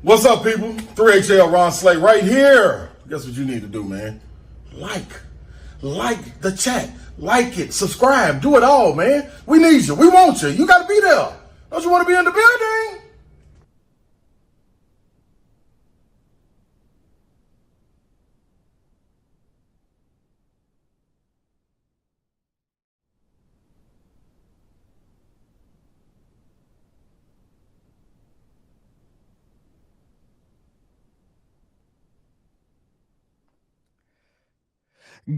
What's up, people? 3HL Ron Slay right here. Guess what you need to do, man? Like the chat. Like it. Subscribe. Do it all, man. We need you. We want you. You got to be there. Don't you want to be in the building?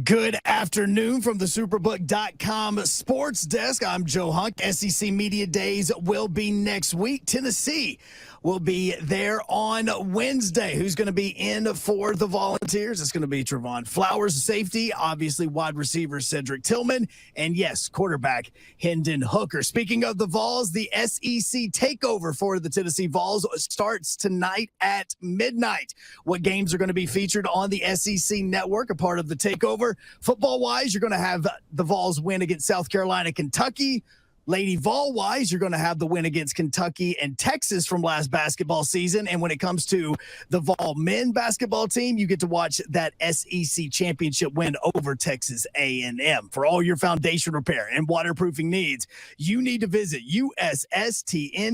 Good afternoon from the Superbook.com sports desk. I'm Joe Hunk. SEC Media Days will be next week. Tennessee will be there on Wednesday. Who's going to be in for the Volunteers? It's going to be Trevon Flowers, safety, obviously wide receiver Cedric Tillman, and yes, quarterback Hendon Hooker. Speaking of the Vols, the SEC takeover for the Tennessee Vols starts tonight at midnight. What games are going to be featured on the SEC network, a part of the takeover? Football-wise, you're going to have the Vols win against South Carolina, Kentucky. Lady Vol-wise, you're going to have the win against Kentucky and Texas from last basketball season. And when it comes to the Vol men basketball team, you get to watch that SEC championship win over Texas A&M. For all your foundation repair and waterproofing needs, you need to visit USSTN.com.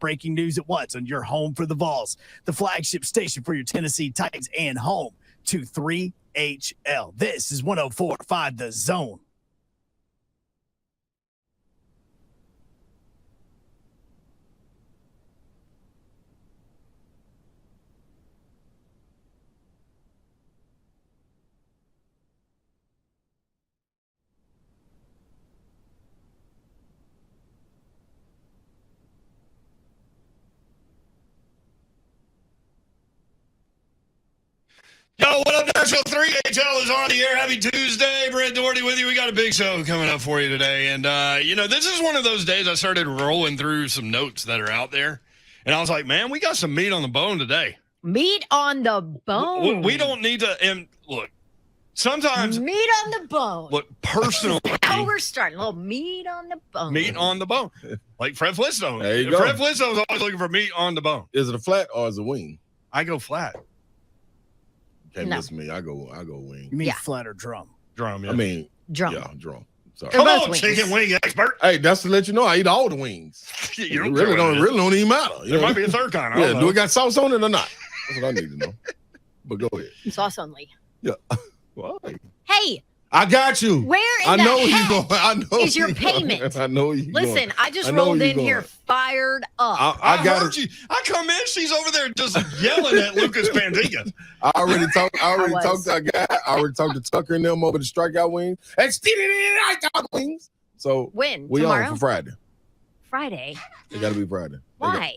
Breaking news at once on your home for the Vols, the flagship station for your Tennessee Titans, and home to 3HL. This is 104.5 The Zone. Yo, what up, Nashville? 3HL is on the air. Happy Tuesday. Brent Doherty with you. We got a big show coming up for you today. And, this is one of those days I started rolling through some notes that are out there. And I was like, man, we got some meat on the bone today. Meat on the bone. We don't need to, and look, sometimes. Meat on the bone. Look, personally. Now we're starting. A little meat on the bone. Meat on the bone. Like Fred Flintstone. There you go. Fred Flintstone's always looking for meat on the bone. Is it a flat or is it a wing? I go flat. Can't miss me. I go wing. You mean flat or drum? Drum, yeah. I mean, drum. Yeah, drum. Sorry. Come both on, wings. chicken wing expert. Hey, that's to let you know I eat all the wings. You It really don't even matter. There might be a third kind. I Yeah, don't know. do it got sauce on it or not? That's what I need to know. But go ahead. Sauce only. Yeah. Why? Hey, I got you. where in I know the you heck going. I know is your you going. payment? I know you. Listen, going. I just know rolled you in here going. fired up. I got heard it. you. I come in, she's over there just yelling at Lucas Pandiga. I already talked. I already was. talked to a guy. I already talked to Tucker and them over the strikeout wings. And strikeout wings. So When? we Tomorrow? on for Friday. Friday. It got to be Friday. Why?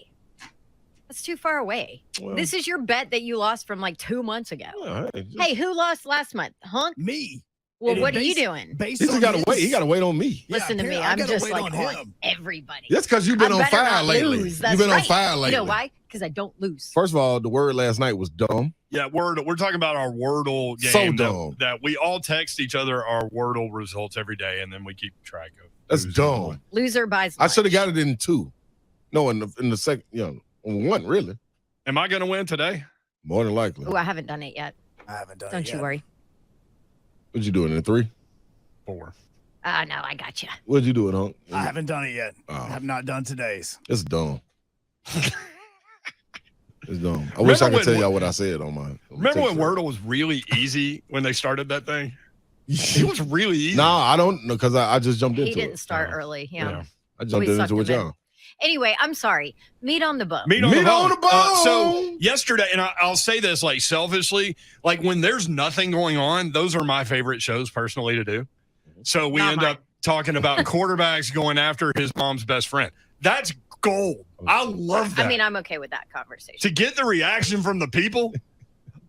That's too far away. Well, This is your bet that you lost from like 2 months ago. yeah, hey, Hey, who lost last month? Hunk? Me. Well, And what are you based- doing? Based he just on got to his- wait. He got to wait on me. Yeah, Listen to me. I I'm gotta just wait like on on him. everybody. That's because you've been I on better fire not lately. lose. That's You've been right. on fire lately. You know why? Because I don't lose. First of all, the word last night was dumb. Yeah, we're talking about our Wordle So game dumb. that we all text each other our Wordle results every day, and then we keep track of. That's who's dumb. won. Loser buys I lunch. should have got it in two. No, in the second, one really. Am I going to win today? More than likely. Oh, I haven't done it yet. I haven't done it Don't you yet. worry. What'd you do it in 3? 4. No, I got you. What'd you do it, Hunk? I haven't done it yet. Oh. I have not done today's. It's dumb. It's dumb. I wish I could tell y'all what I said on my. Remember when Wordle was really easy when they started that thing? It was really easy. No, I don't know because I just jumped He into didn't it. start early. Yeah. I jumped We into sucked it with him in. y'all. Anyway, I'm sorry. Meat on the bone. Meat on Meat the on bone. the bone. So yesterday, and I'll say this like selfishly, like when there's nothing going on, those are my favorite shows personally to do. So we Not end mine. up talking about quarterbacks going after his mom's best friend. That's gold. I love that. I mean, I'm okay with that conversation. To get the reaction from the people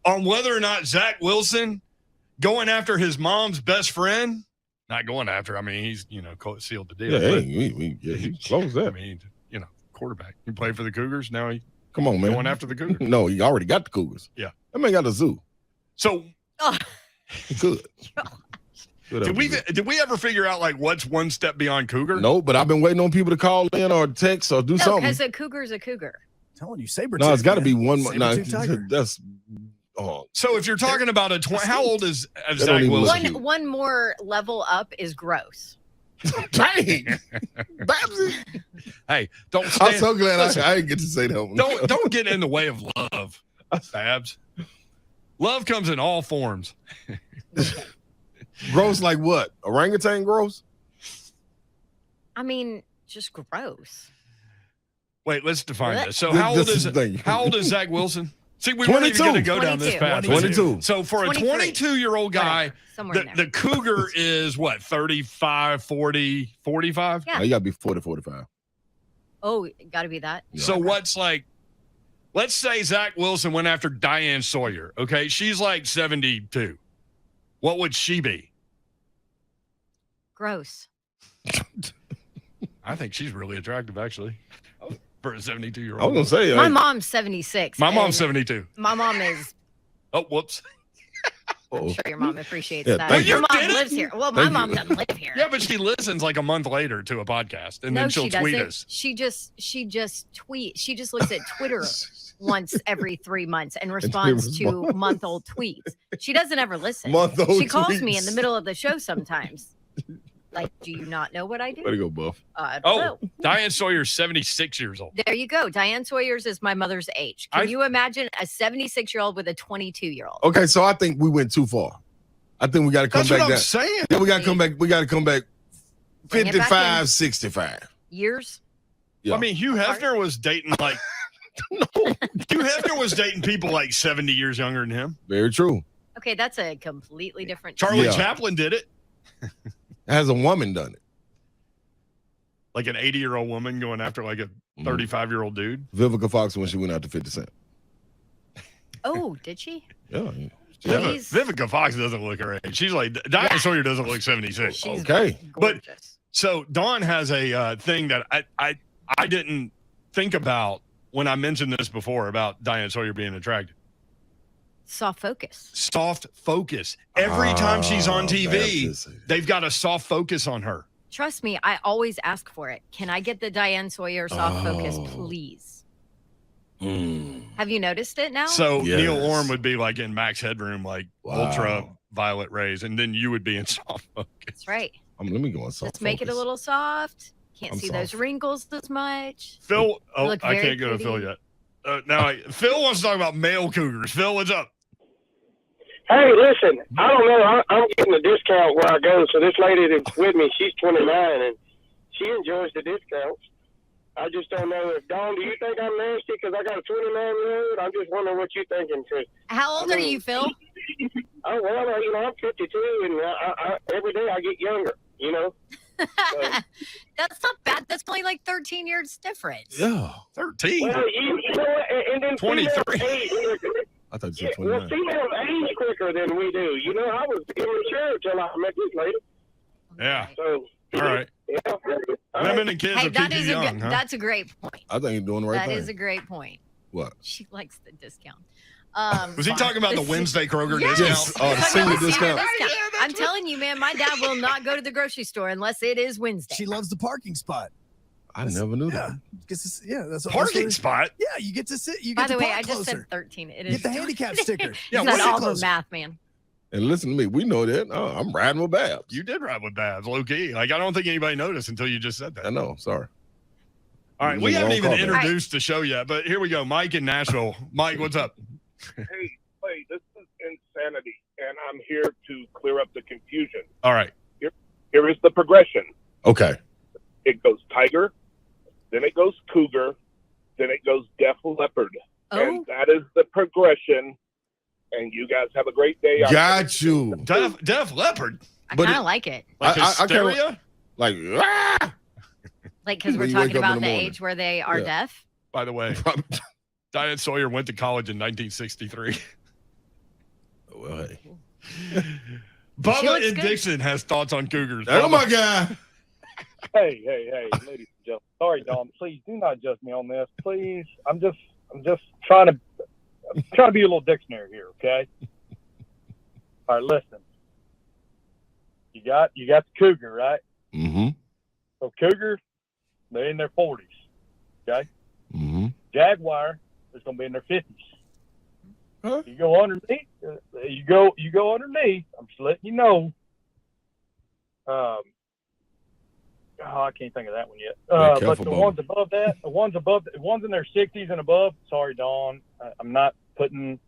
on whether or not Zach Wilson going after his mom's best friend, not going after, I mean, he's, sealed the deal. Yeah, but, he closed I that. mean, quarterback. He played for the Cougars. Now he Come on, man. going after the Cougars. No, he already got the Cougars. Yeah. That man got a zoo. So Oh, He could. did we ever figure out like what's one step beyond Cougar? No, but I've been waiting on people to call in or text or do no, something. because a cougar's a cougar. telling you, saber. No, it's got to be one more. No, Saber-tooth tiger. that's. So if you're talking about how old is don't Zach even look Wilson? cute. One more level up is gross. Dang. Babsy. Hey, don't. I'm Stand, so glad I didn't get to say that one. don't get in the way of love, Babs. Love comes in all forms. Gross like what? Orangutan gross? I mean, just gross. Wait, let's define What? this. So This- how old this is is the thing. How old is Zach Wilson? See, we weren't even 22. going to go down this 22. path. 22. So for a 23. 22-year-old guy, Whatever, somewhere in there. the cougar is what, 35, 40, 45? Yeah. Oh, you got to be 40, 45. Oh, got to be that. So what's like, let's say Zach Wilson went after Diane Sawyer. Okay, she's like 72. What would she be? Gross. I think she's really attractive, actually, for a 72-year-old. I was going to say. My mom's 76. My and mom's 72. My mom is. Oh, whoops. I'm sure your mom appreciates Yeah, that. thank Your you. mom You did it? lives here. Well, my Thank mom you. doesn't live here. Yeah, but she listens like a month later to a podcast, and no, then she'll she tweet doesn't. us. She just tweets. She just looks at Twitter once every 3 months and responds to responds. month-old tweets. She doesn't ever listen. Month-old She calls me in tweets. the middle of the show sometimes. Like, do you not know what I do? Way to go, Buff. I don't know. Oh, Diane Sawyer's 76 years old. There you go. Diane Sawyer's is my mother's age. Can you imagine a 76-year-old with a 22-year-old? Okay, so I think we went too far. I think we got to come That's back what I'm down. saying. Yeah, we got to come back. We got to come back Bring it back 55, in. 65. Years? Yeah. I mean, Hugh Hefner was dating like Hugh Hefner was dating people like 70 years younger than him. Very true. Okay, that's a completely different. Charlie Yeah. Chaplin did it. Has a woman done it? Like an 80-year-old woman going after like a 35-year-old dude. Vivica Fox when she went out to 50 Cent. Oh, did she? Yeah. Yeah, but She's- Vivica Fox doesn't look her age. She's like Diane Yeah. Sawyer doesn't look 76. She's Okay. But- gorgeous. So Dawn has a thing that I didn't think about when I mentioned this before about Diane Sawyer being attractive. Soft focus. Soft focus. Every time she's on TV, Baptist. they've got a soft focus on her. Trust me, I always ask for it. Can I get the Diane Sawyer soft focus, Oh. please? Mm. Have you noticed it now? So Yes. Neil Orm would be like in max headroom, like Wow. ultraviolet rays, and then you would be in soft focus. That's right. Let me go on soft Just make it a focus. little soft. Can't I'm see those soft. wrinkles as much. Phil, oh, look I very can't go to Phil pretty. yet. Phil wants to talk about male cougars. Phil, what's up? Hey, listen, I don't know. I'm getting a discount where I go. So this lady that's with me, she's 29, and she enjoys the discounts. I just don't know if, Dawn, do you think I'm nasty because I got a 29-year-old? I'm just wondering what you're thinking, Chris. How old are you, Phil? Oh, well, I'm 52, and I every day I get younger, That's not bad. That's only like 13 years difference. Yeah. 13. Well, you know what? And then 23. females age quicker. I thought you Yeah, said well, 29. females age quicker than we do. I was immature until I met this lady. Yeah. So, All right. yeah. All right. Women and kids Hey, will that keep is you a young, good, huh? that's a great point. I think you're doing the right That thing. is a great point. What? She likes the discount. Was he fine. talking about the Wednesday Kroger Yes. discount? Oh, the Talking senior about the senior discount. discount. I'm telling you, man, my dad will not go to the grocery store unless it is Wednesday. She loves the parking spot. I never knew Yeah, that. that's what Parking spot? Yeah, you get to sit. You By get the to way, park I just closer. said 13. It Get is the handicap sticker. Yeah, He's what's not it all the closer? math, man. And listen to me. We know that. Oh, I'm riding with Babs. You did ride with Babs, low key. Like, I don't think anybody noticed until you just said that. I know. Sorry. All right, You we did the haven't wrong even callback. introduced the show yet, but here we go. Mike in Nashville. Mike, what's up? Hey, this is insanity, and I'm here to clear up the confusion. All right. Here is the progression. Okay. It goes tiger, then it goes cougar, then it goes def leopard. Oh, And that is the progression. And you guys have a great day. Got you. Def Leopard. I but kind it- of like it. Like I can't- hysteria? Like, ah! Like, because we're When you wake talking up in about the the morning. age where they are Yeah. deaf. By the way, Diane Sawyer went to college in 1963. Well, hey. Bubba looks and good. Dixon has thoughts on cougars. Oh, Bubba. my God. Hey, ladies and gentlemen. Sorry, Dom. Please do not judge me on this. Please. I'm just trying to be a little dictionary here, okay? All right, listen. You got the cougar, right? Mm-hmm. So cougars, they're in their 40s, okay? Mm-hmm. Jaguar is going to be in their 50s. Huh? You go underneath. You go underneath. I'm just letting you know. I can't think of that one yet. But the ones above that, the ones in their 60s and above. Sorry, Dawn, I'm not putting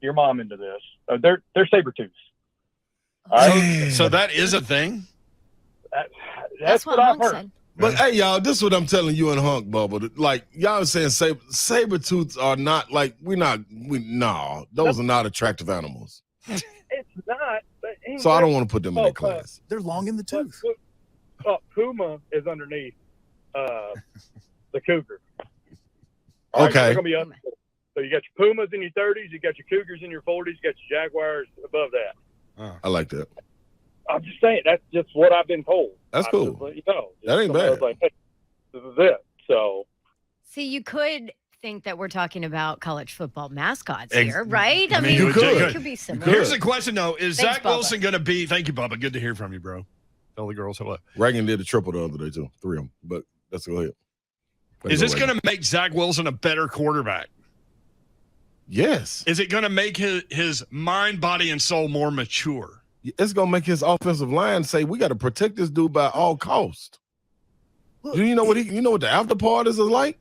your mom into this. They're Sabertooths. So that is a thing. That's what I've heard. Said. But hey, y'all, this is what I'm telling you and Hunk Bubba. Like y'all saying, saber-tooths are not like those are not attractive animals. It's not. But So I don't want to put them in that class. They're long in the tooth. Puma is underneath the cougar. Okay. They're gonna be up. So you got your Pumas in your 30s, you got your Cougars in your 40s, you got your Jaguars above that. I like that. I'm just saying that's just what I've been told. That's cool. That ain't bad. I was like, hey, this is it. So See, you could think that we're talking about college football mascots here, right? I mean, you it could. could be similar. Here's the question, though. Is Thanks, Zach Bubba. Wilson going to be – thank you, Bubba. Good to hear from you, bro. Tell the girls hello. Reagan did a triple the other day, too. 3 of them. But let's go ahead. Is this going to make Zach Wilson a better quarterback? Yes. Is it going to make his mind, body, and soul more mature? It's going to make his offensive line say, we got to protect this dude by all costs. Look, You know what the after parties are like?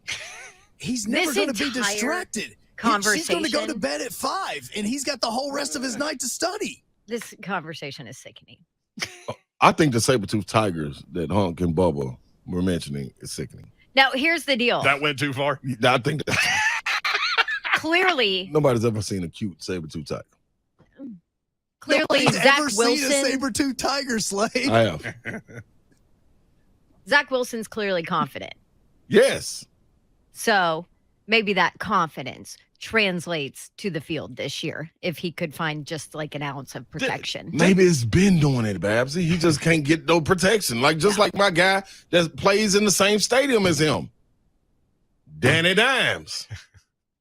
He's never This going to be entire distracted. She's conversation. going to go to bed at 5, and he's got the whole rest of his night to study. This conversation is sickening. I think the saber-toothed tigers that Hunk and Bubba were mentioning is sickening. Now, here's the deal. That went too far? I think that Clearly, nobody's ever seen a cute saber-toothed tiger. Nobody's Zach ever seen a Wilson. saber-toothed tiger, Slade. I have. Zach Wilson's clearly confident. Yes. So maybe that confidence translates to the field this year if he could find just like an ounce of protection. Maybe it's been doing it, Babsy. He just can't get no protection. Like my guy that plays in the same stadium as him. Danny Dimes.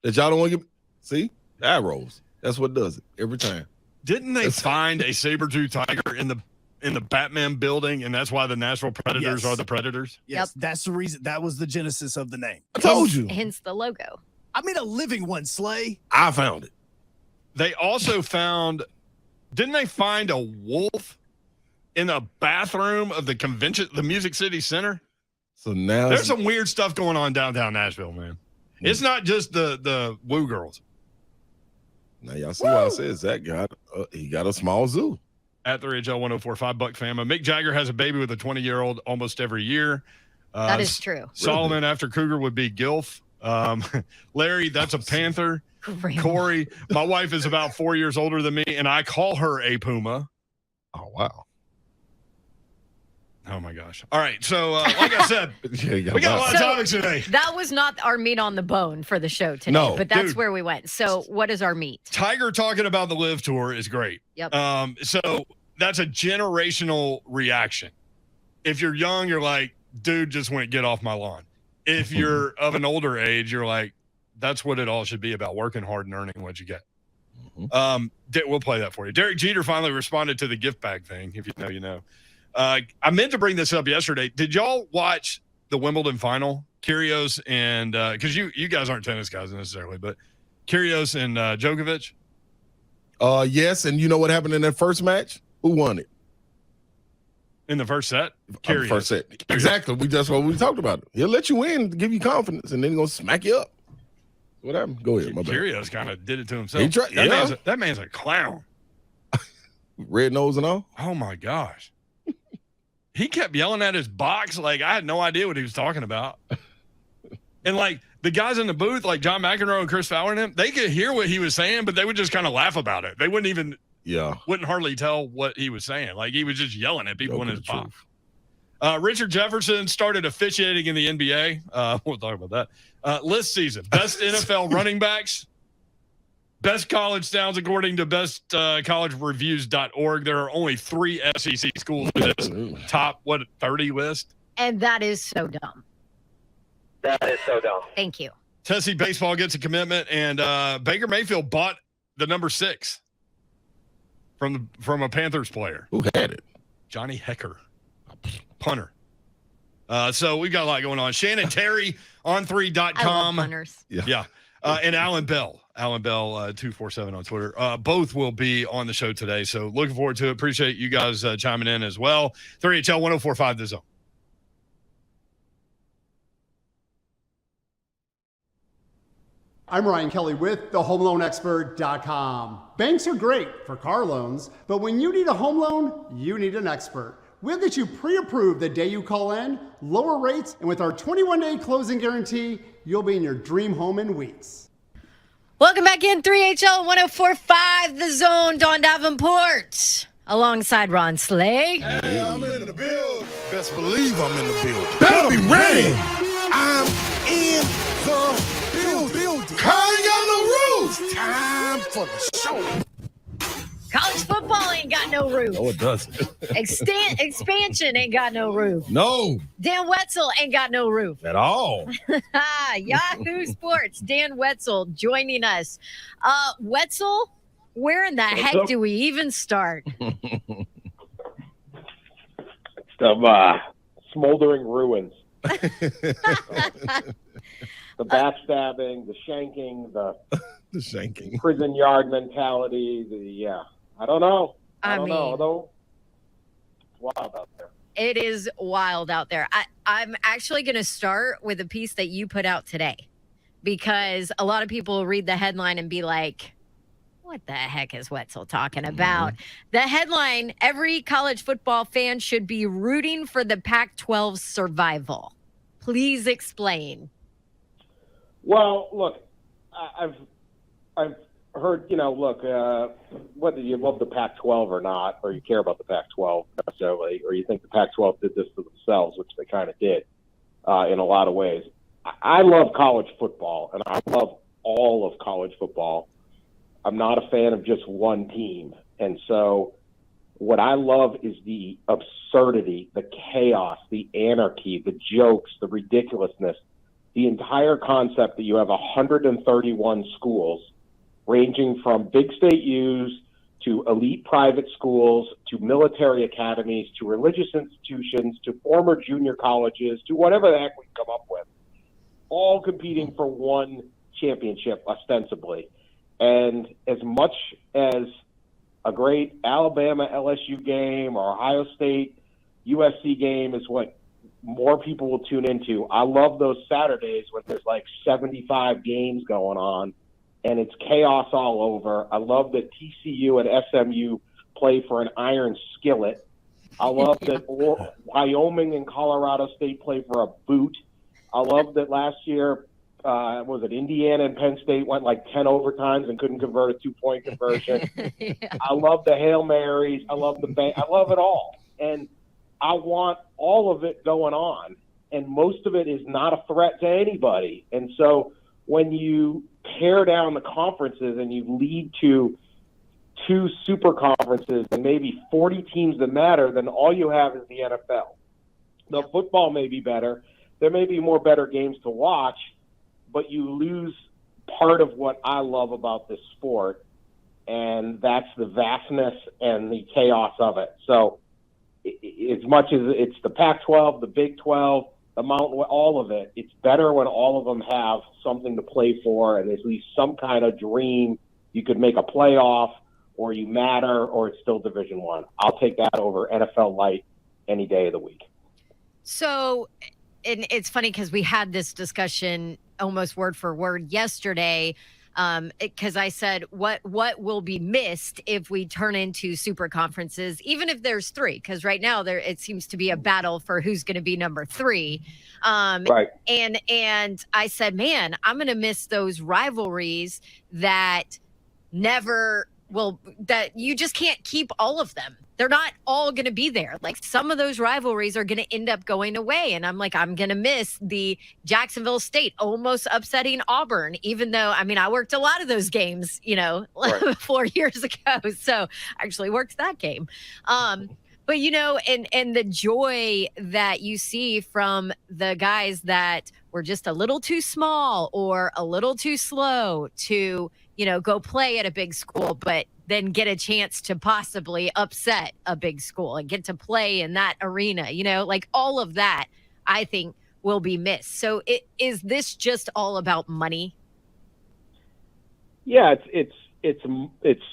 That y'all don't want to get. See? Arrows. That's what does it every time. Didn't they find a saber-toothed tiger in the Batman building, and that's why the Nashville Predators are the Predators? Yes, that's the reason. That was the genesis of the name. I told you. Hence the logo. I mean, a living one, Slay. I found it. They also found – didn't they find a wolf in a bathroom of the Music City Center? So now There's some weird stuff going on downtown Nashville, man. It's not just the woo girls. Now y'all see why I said Zach he got a small zoo. At the RHL 1045 Buck Fama. Mick Jagger has a baby with a 20-year-old almost every year. That is true. Solomon after Cougar would be Gilf. Larry, that's a Panther. Great. Corey, my wife is about 4 years older than me, and I call her a Puma. Oh, wow. Oh, my gosh. All right. So, like I said, we got a lot of topics today. That was not our meat on the bone for the show today, No, but that's dude. where we went. So what is our meat? Tiger talking about the Live Tour is great. Yep. So that's a generational reaction. If you're young, you're like, dude, just went get off my lawn. If you're of an older age, you're like, that's what it all should be about, working hard and earning what you get. We'll play that for you. Derek Jeter finally responded to the gift bag thing. If you know, you know. I meant to bring this up yesterday. Did y'all watch the Wimbledon final? Kyrgios and because you guys aren't tennis guys necessarily, but Kyrgios and Djokovic. Yes, and you know what happened in that first match? Who won it? In the first set? The first set. Exactly. That's what we talked about. He'll let you win, give you confidence, and then he's gonna smack you up. What happened? Go ahead. My bad. Kyrgios kind of did it to himself. He tried, That man's a clown. Red nose and all. Oh my gosh. He kept yelling at his box like I had no idea what he was talking about. And like the guys in the booth, like John McEnroe and Chris Fowler and him, they could hear what he was saying, but they would just kind of laugh about it. They wouldn't hardly tell what he was saying. Like he was just yelling at people in his box. Richard Jefferson started officiating in the NBA. We'll talk about that. List season. Best NFL running backs. Best college towns according to bestcollegereviews.org. There are only 3 SEC schools in this top, 30 list? And that is so dumb. That is so dumb. Thank you. Tennessee baseball gets a commitment, and Baker Mayfield bought the number 6 from a Panthers player. Who had it? Johnny Hecker, punter. So we've got a lot going on. Shannon Terry, On3.com. I love punters. Yeah. And Allan Bell, 247 on Twitter. Both will be on the show today. So looking forward to it. Appreciate you guys chiming in as well. 3HL 1045 The Zone. I'm Ryan Kelly with thehomeloanexpert.com. Banks are great for car loans, but when you need a home loan, you need an expert. We'll get you pre-approved the day you call in, lower rates, and with our 21-day closing guarantee, you'll be in your dream home in weeks. Welcome back in 3HL 1045 The Zone. Dawn Davenport alongside Ron Slay. Hey, I'm in the building. Best believe I'm in the building. Better be ready. I'm in the building. Calling on the roof. Time for the show. College football ain't got no roof. Oh, it does. Expansion ain't got no roof. No. Dan Wetzel ain't got no roof. At all. Yahoo Sports, Dan Wetzel joining us. Wetzel, where in the heck do we even start? Some smoldering ruins. The backstabbing, the shanking, the shanking, prison yard mentality. I don't know. I don't know. Although it's wild out there. It is wild out there. I'm actually going to start with a piece that you put out today, because a lot of people read the headline and be like, what the heck is Wetzel talking about? The headline, every college football fan should be rooting for the Pac-12's survival. Please explain. Well, look, I've heard, whether you love the Pac-12 or not, or you care about the Pac-12 necessarily, or you think the Pac-12 did this to themselves, which they kind of did in a lot of ways. I love college football, and I love all of college football. I'm not a fan of just one team. And so what I love is the absurdity, the chaos, the anarchy, the jokes, the ridiculousness, the entire concept that you have 131 schools ranging from big state U's to elite private schools to military academies to religious institutions to former junior colleges to whatever the heck we come up with, all competing for one championship ostensibly. And as much as a great Alabama LSU game or Ohio State USC game is what more people will tune into, I love those Saturdays when there's like 75 games going on and it's chaos all over. I love that TCU and SMU play for an iron skillet. I love that Wyoming and Colorado State play for a boot. I love that last year, Indiana and Penn State went like 10 overtimes and couldn't convert a 2-point conversion. Yeah. I love the Hail Marys. I love I love it all. And I want all of it going on. And most of it is not a threat to anybody. And so when you pare down the conferences and you lead to 2 super conferences and maybe 40 teams that matter, then all you have is the NFL. The football may be better. There may be more better games to watch, but you lose part of what I love about this sport, and that's the vastness and the chaos of it. So as much as it's the Pac-12, the Big 12, the Mountain, all of it, it's better when all of them have something to play for and at least some kind of dream. You could make a playoff, or you matter, or it's still Division I. I'll take that over NFL light any day of the week. So, and it's funny because we had this discussion almost word for word yesterday, because I said what will be missed if we turn into super conferences, even if there's 3, because right now it seems to be a battle for who's going to be number 3. Right. And I said, man, I'm going to miss those rivalries that that you just can't keep all of them. They're not all going to be there. Like, some of those rivalries are going to end up going away. And I'm like, I'm going to miss the Jacksonville State almost upsetting Auburn, even though, I worked a lot of those games, right. 4 years ago. So I actually worked that game. But, and the joy that you see from the guys that were just a little too small or a little too slow to, go play at a big school, but then get a chance to possibly upset a big school and get to play in that arena, like all of that I think, will be missed. So is this just all about money? Yeah, it's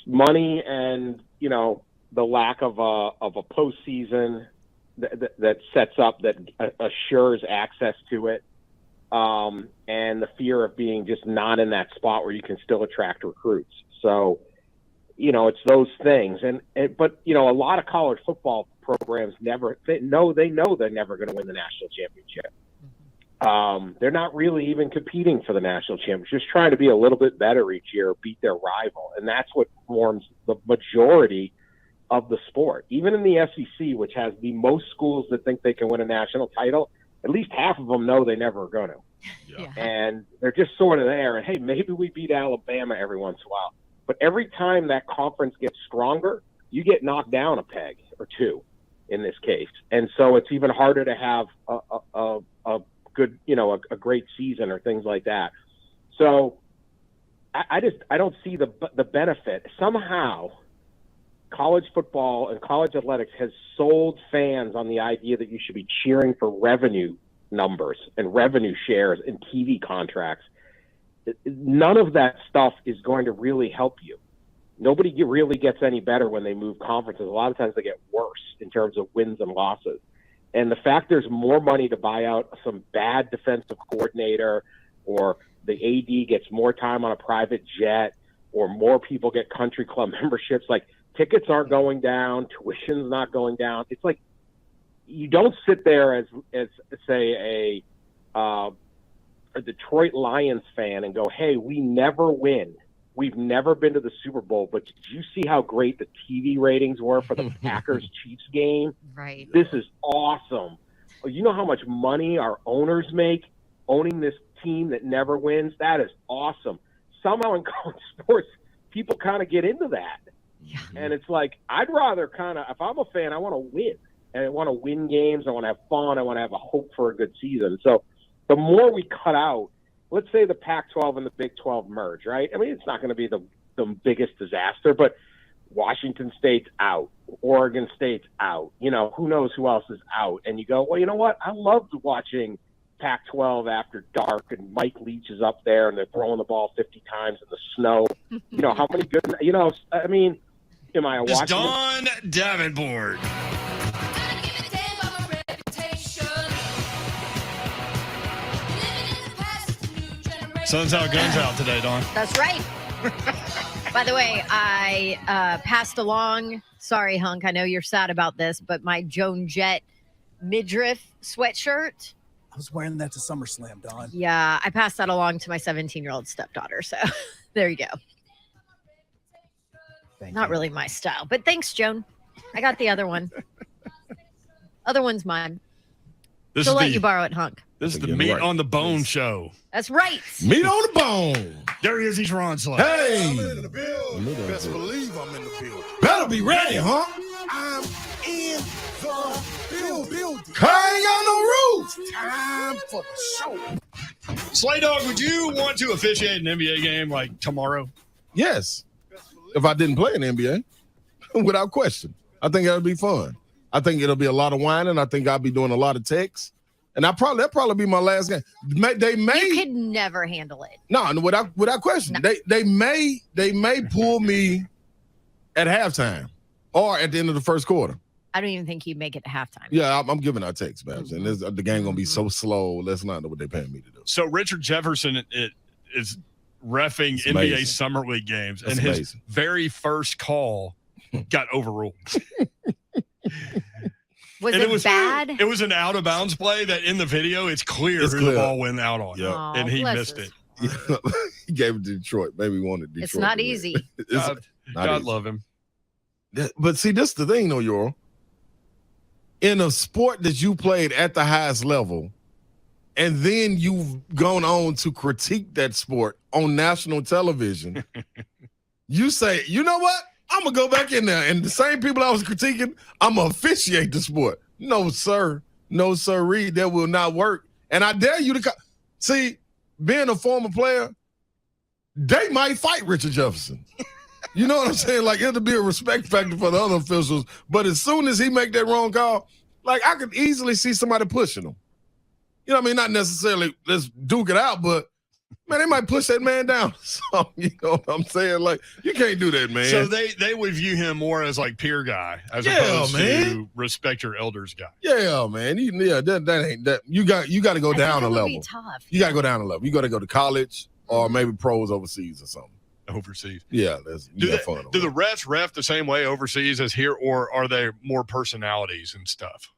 money and, the lack of a postseason that sets up, that assures access to it, and the fear of being just not in that spot where you can still attract recruits. So, it's those things. But a lot of college football programs they know they're never going to win the national championship. They're not really even competing for the national championship, just trying to be a little bit better each year, beat their rival. And that's what forms the majority of the sport. Even in the SEC, which has the most schools that think they can win a national title, at least half of them know they never are going to. Yeah. And they're just sort of there. And, hey, maybe we beat Alabama every once in a while. But every time that conference gets stronger, you get knocked down a peg or two in this case. And so it's even harder to have a good, a great season or things like that. So I don't see the benefit. Somehow college football and college athletics has sold fans on the idea that you should be cheering for revenue numbers and revenue shares and TV contracts. None of that stuff is going to really help you. Nobody really gets any better when they move conferences. A lot of times they get worse in terms of wins and losses. And the fact there's more money to buy out some bad defensive coordinator, or the AD gets more time on a private jet, or more people get country club memberships, like tickets aren't going down, tuition's not going down. It's like you don't sit there as say a Detroit Lions fan and go, hey, we never win. We've never been to the Super Bowl, but did you see how great the TV ratings were for the Packers-Chiefs game? Right. This is awesome. You know how much money our owners make owning this team that never wins? That is awesome. Somehow in college sports, people kind of get into that. Yeah. And it's like, I'd rather if I'm a fan, I want to win. And I want to win games. I want to have fun. I want to have a hope for a good season. So the more we cut out, let's say the Pac-12 and the Big 12 merge, right? I mean, it's not going to be the biggest disaster, but Washington State's out. Oregon State's out. Who knows who else is out? And you go, well, you know what? I loved watching Pac-12 after dark, and Mike Leach is up there, and they're throwing the ball 50 times in the snow. How many good – I mean, am I a It's Washington? Don Davenport. Sun's out, guns out today, Don. That's right. By the way, I passed along, sorry, Hunk, I know you're sad about this, but my Joan Jett midriff sweatshirt. I was wearing that to SummerSlam, Don. Yeah, I passed that along to my 17-year-old stepdaughter. So there you go. Not really my style, but thanks, Joan. I got the other one. Other one's mine. She'll let you borrow it, Hunk. This is the Meat on the Bone show. That's right. Meat on the bone. There he is. He's Ron Slay. Hey. I'm in the building. Best believe I'm in the building. Better be ready, huh? I'm in the building. I ain't got no rules. Time for the show. Slay Dog, would you want to officiate an NBA game like tomorrow? Yes. If I didn't play in the NBA, without question. I think that would be fun. I think it'll be a lot of whining. I think I'll be doing a lot of texts. And that'll probably be my last game. They may. You could never handle it. No, without question. No. They may pull me at halftime or at the end of the first quarter. I don't even think you'd make it to halftime. Yeah, I'm giving out texts, Babs. And the game gonna be so slow. Let's not know what they're paying me to do. So Richard Jefferson is reffing NBA Summer League games, and his very first call got overruled. It was bad? It was an out of bounds play that in the video it's clear who the ball went out on. Yep. Aww, and he missed it. He gave it to Detroit. Maybe he wanted Detroit. It's not easy. God love him. But see, this is the thing, though, Euro. In a sport that you played at the highest level, and then you've gone on to critique that sport on national television, you say, you know what? I'm going to go back in there. And the same people I was critiquing, I'm going to officiate the sport. No, sir. No, sirree. That will not work. And I dare you to see, being a former player, they might fight Richard Jefferson. You know what I'm saying? Like, it'll be a respect factor for the other officials. But as soon as he make that wrong call, like, I could easily see somebody pushing him. You know what I mean? Not necessarily let's duke it out, but man, they might push that man down. So, you know what I'm saying? Like, you can't do that, man. So they would view him more as like peer guy as opposed to respect your elders guy. Yeah, man. That ain't that. You got to go down a level. Tough. You got to go down a level. You got to go to college or maybe pros overseas or something. Overseas. Yeah, do the refs ref the same way overseas as here, or are they more personalities and stuff?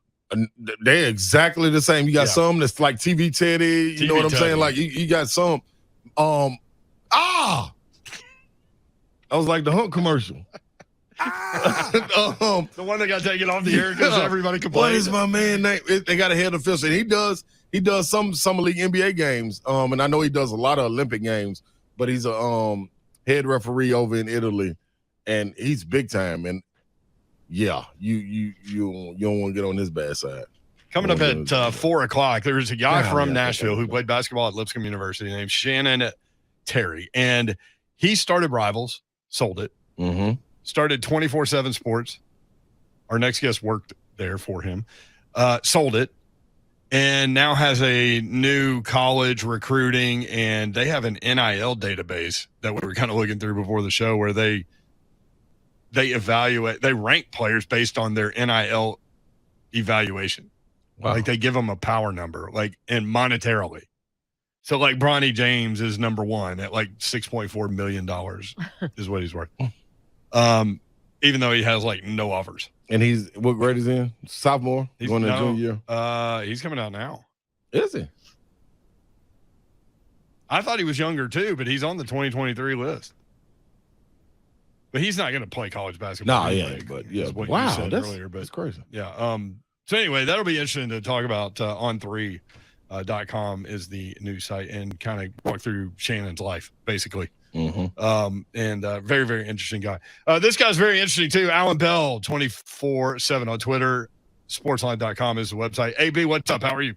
They're exactly the same. You got some that's like TV Teddy. You know what I'm saying? Like you got some. I was like the Hunt commercial. The one that got taken off the air because everybody complained. What is my man name? They got a head official, and he does some summer league NBA games. And I know he does a lot of Olympic games, but he's a head referee over in Italy, and he's big time. And yeah, you don't want to get on his bad side. Coming up at 4:00, there's a guy from Nashville who played basketball at Lipscomb University named Shannon Terry, and he started Rivals, sold it, started 24/7 Sports. Our next guest worked there for him, sold it, and now has a new college recruiting, and they have an NIL database that we were kind of looking through before the show where they rank players based on their NIL evaluation. Wow. Like they give them a power number, like, and monetarily. So like Bronny James is number one at like $6.4 million is what he's worth. Even though he has like no offers. And what grade is he in? Sophomore? He's going to junior year? He's coming out now. Is he? I thought he was younger too, but he's on the 2023 list. But he's not going to play college basketball. No, yeah, but yeah. Wow, that's crazy. Yeah. So anyway, that'll be interesting to talk about. On3.com is the news site, and kind of walk through Shannon's life, basically. And very, very interesting guy. This guy's very interesting too. Allan Bell, 24/7 on Twitter. Sportsline.com is the website. AB, what's up? How are you?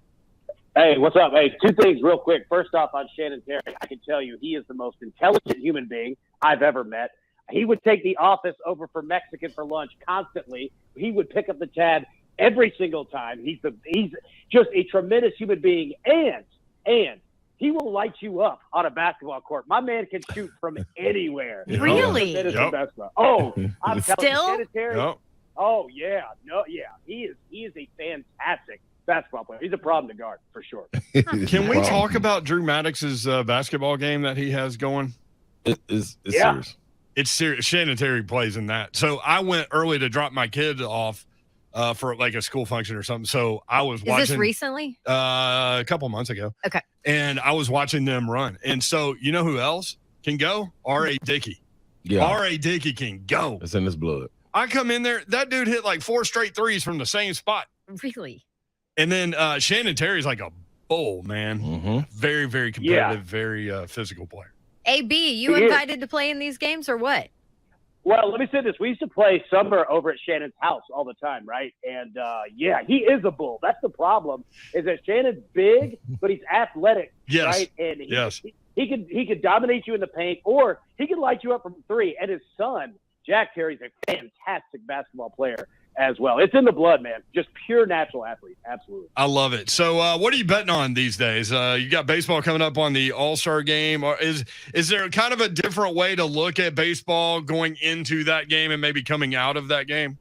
Hey, what's up? Hey, two things real quick. First off, on Shannon Terry, I can tell you he is the most intelligent human being I've ever met. He would take the office over for Mexican for lunch constantly. He would pick up the tab every single time. He's just a tremendous human being, and he will light you up on a basketball court. My man can shoot from anywhere. Really? Yep. Oh, I'm telling you, Shannon Terry. Yep. Oh yeah, he is a fantastic basketball player. He's a problem to guard for sure. Can we talk about Drew Maddox's basketball game that he has going? It's serious. It's serious. Shannon Terry plays in that. So I went early to drop my kid off for like a school function or something. So I was watching. Is this recently? A couple months ago. Okay. And I was watching them run. And so you know who else can go? R.A. Dickey. Yeah. R.A. Dickey can go. It's in his blood. I come in there. That dude hit like 4 straight threes from the same spot. Really? And then Shannon Terry's like a bull, man. Very, very competitive, very physical player. AB, you invited to play in these games or what? Well, let me say this. We used to play summer over at Shannon's house all the time, right? And, he is a bull. That's the problem, is that Shannon's big, but he's athletic, right? And he could dominate you in the paint, or he could light you up from 3. And his son, Jack Terry's a fantastic basketball player as well. It's in the blood, man. Just pure natural athlete. Absolutely. I love it. So what are you betting on these days? You got baseball coming up on the All-Star game. Or is there kind of a different way to look at baseball going into that game and maybe coming out of that game?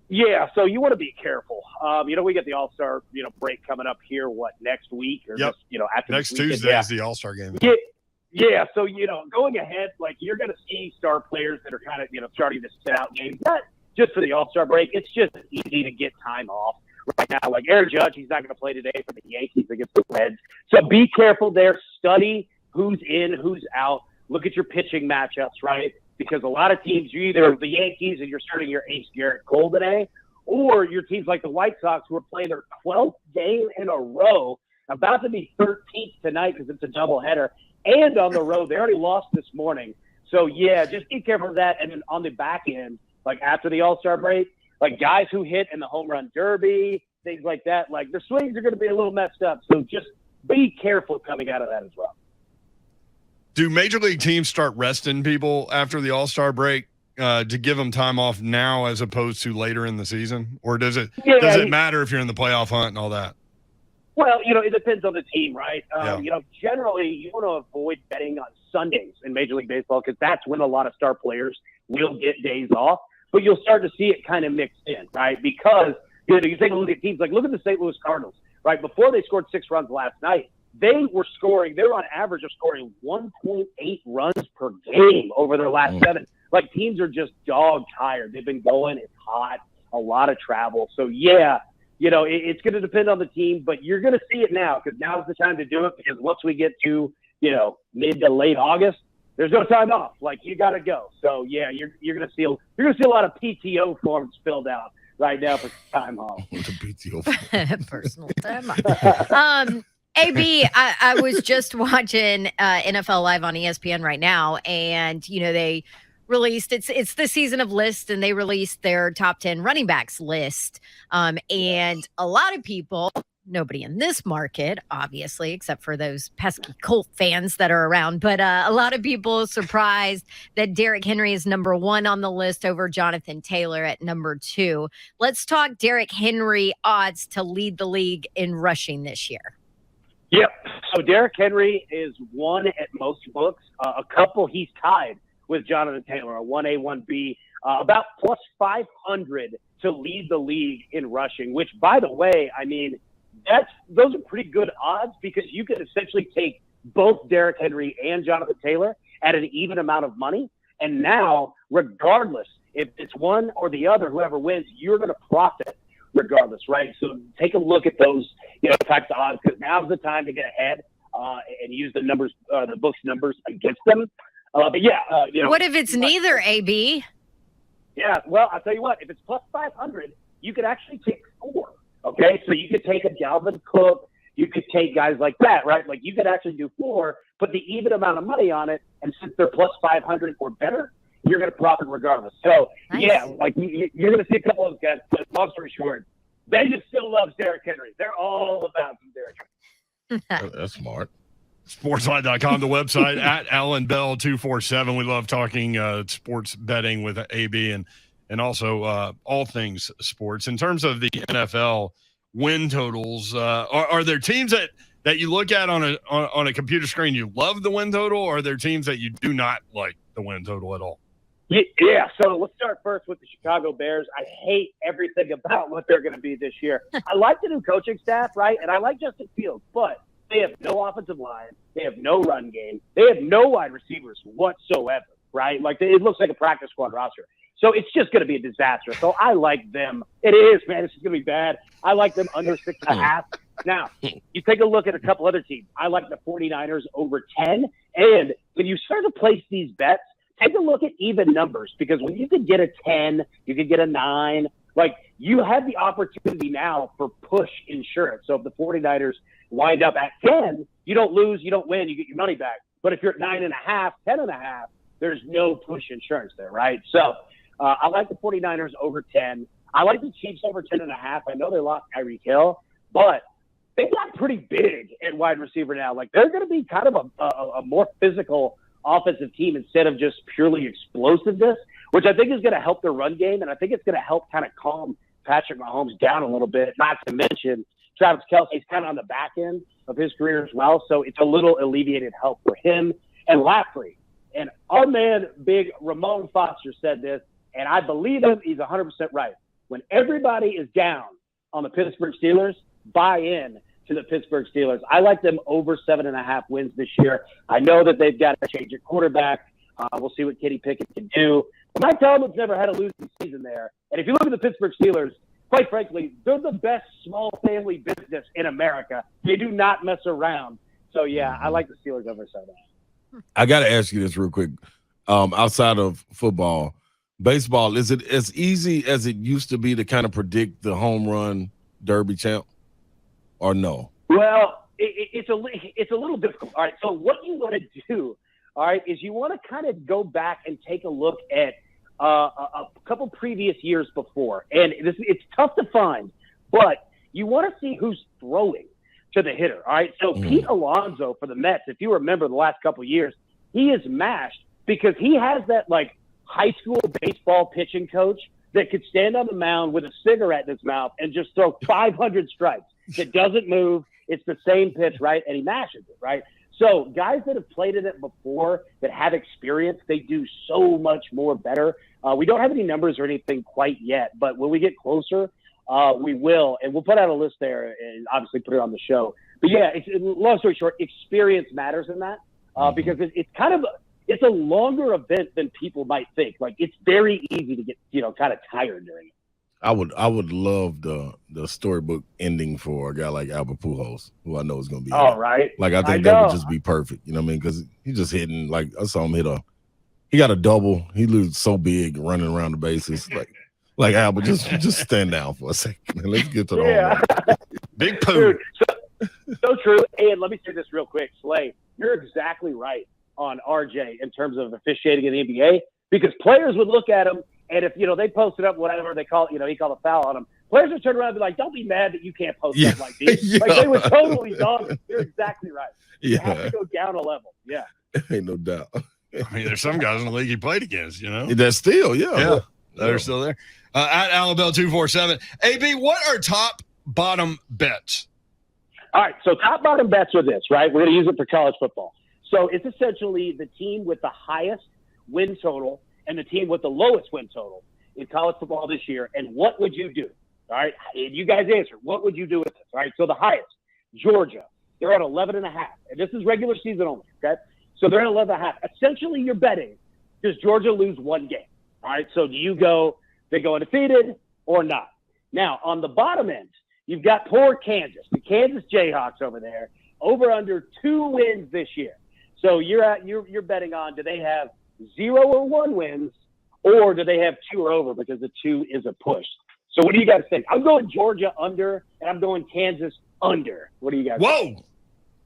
Yeah, so you want to be careful. We get the All-Star, break coming up here, next week? Or just, after next this weekend. Tuesday is the All-Star game. Yeah, so, going ahead, like, you're going to see star players that are kind of, starting to sit out games. Not just for the All-Star break. It's just easy to get time off right now. Like Aaron Judge, he's not going to play today for the Yankees against the Reds. So be careful there. Study who's in, who's out. Look at your pitching matchups, right? Because a lot of teams, you either the Yankees and you're starting your ace Garrett Cole today, or your teams like the White Sox who are playing their 12th game in a row, about to be 13th tonight because it's a doubleheader, and on the road. They already lost this morning. So, yeah, just be careful of that. And then on the back end, like after the All-Star break, like guys who hit in the home run derby, things like that, like their swings are going to be a little messed up. So just be careful coming out of that as well. Do major league teams start resting people after the All-Star break to give them time off now as opposed to later in the season? Or does it matter if you're in the playoff hunt and all that? Well, it depends on the team, right? Yeah. Generally you want to avoid betting on Sundays in Major League Baseball because that's when a lot of star players will get days off. But you'll start to see it kind of mixed in, right? Because you take a look at teams like look at the St. Louis Cardinals, right? Before they scored 6 runs last night, they were on average of scoring 1.8 runs per game over their last 7. Like teams are just dog tired. They've been going, it's hot, a lot of travel. So yeah. It's going to depend on the team, but you're going to see it now because now's the time to do it because once we get to, mid to late August, there's no time off. Like you got to go. So yeah, you're going to see a lot of PTO forms filled out right now for time off. The PTO Personal time off. AB, I was just watching NFL Live on ESPN right now, and they released it's the season of lists, and they released their top 10 running backs list. And a lot of people, nobody in this market, obviously, except for those pesky Colt fans that are around, but a lot of people surprised that Derrick Henry is number 1 on the list over Jonathan Taylor at number 2. Let's talk Derrick Henry odds to lead the league in rushing this year. Yep. So Derrick Henry is 1 at most books. A couple he's tied with Jonathan Taylor, a 1A, 1B, about plus 500 to lead the league in rushing, which, by the way, I mean, those are pretty good odds because you could essentially take both Derrick Henry and Jonathan Taylor at an even amount of money. And now, regardless, if it's one or the other, whoever wins, you're going to profit regardless, right? So take a look at those types of odds because now's the time to get ahead and use the numbers, the book's numbers against them. But yeah, what if it's neither, AB? Yeah, well, I'll tell you what. If it's plus 500, you could actually take 4. Okay, so you could take a Dalvin Cook. You could take guys like that, right? Like you could actually do 4, put the even amount of money on it, and since they're plus 500 or better, you're going to profit regardless. So nice. Yeah, like you're going to see a couple of those guys. But long story short, Vegas still loves Derrick Henry. They're all about Derrick Henry. That's smart. Sportsline.com, the website, at Allan Bell 247. We love talking sports betting with AB and also all things sports. In terms of the NFL win totals, are there teams that you look at on a computer screen you love the win total, or are there teams that you do not like the win total at all? Yeah, so let's start first with the Chicago Bears. I hate everything about what they're going to be this year. I like the new coaching staff, right, and I like Justin Fields, but they have no offensive line. They have no run game. They have no wide receivers whatsoever, right? Like it looks like a practice squad roster. So it's just going to be a disaster. So I like them. It is, man. This is going to be bad. I like them under 6.5. Now, you take a look at a couple other teams. I like the 49ers over 10. And when you start to place these bets, take a look at even numbers because when you could get a 10, you could get a 9. Like you have the opportunity now for push insurance. So if the 49ers wind up at 10, you don't lose, you don't win, you get your money back. But if you're at 9.5, 10.5, there's no push insurance there, right? So I like the 49ers over 10. I like the Chiefs over 10.5. I know they lost Tyreek Hill, but they got pretty big at wide receiver now. Like they're going to be kind of a more physical offensive team instead of just purely explosiveness, which I think is going to help their run game, and I think it's going to help kind of calm Patrick Mahomes down a little bit, not to mention Travis Kelce's kind of on the back end of his career as well, so it's a little alleviated help for him. And lastly, and our man, big Ramon Foster said this, and I believe him, he's 100% right. When everybody is down on the Pittsburgh Steelers, buy in to the Pittsburgh Steelers. I like them over 7.5 wins this year. I know that they've got to change at quarterback. We'll see what Kenny Pickett can do. But Mike Tomlin's never had a losing season there. And if you look at the Pittsburgh Steelers, quite frankly, they're the best small family business in America. They do not mess around. So, yeah, I like the Steelers over 7.5. I got to ask you this real quick. Outside of football, baseball, is it as easy as it used to be to kind of predict the home run derby champ, or no? Well, it's a little difficult. All right, so what you want to do, all right, is you want to kind of go back and take a look at a couple previous years before. And it's tough to find, but you want to see who's throwing to the hitter, all right? So Pete Alonso for the Mets, if you remember the last couple of years, he is mashed because he has that, like, high school baseball pitching coach that could stand on the mound with a cigarette in his mouth and just throw 500 strikes. That doesn't move. It's the same pitch, right? And he mashes it, right? So guys that have played in it before, that have experience, they do so much more better. We don't have any numbers or anything quite yet, but when we get closer, we will. And we'll put out a list there and obviously put it on the show. But yeah, long story short, experience matters in that because it's a longer event than people might think. Like, it's very easy to get, kind of tired during it. I would love the storybook ending for a guy like Albert Pujols, who I know is going to be. All right. Like, I think that would just be perfect. You know what I mean? Because he's just hitting, like, I saw him he got a double. He looks so big running around the bases. Like Albert, just stand down for a second. Let's get to the home run. Big poo. Dude, so true. And let me say this real quick. Slay, you're exactly right on RJ in terms of officiating in the NBA, because players would look at him, and if, they posted up whatever they call, he called a foul on them, players would turn around and be like, don't be mad that you can't post something like these. Yeah. Like, they would totally dog it. You're exactly right. You Yeah. have to go down a level. Yeah. Ain't no doubt. I mean, there's some guys in the league he played against, That's still, yeah. They're still there. At Allan Bell 247. AB, what are top bottom bets? All right, so top bottom bets are this, right? We're going to use it for college football. So it's essentially the team with the highest win total and the team with the lowest win total in college football this year. And what would you do? All right, and you guys answer. What would you do with this? All right, so the highest, Georgia, they're at 11.5, and this is regular season only. Okay, so they're at 11.5. Essentially, you're betting, does Georgia lose one game? All right, so do you go? They go undefeated or not? Now on the bottom end, you've got poor Kansas, the Kansas Jayhawks over there, over under 2 wins this year. So you're betting on, do they have 0 or 1 wins, or do they have 2 or over, because the 2 is a push? So what do you guys think? I'm going Georgia under, and I'm going Kansas under. What do you guys think? Whoa.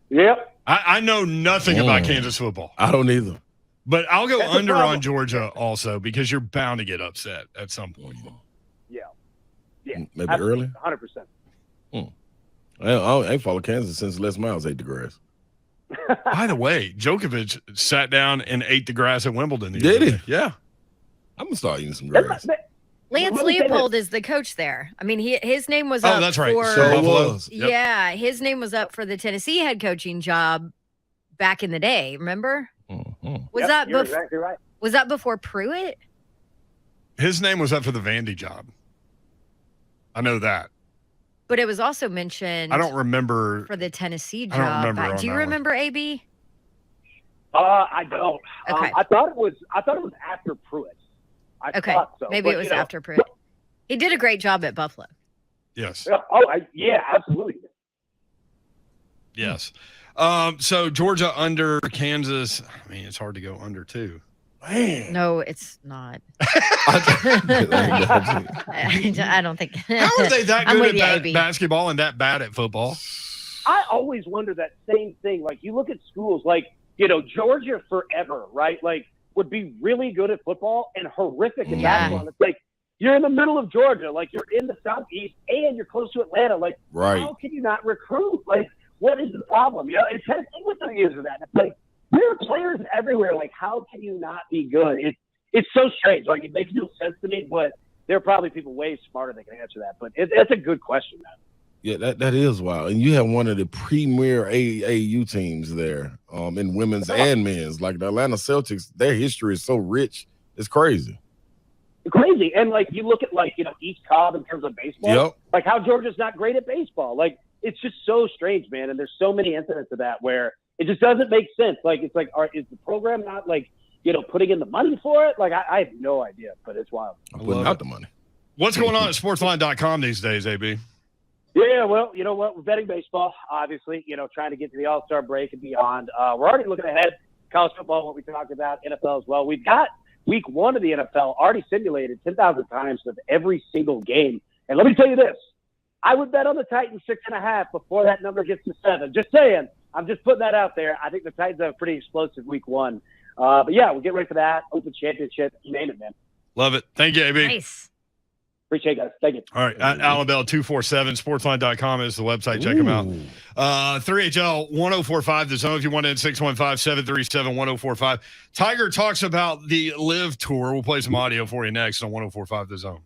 Yep. I know nothing about Kansas football. I don't either. But I'll go That's under on Georgia also, because you're bound to get upset at some point. Yeah. Maybe Absolutely. early. 100%. I ain't followed Kansas since Les Miles ate the grass. By the way, Djokovic sat down and ate the grass at Wimbledon. Did he? Yeah. I'm going to start eating some grass. Lance Let me say Leopold is the coach there. I mean, his name was Oh, up that's right. for So it Buffalo. was. Yep. yeah, his name was up for the Tennessee head coaching job back in the day. Remember? Mhm. Was Yep, that you're exactly right. was that before Pruitt? His name was up for the Vandy job. I know that. But it was also mentioned I don't remember. for the Tennessee I job. don't remember on Do you that one. remember AB? I don't. Okay. I thought it was after Pruitt. I Okay. thought so. Maybe But, it was after Pruitt. He did a great job at Buffalo. Yes. Absolutely. Yes. So Georgia under, Kansas. I mean, it's hard to go under too. Man. No, it's not. I don't think. How are they that I'm good with you, at AB. basketball and that bad at football? I always wonder that same thing. Like, you look at schools like, Georgia forever, right? Like, would be really good at football and horrific at Yeah. basketball. And it's like, you're in the middle of Georgia, like you're in the Southeast and you're close to Atlanta. Like, Right. how can you not recruit? Like, what is the problem? And Tennessee was 3 years of that. It's like, there are players everywhere. Like, how can you not be good? It's so strange. Like, it makes no sense to me, but there are probably people way smarter that can answer that. But it's a good question, man. Yeah, that is wild. And you have one of the premier AAU teams there, in women's and men's. Like the Atlanta Celtics, their history is so rich. It's crazy. Crazy. And, like, you look at, like, East Cobb in terms of baseball. Yep. Like, how Georgia's not great at baseball. Like, it's just so strange, man. And there's so many incidents of that where it just doesn't make sense. Like, it's like, is the program not, like, putting in the money for it? Like, I have no idea, but it's wild. I'm putting out the money. What's going on at sportsline.com these days, AB? Yeah, well, you know what? We're betting baseball, obviously, trying to get to the All-Star break and beyond. We're already looking ahead. College football, what we talked about, NFL as well. We've got week 1 of the NFL already simulated 10,000 times of every single game. And let me tell you this. I would bet on the Titans 6.5 before that number gets to 7. Just saying. I'm just putting that out there. I think the Titans have a pretty explosive week 1. But, yeah, we'll get ready for that. Open championship. You name it, man. Love it. Thank you, AB. Nice. Appreciate it, guys. Thank you. All right. At Allan Bell 247, sportsline.com is the website. Check them out. 3HL 1045, the zone. If you want in, 615-737-1045. Tiger talks about the Live Tour. We'll play some audio for you next on 1045, the zone.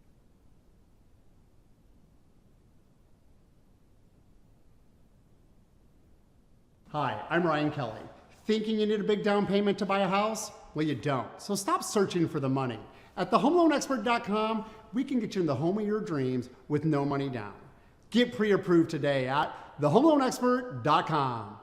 Hi, I'm Ryan Kelly. Thinking you need a big down payment to buy a house? Well, you don't. So stop searching for the money. At thehomeloanexpert.com, we can get you in the home of your dreams with no money down. Get pre-approved today at thehomeloanexpert.com.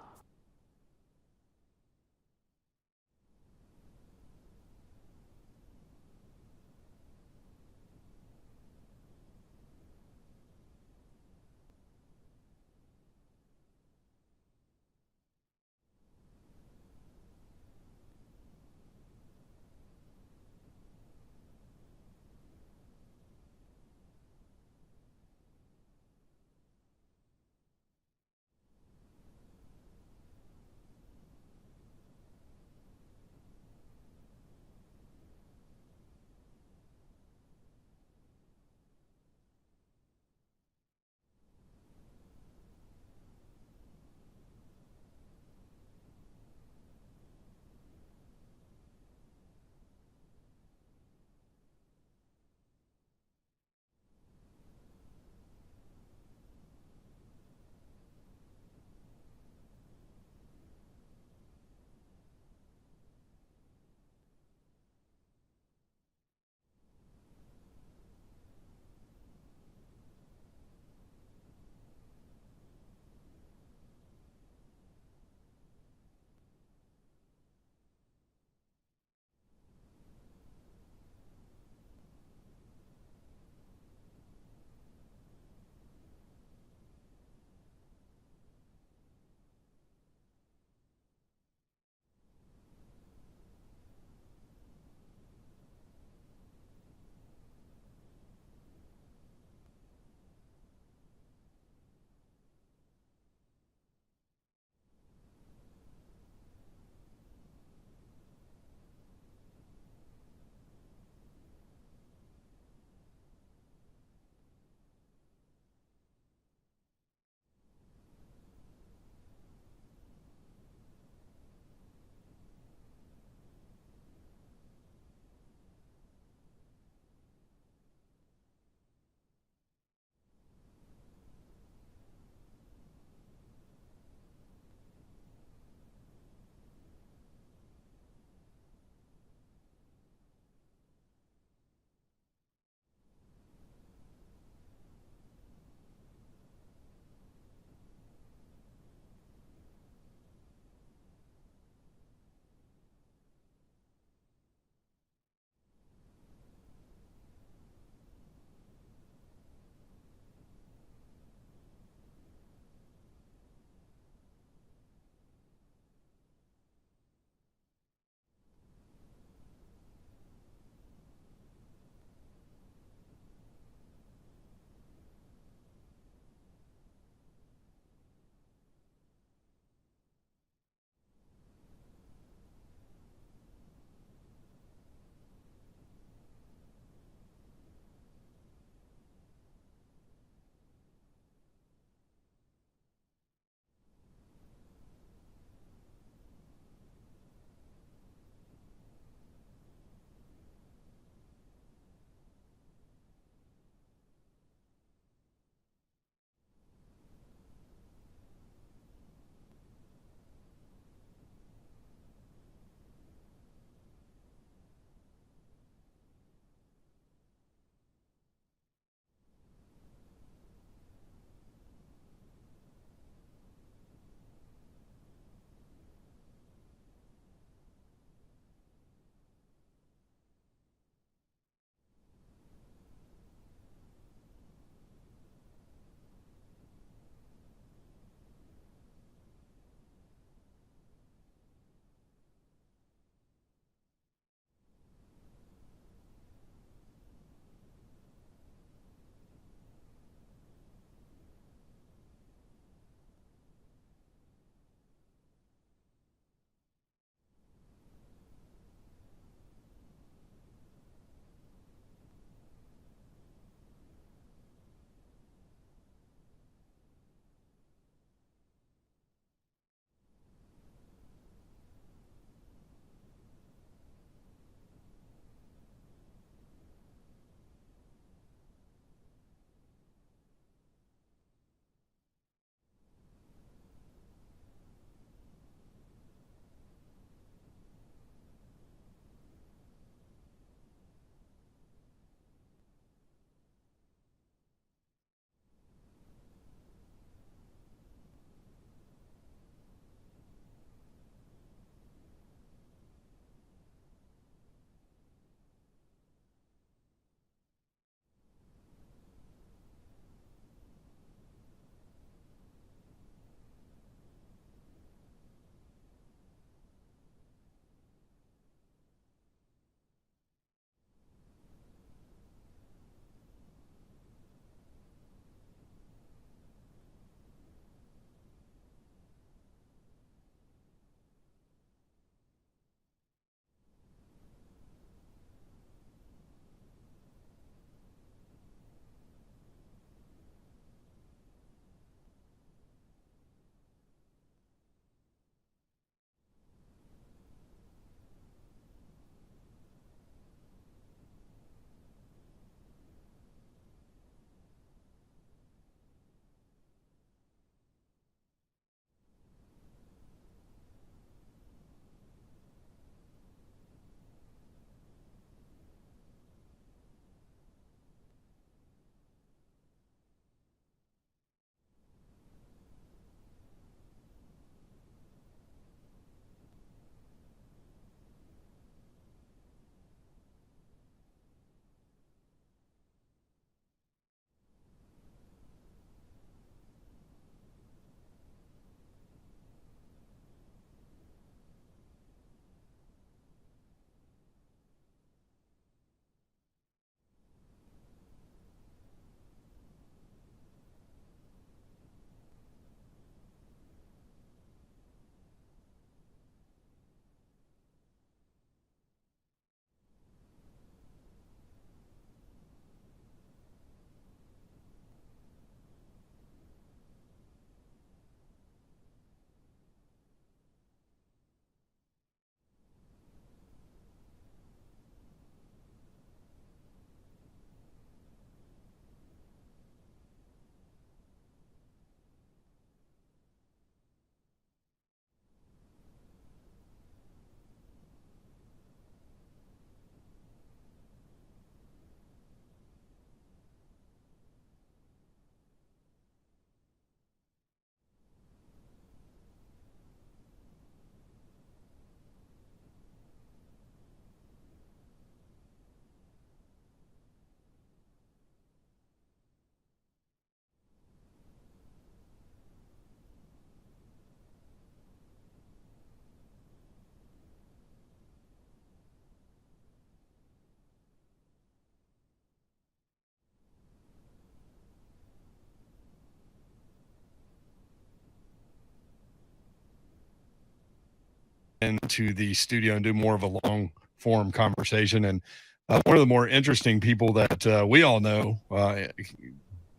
into the studio and do more of a long form conversation. And one of the more interesting people that we all know,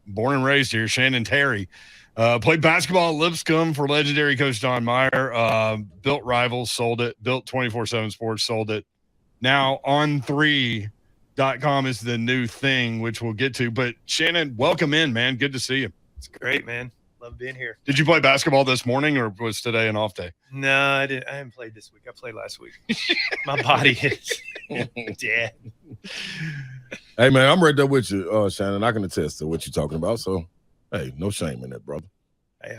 born and raised here, Shannon Terry, played basketball at Lipscomb for legendary coach Don Meyer, built Rivals, sold it, built 24/7 Sports, sold it. Now On3.com is the new thing, which we'll get to. But Shannon, welcome in, man. Good to see you. It's great, man. Love being here. Did you play basketball this morning, or was today an off day? No, I didn't. I haven't played this week. I played last week. My body is dead. Hey, man, I'm right there with you, Shannon. I can attest to what you're talking about. So, hey, no shame in that, brother. Hey,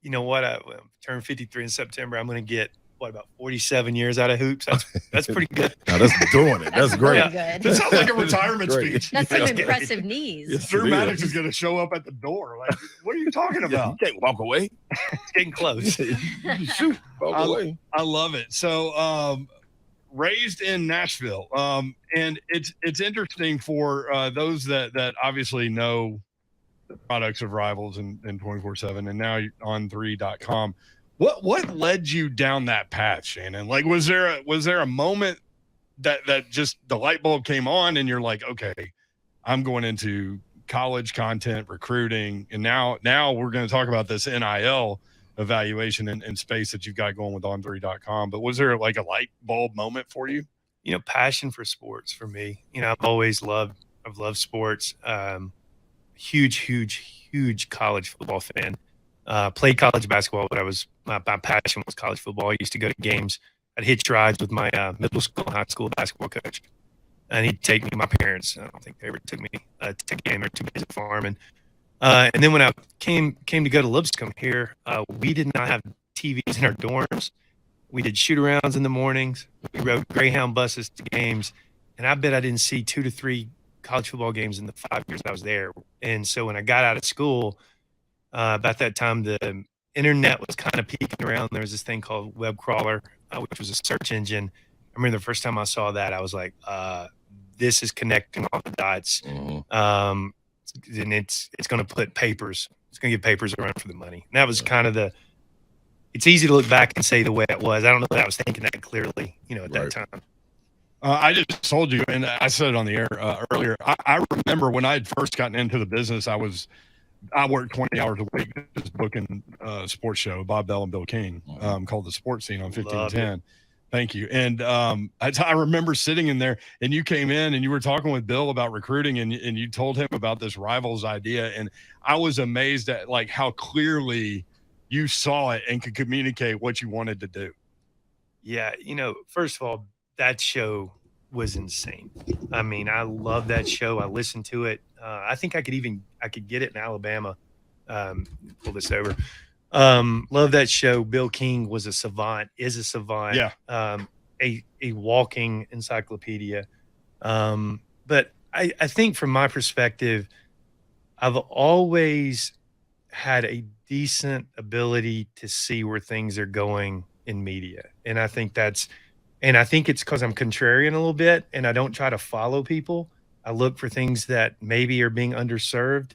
you know what? I turned 53 in September. I'm going to get, about 47 years out of hoops? That's pretty good. No, that's doing it. That's great. Good. That sounds like a retirement speech. That's some impressive knees. Drew Maddox is going to show up at the door. Like, what are you talking about? You can't walk away. It's getting close. Shoot, walk away. I love it. So, raised in Nashville, and it's interesting for those that obviously know the products of Rivals and 24/7, and now On3.com. What led you down that path, Shannon? Like, was there a moment that just the light bulb came on and you're like, okay, I'm going into college content, recruiting, and now we're going to talk about this NIL evaluation and space that you've got going with On3.com. But was there like a light bulb moment for you? Passion for sports for me. I've loved sports. Huge college football fan. Played college basketball, but my passion was college football. I used to go to games. I'd hitch rides with my middle school and high school basketball coach, and he'd take me. My parents, I don't think they ever took me to a game or too busy farming. And then when I came to go to Lipscomb here, we did not have TVs in our dorms. We did shoot-arounds in the mornings. We rode Greyhound buses to games, and I bet I didn't see 2 to 3 college football games in the 5 years I was there. And so when I got out of school, about that time, the internet was kind of peeking around. There was this thing called Web Crawler, which was a search engine. I remember the first time I saw that, I was like, this is connecting all the dots. Mm-hmm. And it's going to put papers. It's going to get papers around for the money. And that was kind of it's easy to look back and say the way it was. I don't know that I was thinking that clearly, at that time. I just told you, and I said it on the air earlier. I remember when I had first gotten into the business, I worked 20 hours a week just booking a sports show, Bob Bell and Bill King, called The Sports Scene on 1510. Thank you. And I remember sitting in there, and you came in and you were talking with Bill about recruiting, and you told him about this Rivals idea. And I was amazed at like how clearly you saw it and could communicate what you wanted to do. Yeah. First of all, that show was insane. I mean, I love that show. I listened to it. I think I could get it in Alabama. Pull this over. Love that show. Bill King is a savant. Yeah. A walking encyclopedia. But I think from my perspective, I've always had a decent ability to see where things are going in media. And I think it's because I'm contrarian a little bit, and I don't try to follow people. I look for things that maybe are being underserved,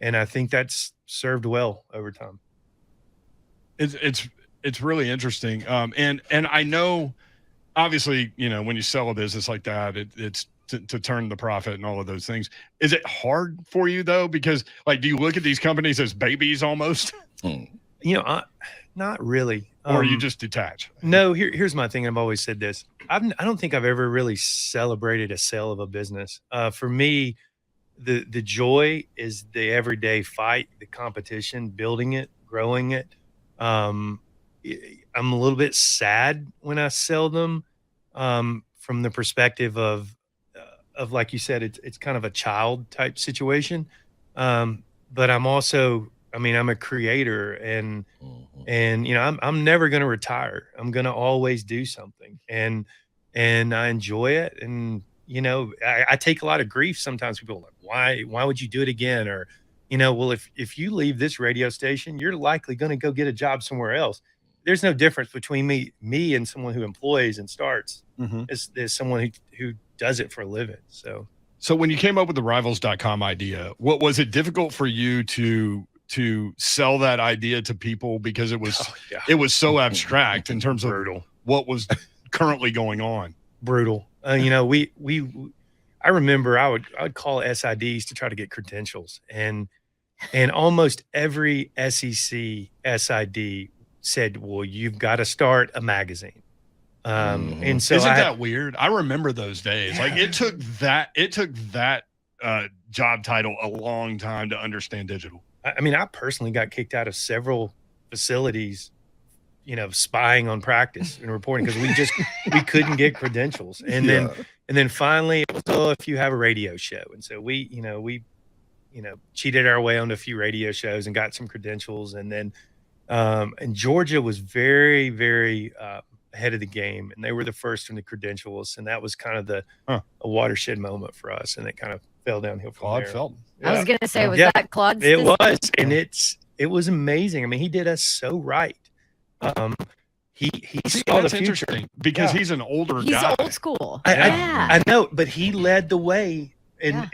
and I think that's served well over time. It's really interesting. And I know, obviously, when you sell a business like that, it's to turn the profit and all of those things. Is it hard for you though? Because do you look at these companies as babies almost? Not really. Or you just detach? No, here's my thing. I've always said this. I don't think I've ever really celebrated a sale of a business. For me, the joy is the everyday fight, the competition, building it, growing it. I'm a little bit sad when I sell them, from the perspective of like you said, it's kind of a child type situation. But I'm also, I'm a creator, and I'm never going to retire. I'm going to always do something, and I enjoy it. And I take a lot of grief sometimes. People are like, why would you do it again? Or well, if you leave this radio station, you're likely going to go get a job somewhere else. There's no difference between me and someone who employs and starts. Mm-hmm. Is someone who does it for a living. So when you came up with the Rivals.com idea, what was it difficult for you to sell that idea to people, because it was so abstract in terms of what was currently going on. Brutal. You know, I remember I would call SIDs to try to get credentials, and almost every SEC SID said, well, you've got to start a magazine. And so isn't that weird? I remember those days. Yeah. Like it took that job title a long time to understand digital. I mean, I personally got kicked out of several facilities, you know, spying on practice and reporting because we couldn't get credentials. And then finally it was, if you have a radio show. And so we cheated our way onto a few radio shows and got some credentials. And then and Georgia was very, very ahead of the game, and they were the first from the credentials, and that was kind of a watershed moment for us, and it kind of fell downhill from Claude there. Felton. I was going to say, was that Claude's? It was, and it was amazing. I mean, he did us so right. He saw the future. Interesting because he's an older guy. He's old school. I know, but he led the way, and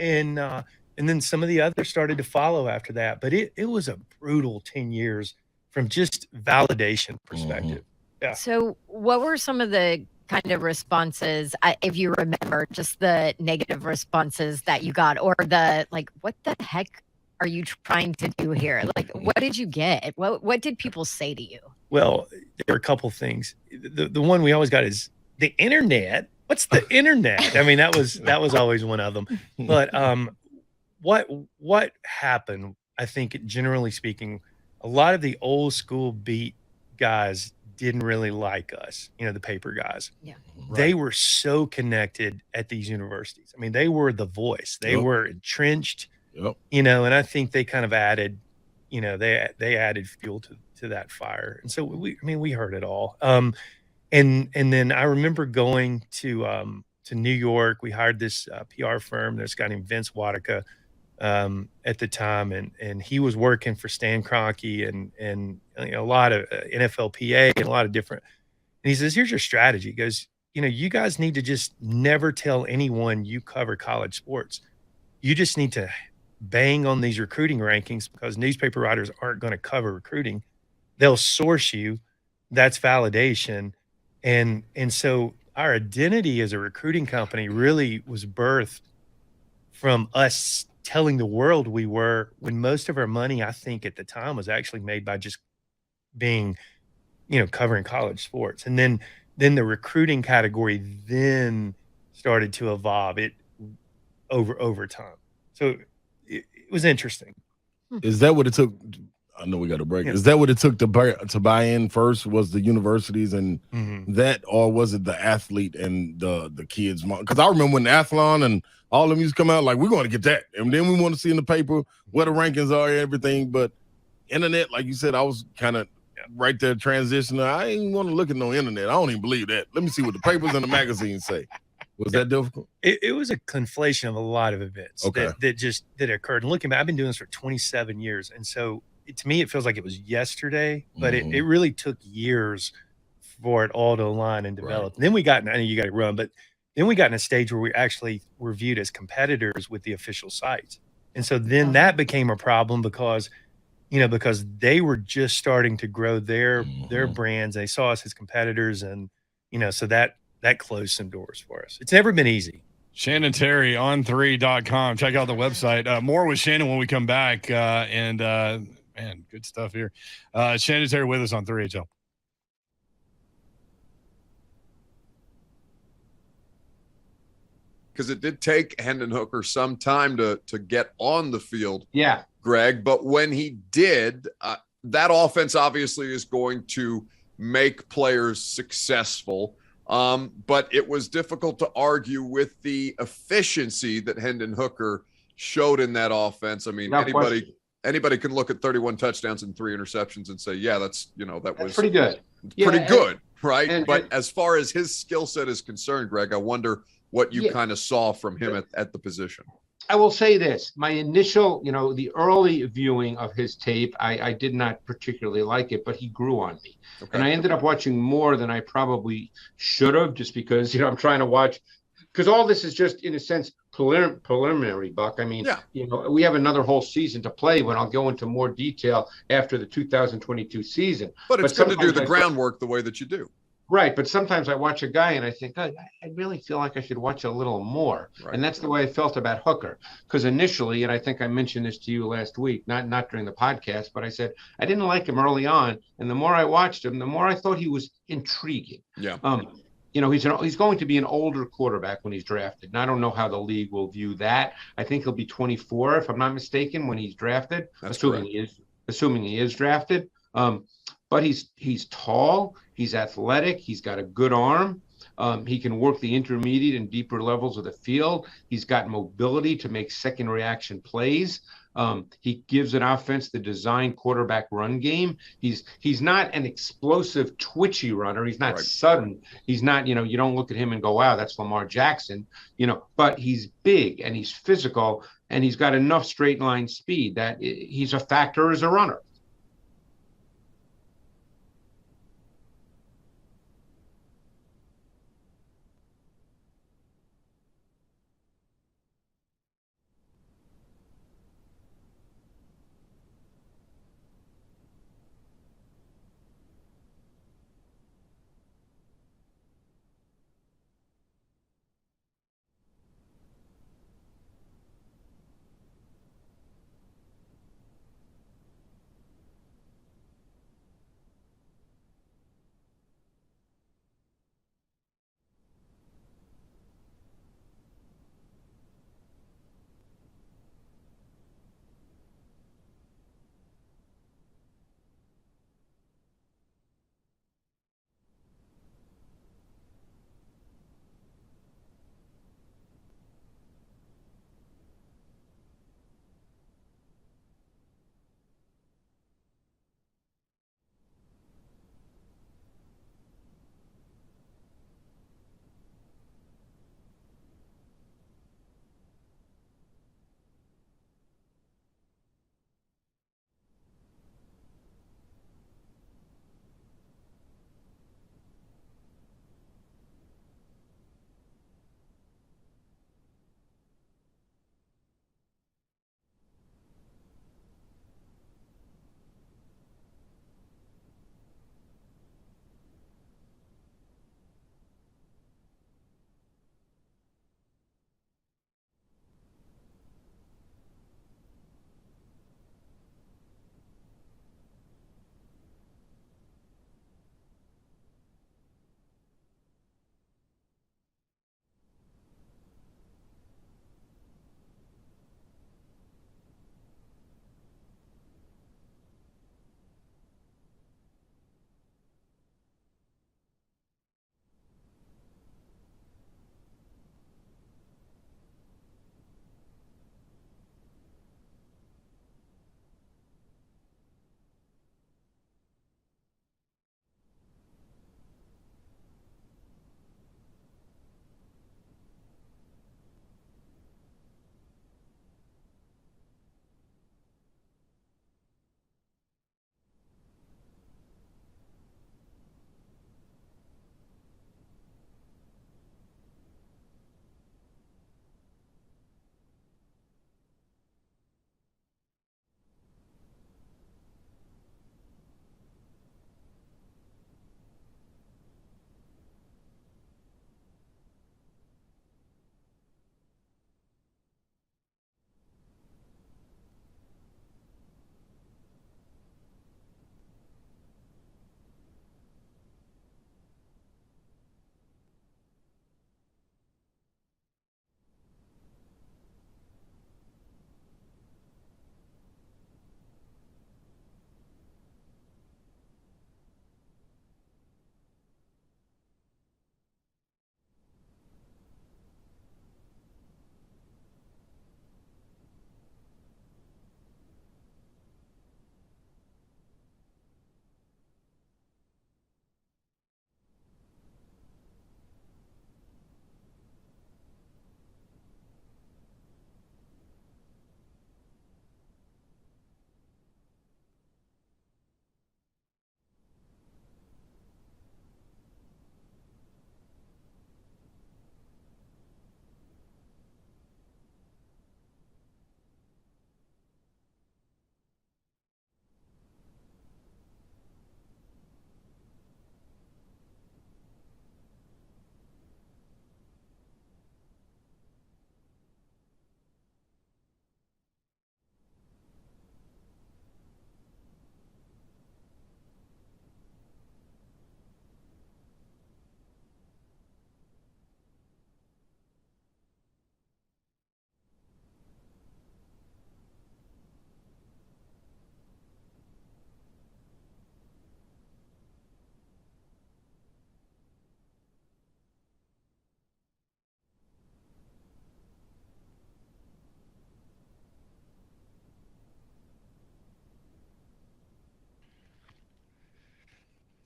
then some of the others started to follow after that. But it was a brutal 10 years from just validation perspective. Yeah. So what were some of the kind of responses, if you remember, just the negative responses that you got, or the like, what the heck are you trying to do here? Like, what did you get? What did people say to you? Well, there are a couple things. The one we always got is the internet. What's the internet? I mean, that was always one of them. But what happened, I think, generally speaking, a lot of the old school beat guys didn't really like us, you know, the paper guys. Yeah. Right. They were so connected at these universities. I mean, they were the voice. They were entrenched, you know, and I think they kind of added, you know, they added fuel to that fire. And so we heard it all. And then I remember going to New York. We hired this PR firm. There's a guy named Vince Wadika at the time, and he was working for Stan Kroenke and you know, a lot of NFLPA and a lot of different. And he says, "Here's your strategy." He goes, "You know, you guys need to just never tell anyone you cover college sports. You just need to bang on these recruiting rankings because newspaper writers aren't going to cover recruiting. They'll source you. That's validation." And so our identity as a recruiting company really was birthed from us telling the world we were, when most of our money, I think at the time, was actually made by just being, you know, covering college sports. And then the recruiting category then started to evolve it over time. So it was interesting. Is that what it took? I know we got a break. Yeah. Is that what it took to buy in first? Was the universities and that, or was it the athlete and the kids? Because I remember when Athlon and all of them used to come out, like, we're going to get that. And then we want to see in the paper what the rankings are and everything. But internet, like you said, I was kind of right there transitioning. I ain't want to look at no internet. I don't even believe that. Let me see what the papers and the magazines say. Was that difficult? It was a conflation of a lot of events that occurred. And looking back, I've been doing this for 27 years. And so to me, it feels like it was yesterday, but it really took years for it all to align and develop. Right. And then we got, I know you got to run, but then we got in a stage where we actually were viewed as competitors with the official sites. And so then that became a problem because they were just starting to grow their brands. They saw us as competitors, and, you know, so that closed some doors for us. It's never been easy. Shannon Terry, On3.com. Check out the website. More with Shannon when we come back. Man, good stuff here. Shannon Terry with us on 3HL. Because it did take Hendon Hooker some time to get on the field, Greg. But when he did, that offense obviously is going to make players successful. But it was difficult to argue with the efficiency that Hendon Hooker showed in that offense. I mean, anybody can look at 31 touchdowns and 3 interceptions and say, yeah, that was pretty good. Pretty good, right? But as far as his skill set is concerned, Greg, I wonder what you kind of saw from him at the position. I will say this. My initial, the early viewing of his tape, I did not particularly like it, but he grew on me. Okay. And I ended up watching more than I probably should have, just because, I'm trying to watch, because all this is just, in a sense, preliminary, Buck. I mean, we have another whole season to play when I'll go into more detail after the 2022 season. But it's good to do the groundwork the way that you do. Right, but sometimes I watch a guy and I think, oh, I really feel like I should watch a little more. Right. And that's the way I felt about Hooker. Because initially, and I think I mentioned this to you last week, not during the podcast, but I said I didn't like him early on. And the more I watched him, the more I thought he was intriguing. Yeah. He's going to be an older quarterback when he's drafted. And I don't know how the league will view that. I think he'll be 24, if I'm not mistaken, when he's drafted, assuming he is drafted. But he's tall, he's athletic, he's got a good arm. He can work the intermediate and deeper levels of the field. He's got mobility to make second reaction plays. He gives an offense the design quarterback run game. He's not an explosive, twitchy runner. He's not sudden. He's not, you don't look at him and go, wow, that's Lamar Jackson, but he's big and he's physical and he's got enough straight line speed that he's a factor as a runner.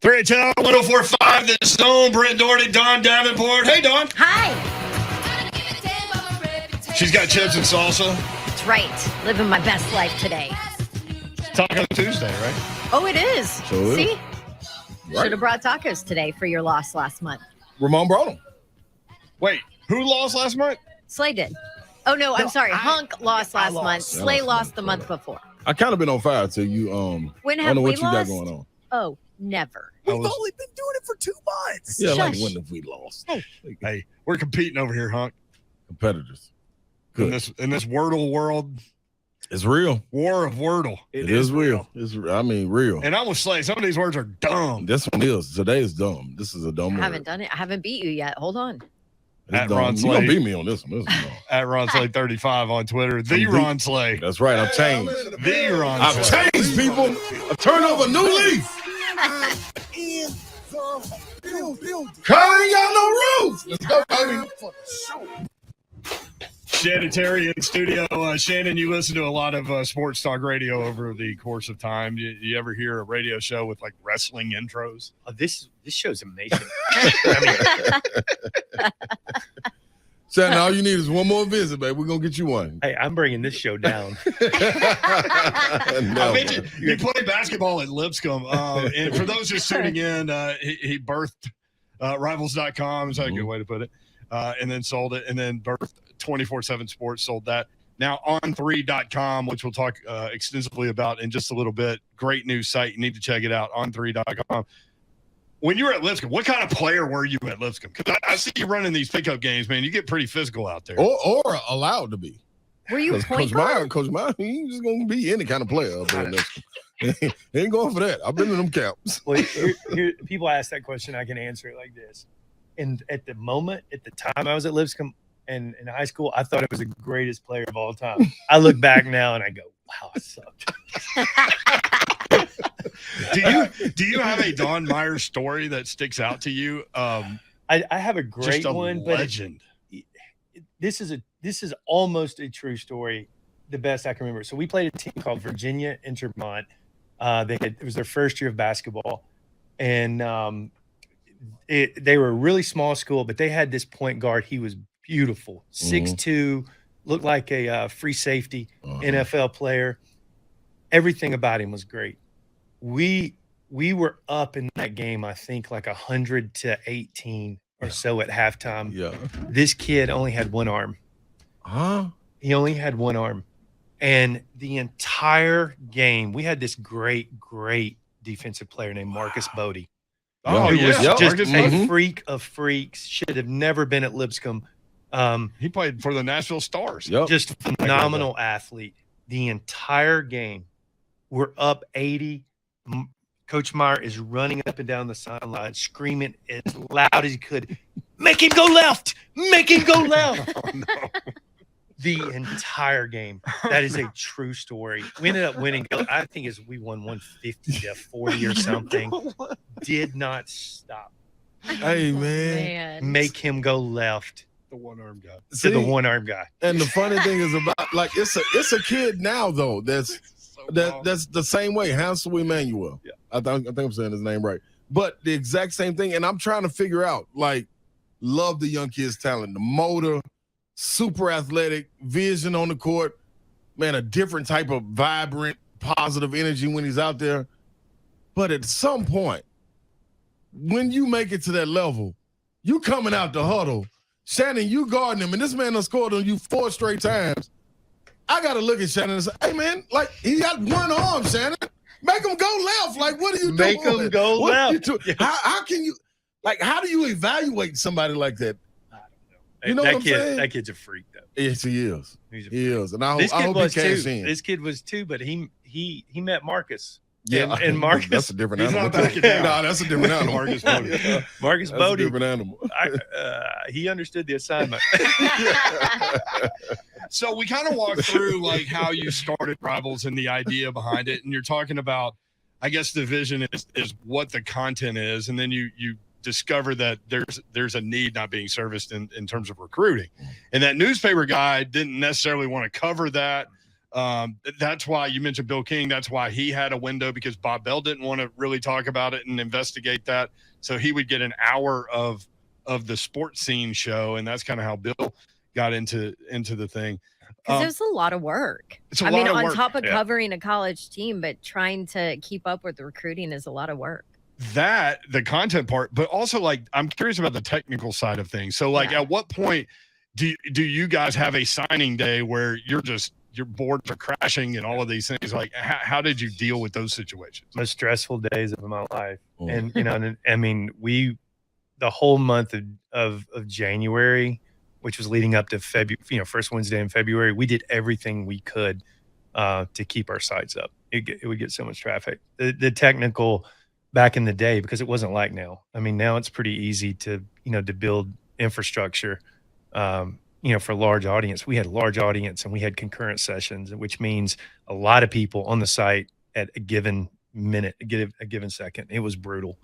3HL 104.5, The Zone. Brent Doherty, Don Davenport. Hey, Don. Hi. She's got chips and salsa. That's right. Living my best life today. Taco Tuesday, right? Oh, it is. So it See? is. Right. Should have brought tacos today for your loss last month. Ramon brought them. Wait, who lost last month? Slay did. Oh, no, I'm sorry. Hunk lost last month. Slay lost the month before. I kind of been on fire till you. When I have don't know we what you got lost? going on. Oh, never. We've only been doing it for 2 months. Yeah, like Shush. when have we lost? Hey, we're competing over here, Hunk. Competitors. In Good. this Wordle world, It's real. war of Wordle. It is real. It's real. And I will say, some of these words are dumb. This one is. Today is dumb. This is a dumb I word. haven't done it. I haven't beat you yet. Hold on. It's At dumb. Ron You Slade. gonna beat me on this one. This is dumb. At Ron Slade 35 on Twitter. The Ron Slade. That's right. I've changed. The Ron I've Slade. changed, people. I turned over a new leaf. In the building. Car ain't got no roof. Let's go, baby. For the show. Shannon Terry in studio. Shannon, you listen to a lot of sports talk radio over the course of time. You ever hear a radio show with like wrestling intros? Oh, this show's amazing. Shannon, all you need is one more visit, baby. We're gonna get you one. Hey, I'm bringing this show down. I mentioned you played basketball at Lipscomb. And for those just tuning in, he birthed Rivals.com, is that a good way to put it? And then sold it, and then birthed 24/7 Sports, sold that. Now On3.com, which we'll talk extensively about in just a little bit. Great news site. You need to check it out, On3.com. When you were at Lipscomb, what kind of player were you at Lipscomb? Because I see you running these pickup games, man. You get pretty physical out there. Or allowed to be. Were you point Coach Meyer, he's just gonna be any kind of player up there. He ain't going for that. I've been in them camps. Well, people ask that question. I can answer it like this. And at the time I was at Lipscomb and in high school, I thought it was the greatest player of all time. I look back now and I go, wow, I sucked. Do you have a Don Meyer story that sticks out to you? I have a great one, legend. but this is almost a true story, the best I can remember. So we played a team called Virginia Intermont. It was their first year of basketball, and they were a really small school, but they had this point guard. He was beautiful, 6'2", looked like a free safety, NFL player. Everything about him was great. We were up in that game, I think, like 100-18 or so at halftime. Yeah. This kid only had one arm. Huh? He only had one arm. And the entire game, we had this great defensive player named Marcus Bodie. Oh, who yeah. was just Marcus a freak of freaks. Should have never been at Lipscomb. He played for the Nashville Stars. Yep. Just a phenomenal athlete. The entire game, we're up 80. Coach Meyer is running up and down the sideline, screaming as loud as he could, "Make him go left! Make him go left!" Oh, no. The entire game. That is a true story. We ended up winning. I think we won 150-40 or something. Did not stop. Hey, man. Make him go left. The one-armed guy. To the one-armed guy. And the funny thing is about it's a kid now though that's the same way. Hansel Emmanuel. Yeah. I think I'm saying his name right. But the exact same thing. And I'm trying to figure out, love the young kid's talent, the motor, super athletic, vision on the court, man, a different type of vibrant, positive energy when he's out there. But at some point, when you make it to that level, you coming out the huddle, Shannon, you guarding him, and this man done scored on you 4 straight times. I got to look at Shannon and say, hey, man, he got one arm, Shannon. Make him go left. What are you doing? Make him go left. Yes. How can you, how do you evaluate somebody like that? I don't know. You know what I'm saying? That kid's a freak, though. Yes, he is. He is. And I hope he cash in. This kid was too, but he met Marcus. Yeah, and Marcus. That's a different animal. Not backing down. No, that's a different animal. Marcus Bodie. Marcus That's Bodie. a different animal. He understood the assignment. So we kind of walked through how you started Rivals and the idea behind it, and you're talking about, I guess the vision is what the content is, and then you discover that there's a need not being serviced in terms of recruiting, and that newspaper guy didn't necessarily want to cover that. That's why you mentioned Bill King. That's why he had a window, because Bob Bell didn't want to really talk about it and investigate that. So he would get an hour of the sports scene show, and that's kind of how Bill got into the thing. Because it was a lot of work. It's a lot of on work. top of covering a college team, but trying to keep up with the recruiting is a lot of work. That, the content part, but also, like, I'm curious about the technical side of things. So, like, at what point do you guys have a signing day where your boards are crashing and all of these things? Like, how did you deal with those situations? Most stressful days of my life. And, I mean, the whole month of January, which was leading up to February, first Wednesday in February, we did everything we could to keep our sites up. It would get so much traffic. The technical back in the day, because it wasn't like now. I mean, now it's pretty easy to build infrastructure, for a large audience. We had a large audience and we had concurrent sessions, which means a lot of people on the site at a given minute, a given second. It was brutal.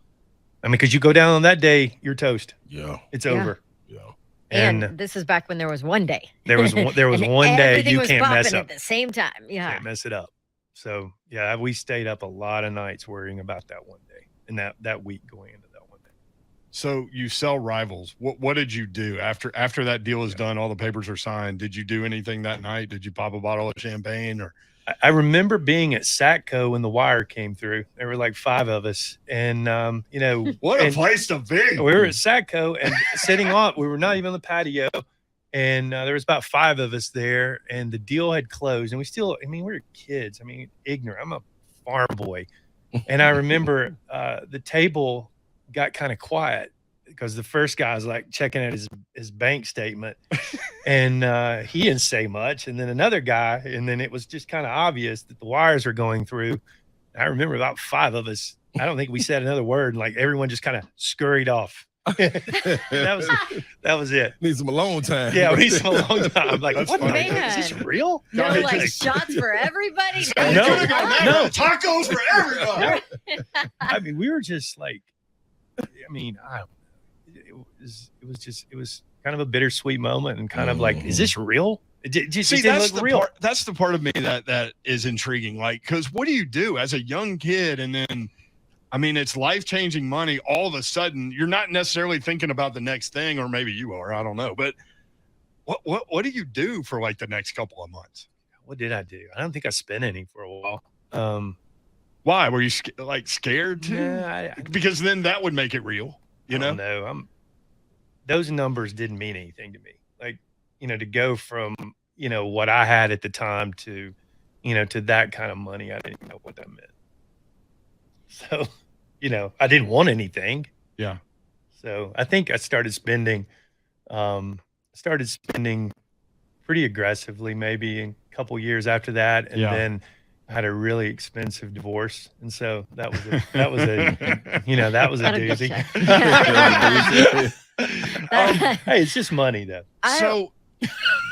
I mean, because you go down on that day, you're toast. Yeah. It's over. Yeah. And this is back when there was one day. There was one day you can't mess up at the same time. Yeah. Can't mess it up. So yeah, we stayed up a lot of nights worrying about that one day and that week going into that one day. So you sell Rivals. What did you do after that deal is done? All the papers are signed. Did you do anything that night? Did you pop a bottle of champagne? Or I remember being at Satco when the wire came through. There were like 5 of us, and what a place to be. We were at Satco and sitting on. We were not even on the patio, and there was about 5 of us there, and the deal had closed. And we were kids. I mean, ignorant. I'm a farm boy, and I remember the table got kind of quiet because the first guy was like checking out his bank statement, and he didn't say much. And then another guy, and then it was just kind of obvious that the wires were going through. I remember about 5 of us. I don't think we said another word. Like everyone just kind of scurried off. that was it. Need some alone time. Yeah, we need some alone time. I'm like, That's what? funny. Is this real? No, like shots for everybody. No. Tacos for everybody. I mean, we were just like, it was kind of a bittersweet moment, and kind of like, is this real? See, that's the part of me that is intriguing. Like, because what do you do as a young kid? And then, I mean, it's life-changing money. All of a sudden, you're not necessarily thinking about the next thing, or maybe you are. I don't know. But what do you do for like the next couple of months? What did I do? I don't think I spent any for a while. Why? Were you scared too? Yeah, because then that would make it real. No, those numbers didn't mean anything to me. Like, to go from, what I had at the time to, to that kind of money, I didn't know what that meant. So, I didn't want anything. Yeah. So I think I started spending pretty aggressively, maybe a couple years after that. And then I had a really expensive divorce. And so that was a doozy. Hey, it's just money though. So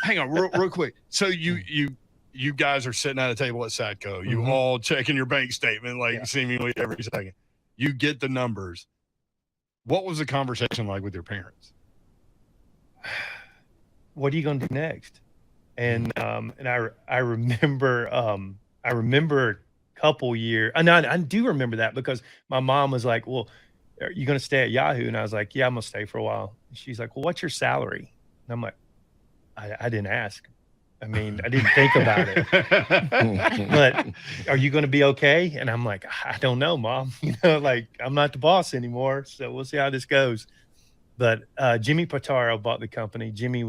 hang on real quick. So you guys are sitting at a table at Satco. You all checking your bank statement seemingly every second. You get the numbers. What was the conversation like with your parents? What are you going to do next? And I remember a couple years. And I do remember that because my mom was like, "Well, are you going to stay at Yahoo?" And I was like, "Yeah, I'm going to stay for a while." And she's like, "Well, what's your salary?" And I'm like, I didn't ask. I mean, I didn't think about it. But are you going to be okay? And I'm like, I don't know, Mom. I'm not the boss anymore. So we'll see how this goes. But Jimmy Pitaro bought the company. Jimmy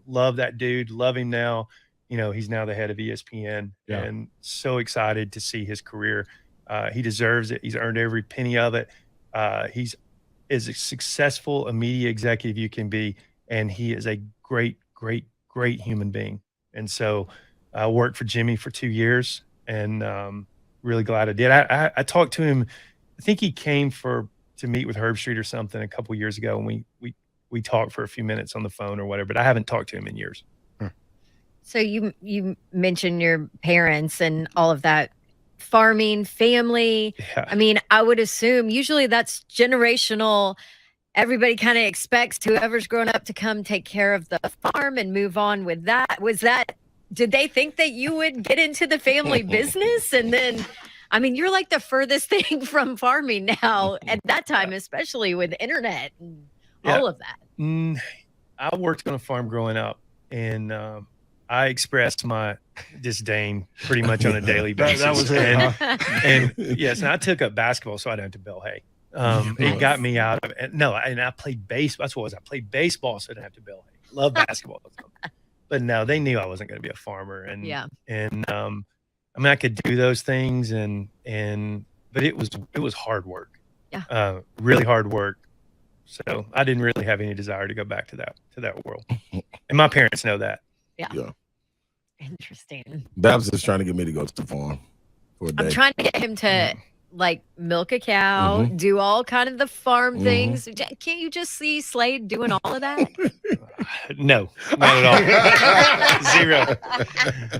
loved that dude, love him now. He's now the head of ESPN, and so excited to see his career. He deserves it. He's earned every penny of it. He's as successful a media executive you can be, and he is a great, great, great human being. And so I worked for Jimmy for 2 years, and really glad I did. I talked to him. I think he came to meet with Herb Street or something a couple years ago, and we talked for a few minutes on the phone or whatever, but I haven't talked to him in years. So you mentioned your parents and all of that, farming, family. Yeah. I mean, I would assume usually that's generational. Everybody kind of expects whoever's grown up to come take care of the farm and move on with that. Was that did they think that you would get into the family business? And then, I mean, you're like the furthest thing from farming now at that time, especially with internet and all of that. I worked on a farm growing up, and I expressed my disdain pretty much on a daily basis. That was it, and yes, and I took up basketball so I didn't have to bale hay. It got me out of it. No, and I played baseball. That's what it was. I played baseball so I didn't have to bale hay. Love basketball. But no, they knew I wasn't going to be a farmer. And I mean, I could do those things, but it was hard work. Yeah. Really hard work. So I didn't really have any desire to go back to that world. And my parents know that. Yeah. Interesting. Babs is trying to get me to go to the farm for a day. I'm trying to get him to like milk a cow, do all kind of the farm things. Can't you just see Slade doing all of that? No, not at all. Zero.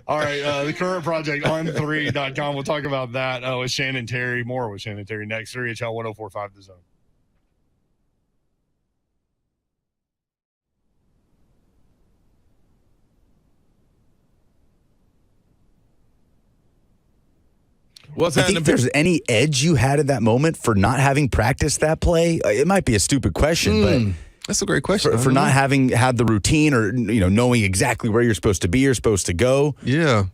All right. The current project on3.com. We'll talk about that with Shannon Terry. More with Shannon Terry next. 3HL 1045 The Zone. I think if there's any edge you had in that moment for not having practiced that play, it might be a stupid question, but that's a great question. For not having had the routine or knowing exactly where you're supposed to be, you're supposed to go. Yeah,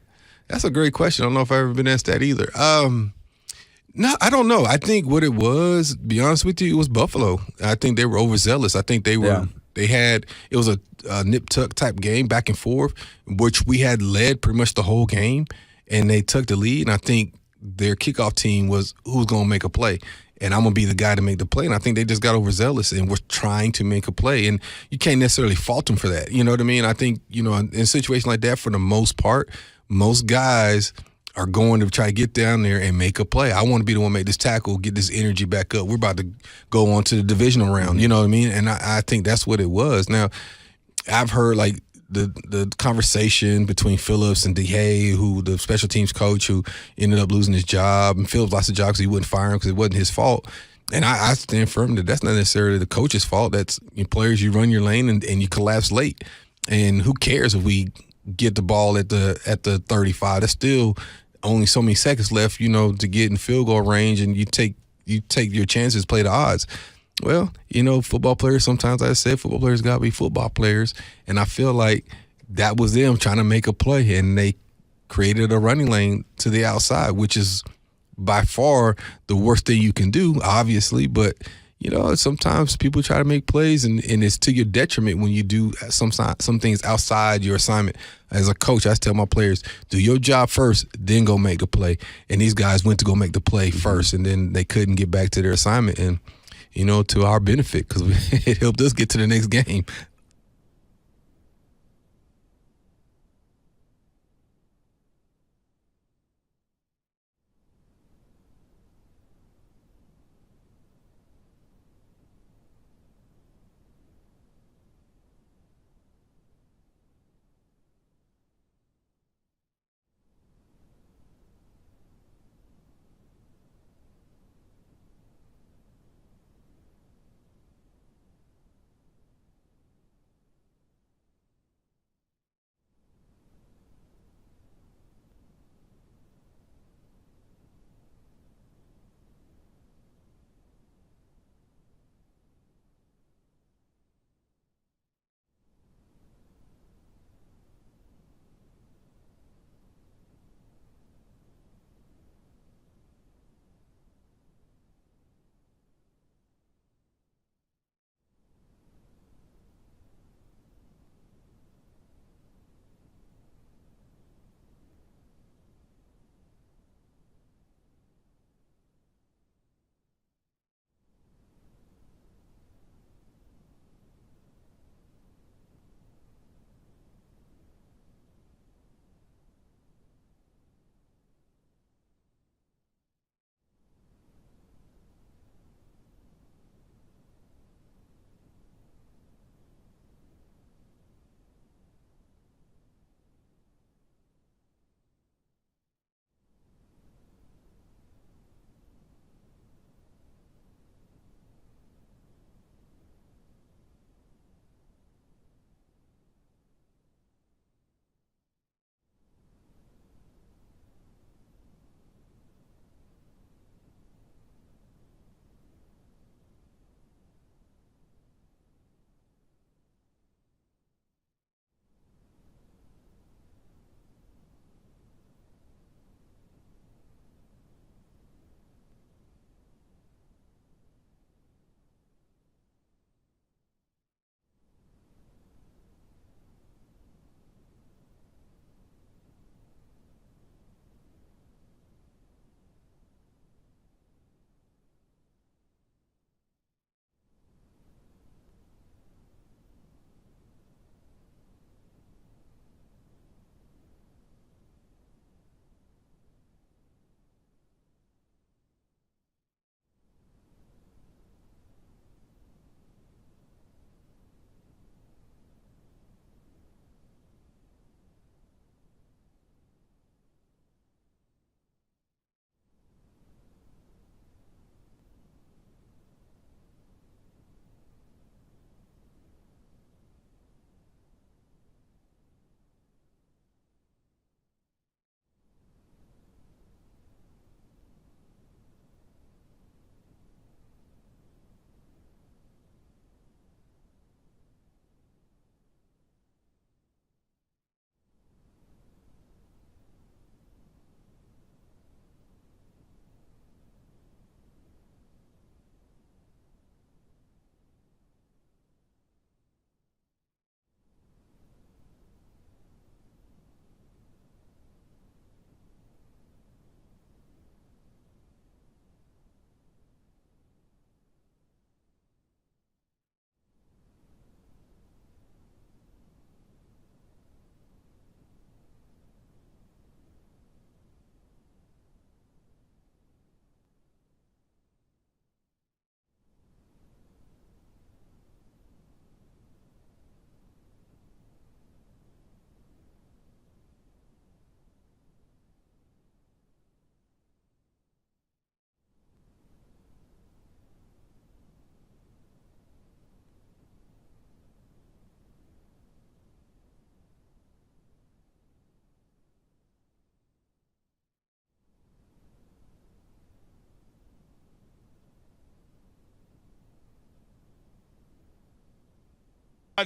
that's a great question. I don't know if I've ever been asked that either. No, I don't know. I think what it was, to be honest with you, it was Buffalo. I think they were overzealous. I think it was a nip-tuck type game back and forth, which we had led pretty much the whole game, and they took the lead, and I think their kickoff team was who's going to make a play, and I'm going to be the guy to make the play. And I think they just got overzealous and were trying to make a play, and you can't necessarily fault them for that. You know what I mean? I think, in a situation like that, for the most part, most guys are going to try to get down there and make a play. I want to be the one to make this tackle, get this energy back up. We're about to go on to the divisional round. You know what I mean? And I think that's what it was. Now, I've heard like the conversation between Phillips and DeHay, who the special teams coach, who ended up losing his job, and Phillips lost his job because he wouldn't fire him because it wasn't his fault. And I stand firm that that's not necessarily the coach's fault. That's players, you run your lane and you collapse late. And who cares if we get the ball at the 35? There's still only so many seconds left, to get in field goal range, and you take your chances, play the odds. Well, football players, sometimes I said football players got to be football players. And I feel like that was them trying to make a play, and they created a running lane to the outside, which is by far the worst thing you can do, obviously. But, sometimes people try to make plays, and it's to your detriment when you do some things outside your assignment. As a coach, I tell my players, do your job first, then go make the play. And these guys went to go make the play first, and then they couldn't get back to their assignment. And to our benefit, because it helped us get to the next game.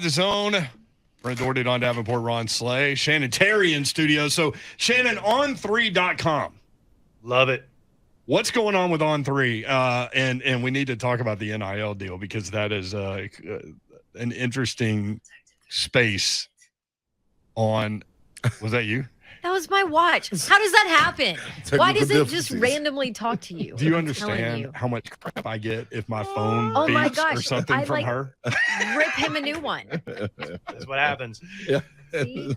The Zone. Brent Doherty, Don Davenport, Ron Slay, Shannon Terry in studio. So, Shannon, On3.com. Love it. What's going on with On3? And we need to talk about the NIL deal because that is an interesting space on. Was that you? That was my watch. How does that happen? Why does it just difficulties. randomly talk to you? Do you I'm telling understand you. how much crap I get if my phone Oh my beeps gosh, or something I'd from like- her? Rip him a new one. That's what happens. Yeah. See?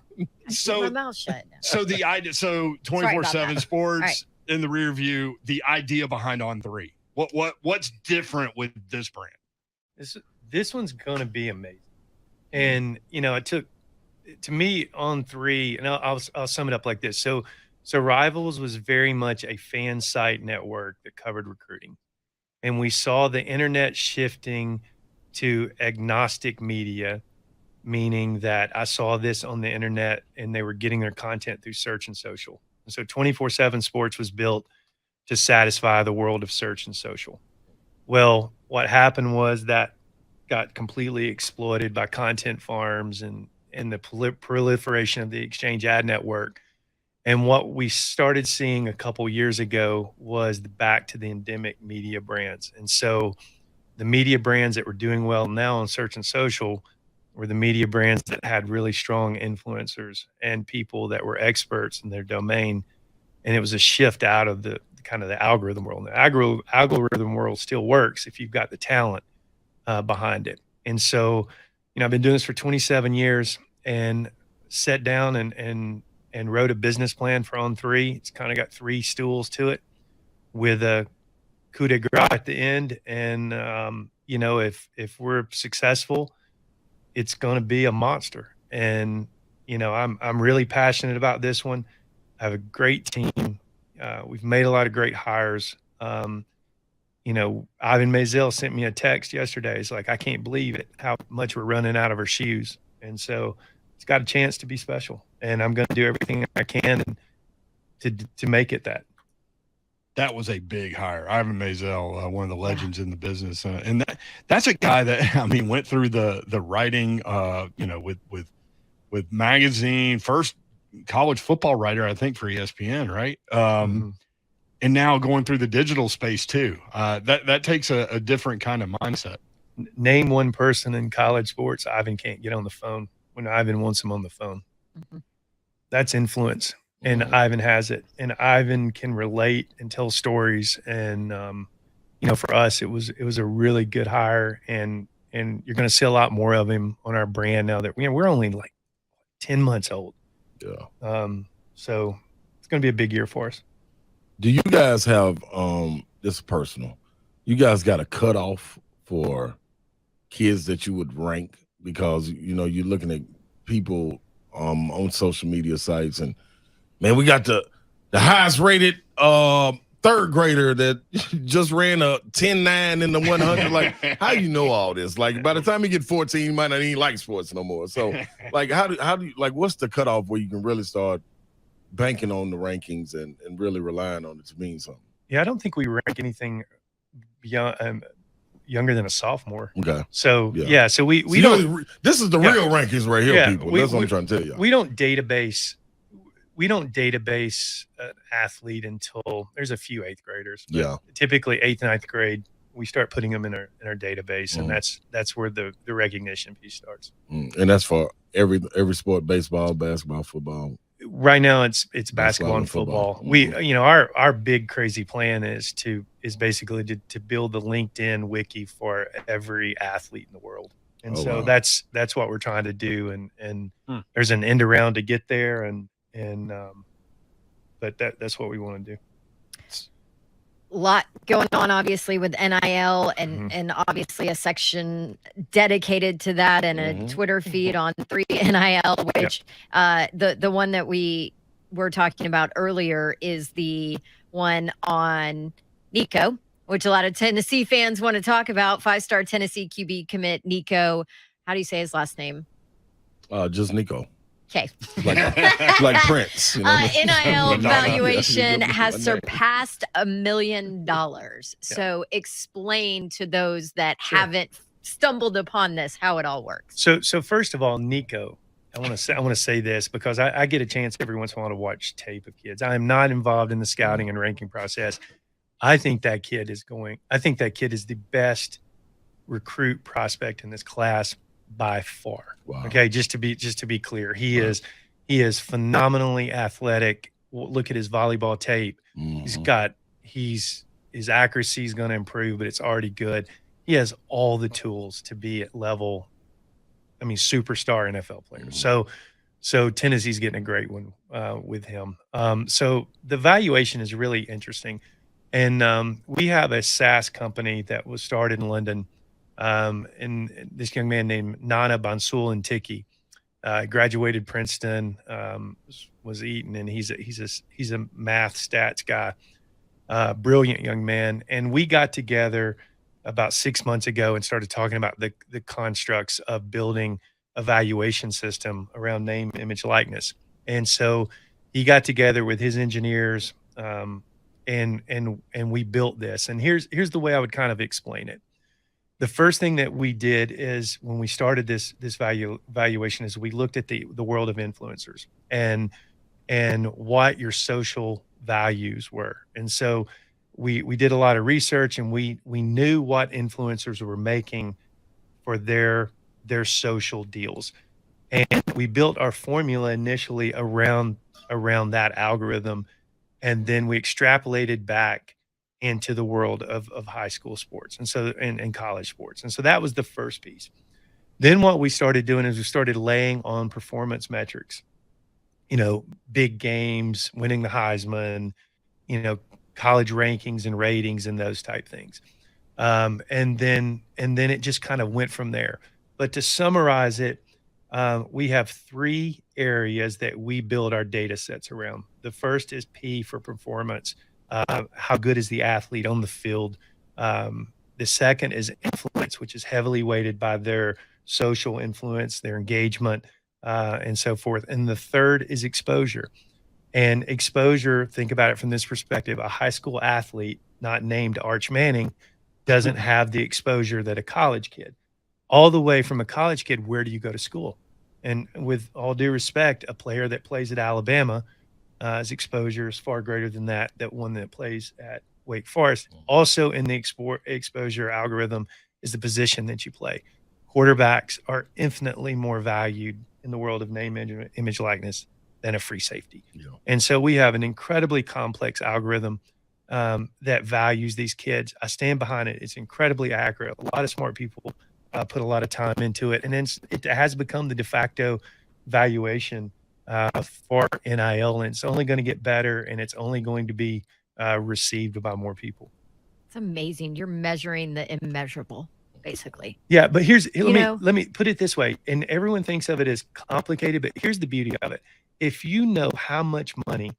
I keep my mouth shut now. So the idea, so Sorry about 24/7 that. sports All right. in the rear view. The idea behind On3. What's different with this brand? This one's going to be amazing. And it took to me On3, and I'll sum it up like this. So Rivals was very much a fan site network that covered recruiting, and we saw the internet shifting to agnostic media, meaning that I saw this on the internet and they were getting their content through search and social. And so 24/7 Sports was built to satisfy the world of search and social. Well, what happened was that got completely exploited by content farms and the proliferation of the exchange ad network. And what we started seeing a couple years ago was the back to the endemic media brands. And so the media brands that were doing well now on search and social were the media brands that had really strong influencers and people that were experts in their domain. And it was a shift out of the kind of the algorithm world. The algorithm world still works if you've got the talent behind it. And so, I've been doing this for 27 years and sat down and wrote a business plan for On3. It's kind of got 3 stools to it with a coup de grace at the end. And, if we're successful, it's going to be a monster. And, I'm really passionate about this one. I have a great team. We've made a lot of great hires. Ivan Maisel sent me a text yesterday. It's like, I can't believe it, how much we're running out of our shoes. And so it's got a chance to be special. And I'm going to do everything I can to make it that. That was a big hire. Ivan Maisel, one of the legends in the business. And that's a guy that, went through the writing, with magazine, first college football writer, I think, for ESPN, right? And now going through the digital space too. That takes a different kind of mindset. Name one person in college sports Ivan can't get on the phone when Ivan wants him on the phone. Mm-hmm. That's influence. And Ivan has it, and Ivan can relate and tell stories. And for us, it was a really good hire, and you're going to see a lot more of him on our brand now that we're only like 10 months old. Yeah. So it's going to be a big year for us. Do you guys have this is personal? You guys got a cutoff for kids that you would rank because you're looking at people on social media sites and. Man, we got the highest rated third grader that just ran a 10.9 in the 100. Like, how do you know all this? Like, by the time you get 14, you might not even like sports no more. So, like, how do you like? What's the cutoff where you can really start banking on the rankings and really relying on it to mean something? Yeah, I don't think we rank anything beyond younger than a sophomore. Okay. So so we don't. This is the real rankings right here, people. That's what I'm trying to tell you. We don't database an athlete until there's a few 8th graders. Yeah. Typically 8th and 9th grade, we start putting them in our database, and that's where the recognition piece starts. And that's for every sport: baseball, basketball, football. Right now, it's basketball and football. We, our big crazy plan is basically to build the LinkedIn wiki for every athlete in the world. And that's what we're trying to do. And there's an end around to get there. But that's what we want to do. A lot going on, obviously, with NIL and obviously a section dedicated to that and a Twitter feed on 3 NIL, which the one that we were talking about earlier is the one on Nico, which a lot of Tennessee fans want to talk about. 5-star Tennessee QB commit Nico. How do you say his last name? Just Nico. Okay. Like Prince. NIL valuation has surpassed $1 million. So explain to those that haven't stumbled upon this, how it all works. So first of all, Nico, I want to say this because I get a chance every once in a while to watch tape of kids. I am not involved in the scouting and ranking process. I think that kid is the best recruit prospect in this class by far. Wow. Okay, just to be clear, he is phenomenally athletic. Look at his volleyball tape. His accuracy is going to improve, but it's already good. He has all the tools to be at level. I mean, superstar NFL player. So Tennessee's getting a great one with him. So the valuation is really interesting. And we have a SaaS company that was started in London. And this young man named Nana Bansul and Tiki graduated Princeton, was Eton, and he's a math stats guy, brilliant young man. And we got together about 6 months ago and started talking about the constructs of building a valuation system around name, image, likeness. And so he got together with his engineers, and we built this. And here's the way I would kind of explain it. The first thing that we did is when we started this valuation is we looked at the world of influencers and what your social values were. And so we did a lot of research, and we knew what influencers were making for their social deals. And we built our formula initially around that algorithm. And then we extrapolated back into the world of high school sports and college sports. And so that was the first piece. Then what we started doing is we started laying on performance metrics, big games, winning the Heisman, college rankings and ratings and those type things. And then it just kind of went from there. But to summarize it, we have 3 areas that we build our data sets around. The first is P for performance. How good is the athlete on the field? The second is influence, which is heavily weighted by their social influence, their engagement, and so forth. And the third is exposure. And exposure, think about it from this perspective. A high school athlete, not named Arch Manning, doesn't have the exposure that a college kid. All the way from a college kid, where do you go to school? And with all due respect, a player that plays at Alabama, his exposure is far greater than that one that plays at Wake Forest. Also in the exposure algorithm is the position that you play. Quarterbacks are infinitely more valued in the world of name, image, likeness than a free safety. Yeah. And so we have an incredibly complex algorithm that values these kids. I stand behind it. It's incredibly accurate. A lot of smart people put a lot of time into it. And then it has become the de facto valuation for NIL, and it's only going to get better, and it's only going to be received by more people. It's amazing. You're measuring the immeasurable, basically. Yeah, but let me put it this way, and everyone thinks of it as complicated, but here's the beauty of it. If you know how much money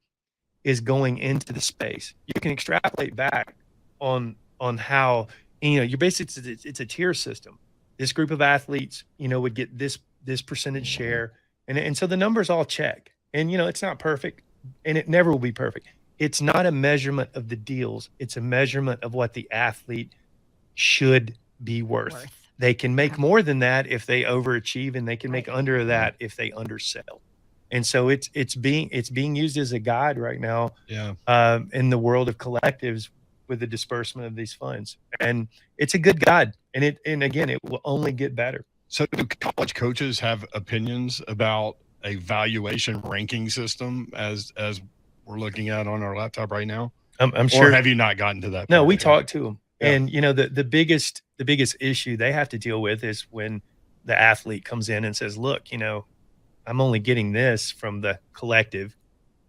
is going into the space, you can extrapolate back on how, you're basically, it's a tier system. This group of athletes, would get this percentage share. And so the numbers all check. And, it's not perfect, and it never will be perfect. It's not a measurement of the deals. It's a measurement of what the athlete should be worth. They can make more than that if they overachieve, and they can make under that if they undersell. And so it's being used as a guide right now in the world of collectives with the disbursement of these funds. And it's a good guide. And again, it will only get better. So do college coaches have opinions about a valuation ranking system as we're looking at on our laptop right now? I'm sure. Or have you not gotten to that? No, we talked to them. Yeah. And the biggest issue they have to deal with is when the athlete comes in and says, look, I'm only getting this from the collective,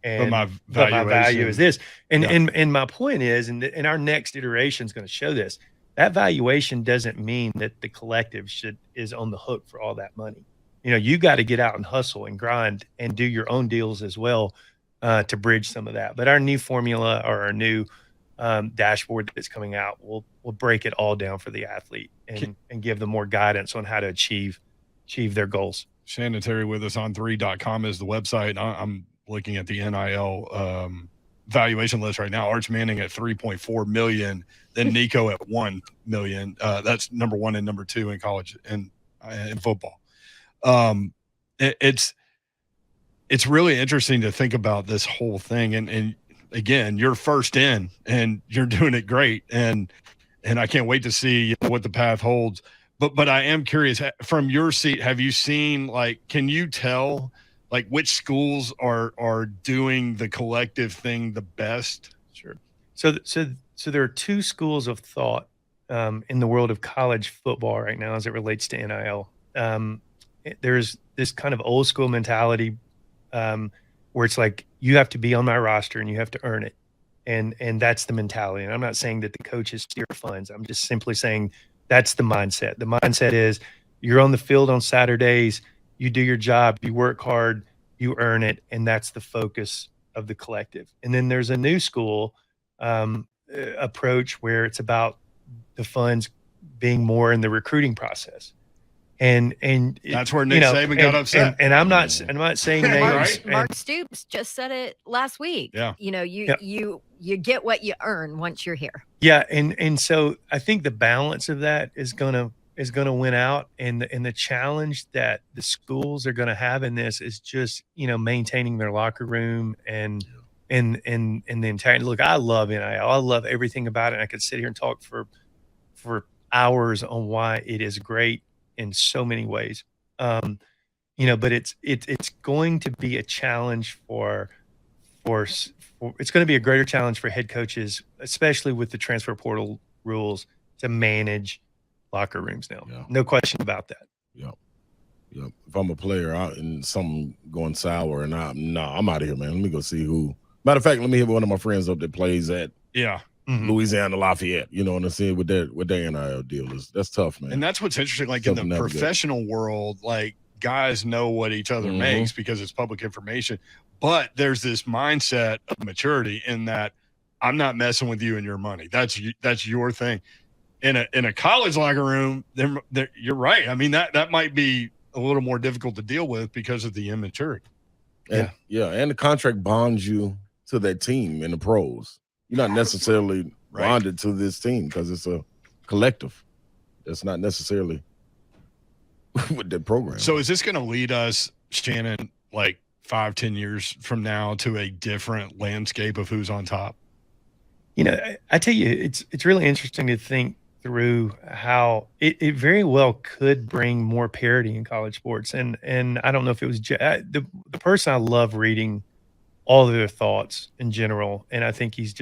and my value is this. And my point is, and our next iteration is going to show this, that valuation doesn't mean that the collective is on the hook for all that money. You got to get out and hustle and grind and do your own deals as well to bridge some of that. But our new formula, or our new dashboard that's coming out, will break it all down for the athlete and give them more guidance on how to achieve their goals. Shannon Terry with us on 3.com is the website. I'm looking at the NIL valuation list right now. Arch Manning at $3.4 million, then Nico at $1 million. That's number one and number two in college and in football. It's really interesting to think about this whole thing. And again, you're first in, and you're doing it great. And I can't wait to see what the path holds. But I am curious, from your seat, have you seen, like, can you tell, like, which schools are doing the collective thing the best? Sure. So there are two schools of thought in the world of college football right now as it relates to NIL. There's this kind of old school mentality where it's like, you have to be on my roster and you have to earn it. And that's the mentality. And I'm not saying that the coaches steer funds. I'm just simply saying that's the mindset. The mindset is, you're on the field on Saturdays, you do your job, you work hard, you earn it, and that's the focus of the collective. And then there's a new school approach where it's about the funds being more in the recruiting process. And that's where Nick Saban got upset. And I'm not saying names. Mark Stoops just said it last week. Yeah. You get what you earn once you're here. Yeah, and so I think the balance of that is gonna win out, and the challenge that the schools are gonna have in this is just maintaining their locker room and the entire look. I love NIL. I love everything about it. I could sit here and talk for hours on why it is great in so many ways. But it's going to be a challenge for it's going to be a greater challenge for head coaches, especially with the transfer portal rules, to manage locker rooms now. Yeah. No question about that. Yep. If I'm a player and something going sour, and I'm out of here, man. Let me go see who. Matter of fact, let me hit one of my friends up that plays at Louisiana Lafayette. You know what I'm saying? With their NIL deal, that's tough, man. And that's what's interesting. Like, in the professional world, like, guys know what each other makes because it's public information. But there's this mindset of maturity in that I'm not messing with you and your money. That's your thing. In a college locker room, you're right. I mean, that might be a little more difficult to deal with because of the immaturity. And the contract bonds you to that team in the pros. You're not necessarily bonded to this team because it's a collective. That's not necessarily with the program. So is this going to lead us, Shannon, like 5-10 years from now, to a different landscape of who's on top? I tell you, it's really interesting to think through how it very well could bring more parity in college sports. And I don't know if it was the person I love reading all of their thoughts in general. And I think he's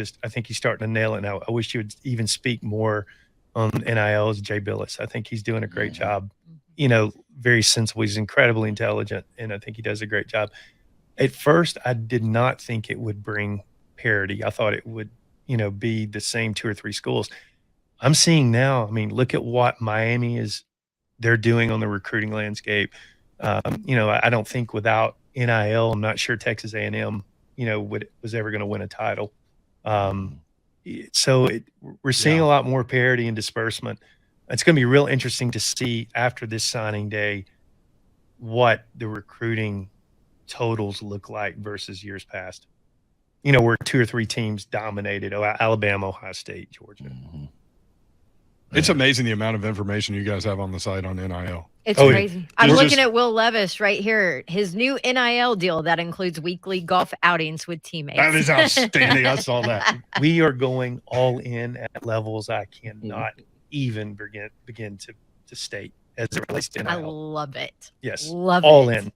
starting to nail it now. I wish he would even speak more on NIL, as Jay Billis. I think he's doing a great job. Very sensible. He's incredibly intelligent, and I think he does a great job. At first, I did not think it would bring parity. I thought it would, be the same 2 or 3 schools. I'm seeing now, I mean, look at what Miami they're doing on the recruiting landscape. I don't think without NIL, I'm not sure Texas A&M, was ever going to win a title. So we're seeing a lot more parity and disbursement. It's going to be real interesting to see after this signing day what the recruiting totals look like versus years past. Where 2 or 3 teams dominated: Alabama, Ohio State, Georgia. It's amazing the amount of information you guys have on the site on NIL. It's crazy. I'm looking at Will Levis right here. His new NIL deal that includes weekly golf outings with teammates. That is outstanding. I saw that. We are going all in at levels I cannot even begin to state as it relates to NIL. I love it. Yes, love all it. in.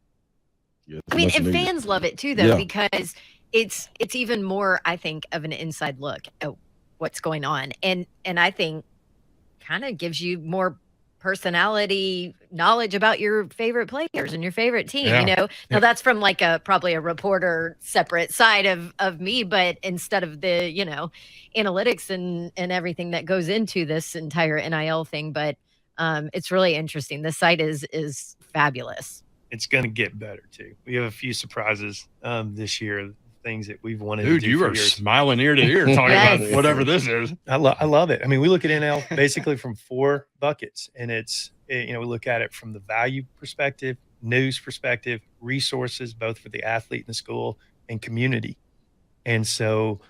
Yes, I mean, and fans love it too, though, because it's even more, I think, of an inside look at what's going on, and I think kind of gives you more personality knowledge about your favorite players and your favorite team. Now that's from like probably a reporter separate side of me, but instead of the analytics and everything that goes into this entire NIL thing, but it's really interesting. The site is fabulous. It's going to get better too. We have a few surprises this year, things that we've wanted to do. Dude, you are smiling ear to ear talking about whatever this is. I love it. I mean, we look at NIL basically from 4 buckets, and it's, we look at it from the value perspective, news perspective, resources, both for the athlete and the school, and community. And so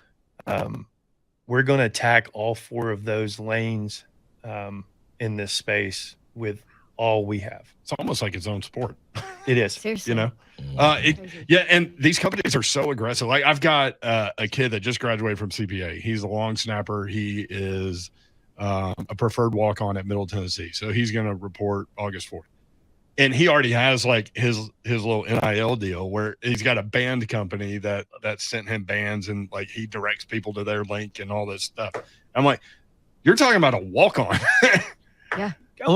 we're going to attack all 4 of those lanes in this space with all we have. It's almost like its own sport. It is. Seriously. You know? Yeah, and these companies are so aggressive. Like, I've got a kid that just graduated from CPA. He's a long snapper. He is a preferred walk-on at Middle Tennessee. So he's going to report August 4th. And he already has like his little NIL deal where he's got a band company that sent him bands, and like he directs people to their link and all this stuff. I'm like, you're talking about a walk-on. Yeah.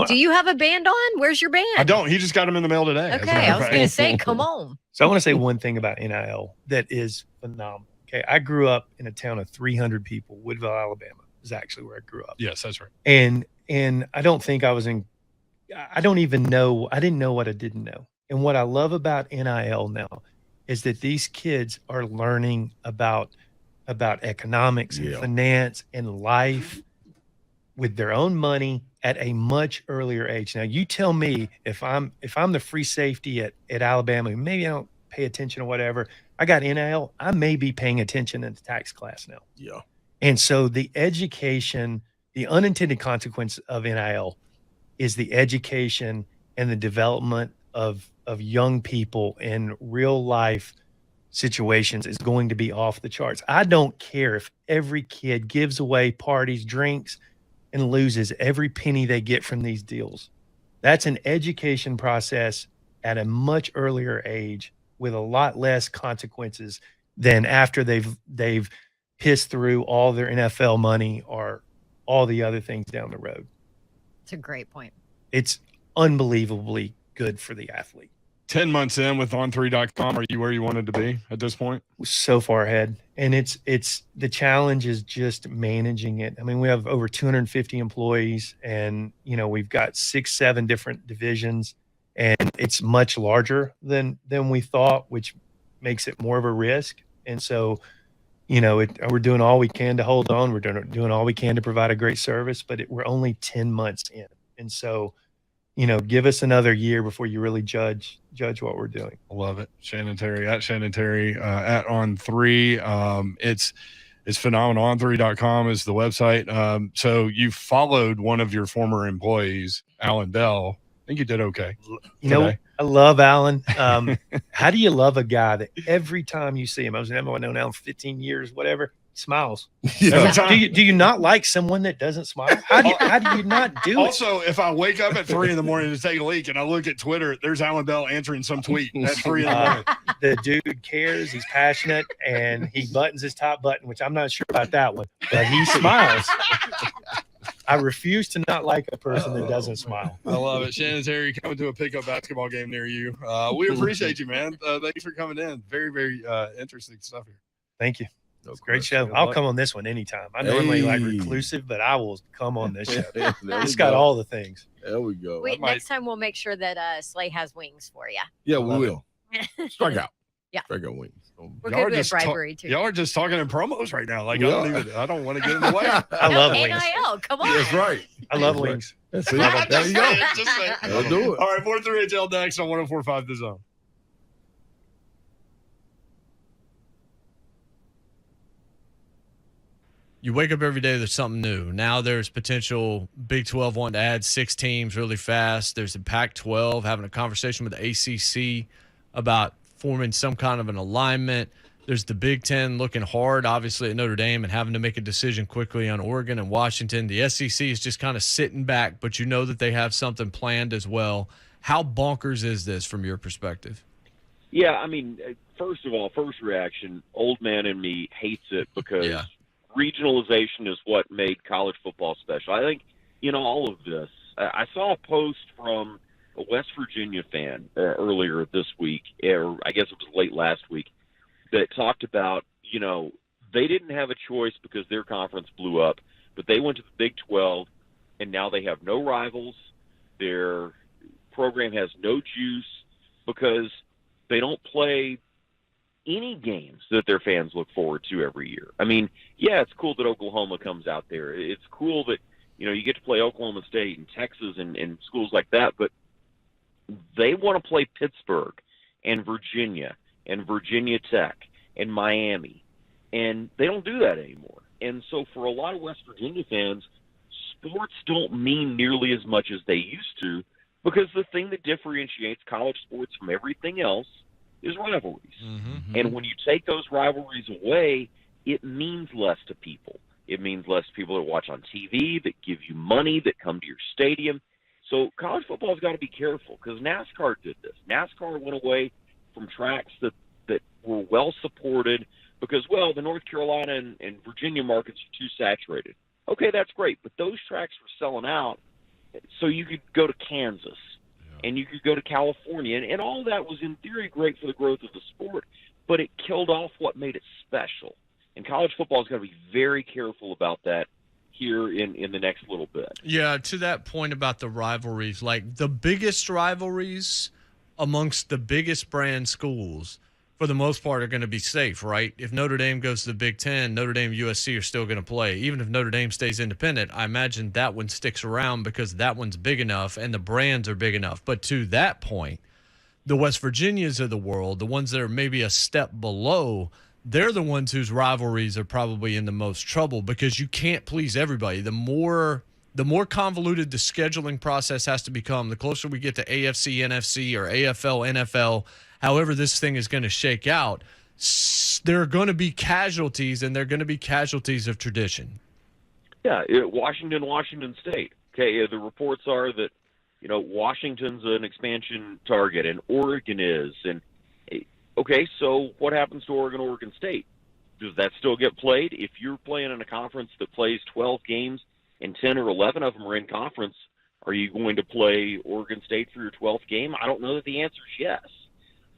Do you have a band on? Where's your band? I don't. He just got them in the mail today. Okay, I was going to say, come on. So I want to say one thing about NIL that is phenomenal. Okay, I grew up in a town of 300 people. Woodville, Alabama is actually where I grew up. Yes, that's right. And I don't think I was in. I don't even know. I didn't know what I didn't know. And what I love about NIL now is that these kids are learning about economics and finance and life with their own money at a much earlier age. Now, you tell me if I'm the free safety at Alabama, maybe I don't pay attention or whatever. I got NIL. I may be paying attention in the tax class now. Yeah. And so the education, the unintended consequence of NIL is the education and the development of young people in real life situations is going to be off the charts. I don't care if every kid gives away parties, drinks, and loses every penny they get from these deals. That's an education process at a much earlier age with a lot less consequences than after they've pissed through all their NFL money or all the other things down the road. It's a great point. It's unbelievably good for the athlete. 10 months in with On3.com, are you where you wanted to be at this point? So far ahead. And it's the challenge is just managing it. I mean, we have over 250 employees, and we've got 6-7 different divisions, and it's much larger than we thought, which makes it more of a risk. And so, we're doing all we can to hold on. We're doing all we can to provide a great service, but we're only 10 months in. And so, give us another year before you really judge what we're doing. I love it. Shannon Terry at On3. It's phenomenal. On3.com is the website. So you followed one of your former employees, Allan Bell. I think you did okay. I love Allan. How do you love a guy that every time you see him, I've known Allan for 15 years, whatever, smiles. Yeah. Do you not like someone that doesn't smile? How do you not do it? Also, if I wake up at 3 a.m. to take a leak and I look at Twitter, there's Allan Bell answering some tweet at 3 a.m. The dude cares. He's passionate, and he buttons his top button, which I'm not sure about that one, but he smiles. I refuse to not like a person that doesn't smile. I love it. Shannon Terry coming to a pickup basketball game near you. We appreciate you, man. Thanks for coming in. Very, very interesting stuff here. Thank you. It's a great show. I'll come on this one anytime. I normally like reclusive, but I will come on this show. It's got all the things. There we go. Wait, next time we'll make sure that Slay has wings for you. Yeah, we will. Strike out. Yeah. Strike out wings. We're good with bribery too. Y'all are just talking in promos right now. Like I don't want to get in the way. I love wings. NIL, come on. That's right. I love wings. That's it. There you go. I'll do it. All right, 4-3 HL next on 104.5 The Zone. You wake up every day, there's something new. Now there's potential Big 12 wanting to add 6 teams really fast. There's the Pac-12 having a conversation with the ACC about forming some kind of an alignment. There's the Big 10 looking hard, obviously, at Notre Dame and having to make a decision quickly on Oregon and Washington. The SEC is just kind of sitting back, but you know that they have something planned as well. How bonkers is this from your perspective? Yeah, I mean, first of all, first reaction, old man in me hates it because regionalization is what made college football special. I think, all of this. I saw a post from a West Virginia fan earlier this week, or I guess it was late last week, that talked about, they didn't have a choice because their conference blew up, but they went to the Big 12, and now they have no rivals. Their program has no juice because they don't play any games that their fans look forward to every year. I mean, yeah, it's cool that Oklahoma comes out there. It's cool that, you get to play Oklahoma State and Texas and schools like that, but they want to play Pittsburgh and Virginia Tech and Miami. And they don't do that anymore. And so for a lot of West Virginia fans, sports don't mean nearly as much as they used to, because the thing that differentiates college sports from everything else is rivalries. And when you take those rivalries away, it means less to people. It means less to people that watch on TV, that give you money, that come to your stadium. So college football's got to be careful, because NASCAR did this. NASCAR went away from tracks that were well supported because, well, the North Carolina and Virginia markets are too saturated. Okay, that's great, but those tracks were selling out, so you could go to Kansas and you could go to California, and all that was in theory great for the growth of the sport, but it killed off what made it special. And college football is going to be very careful about that here in the next little bit. Yeah, to that point about the rivalries, like the biggest rivalries amongst the biggest brand schools, for the most part, are going to be safe, right? If Notre Dame goes to the Big Ten, Notre Dame and USC are still going to play. Even if Notre Dame stays independent, I imagine that one sticks around because that one's big enough and the brands are big enough. But to that point, the West Virginias of the world, the ones that are maybe a step below, they're the ones whose rivalries are probably in the most trouble because you can't please everybody. The more convoluted the scheduling process has to become, the closer we get to AFC, NFC, or AFL, NFL, however this thing is going to shake out, there are going to be casualties, and they're going to be casualties of tradition. Yeah, Washington State. Okay, the reports are that, Washington's an expansion target, and Oregon is. And okay, so what happens to Oregon State? Does that still get played? If you're playing in a conference that plays 12 games and 10 or 11 of them are in conference, are you going to play Oregon State for your 12th game? I don't know that the answer is yes.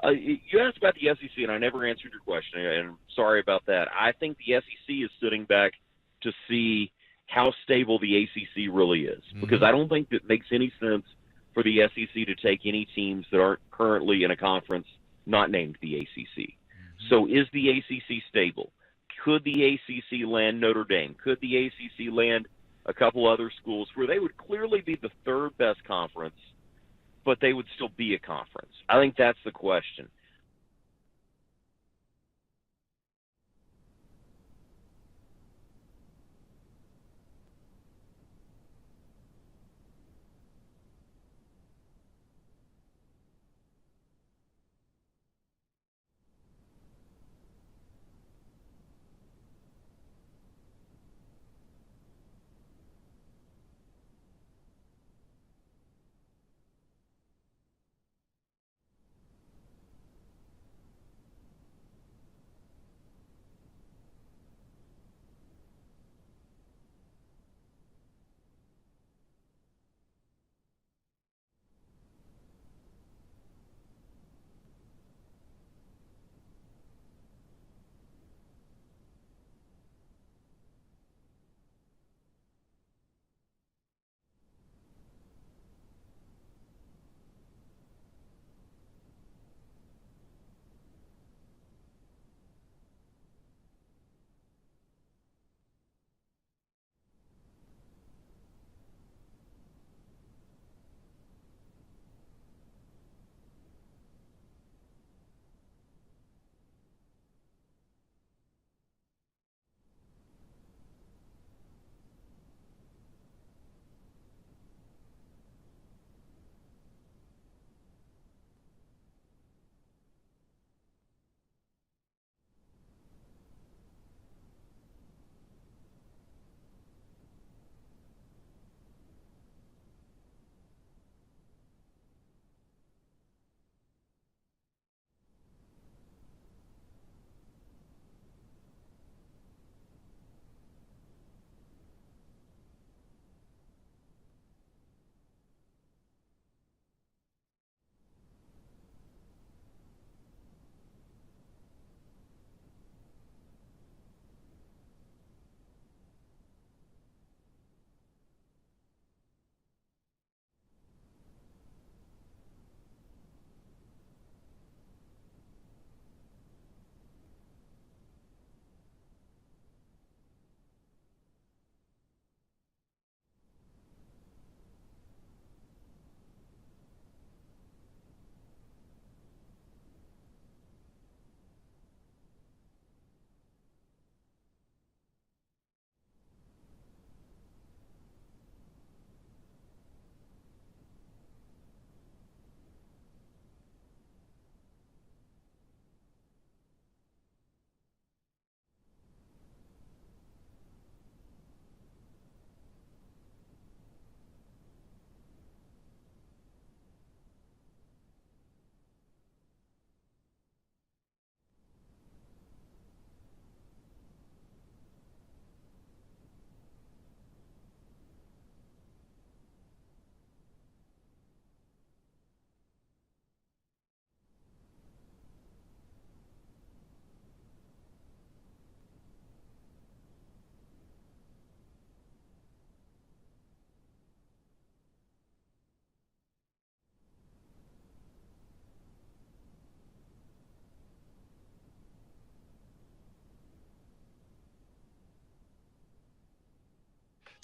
You asked about the SEC, and I never answered your question, and I'm sorry about that. I think the SEC is sitting back to see how stable the ACC really is, because I don't think it makes any sense for the SEC to take any teams that aren't currently in a conference not named the ACC. So is the ACC stable? Could the ACC land Notre Dame? Could the ACC land a couple other schools where they would clearly be the third best conference, but they would still be a conference? I think that's the question.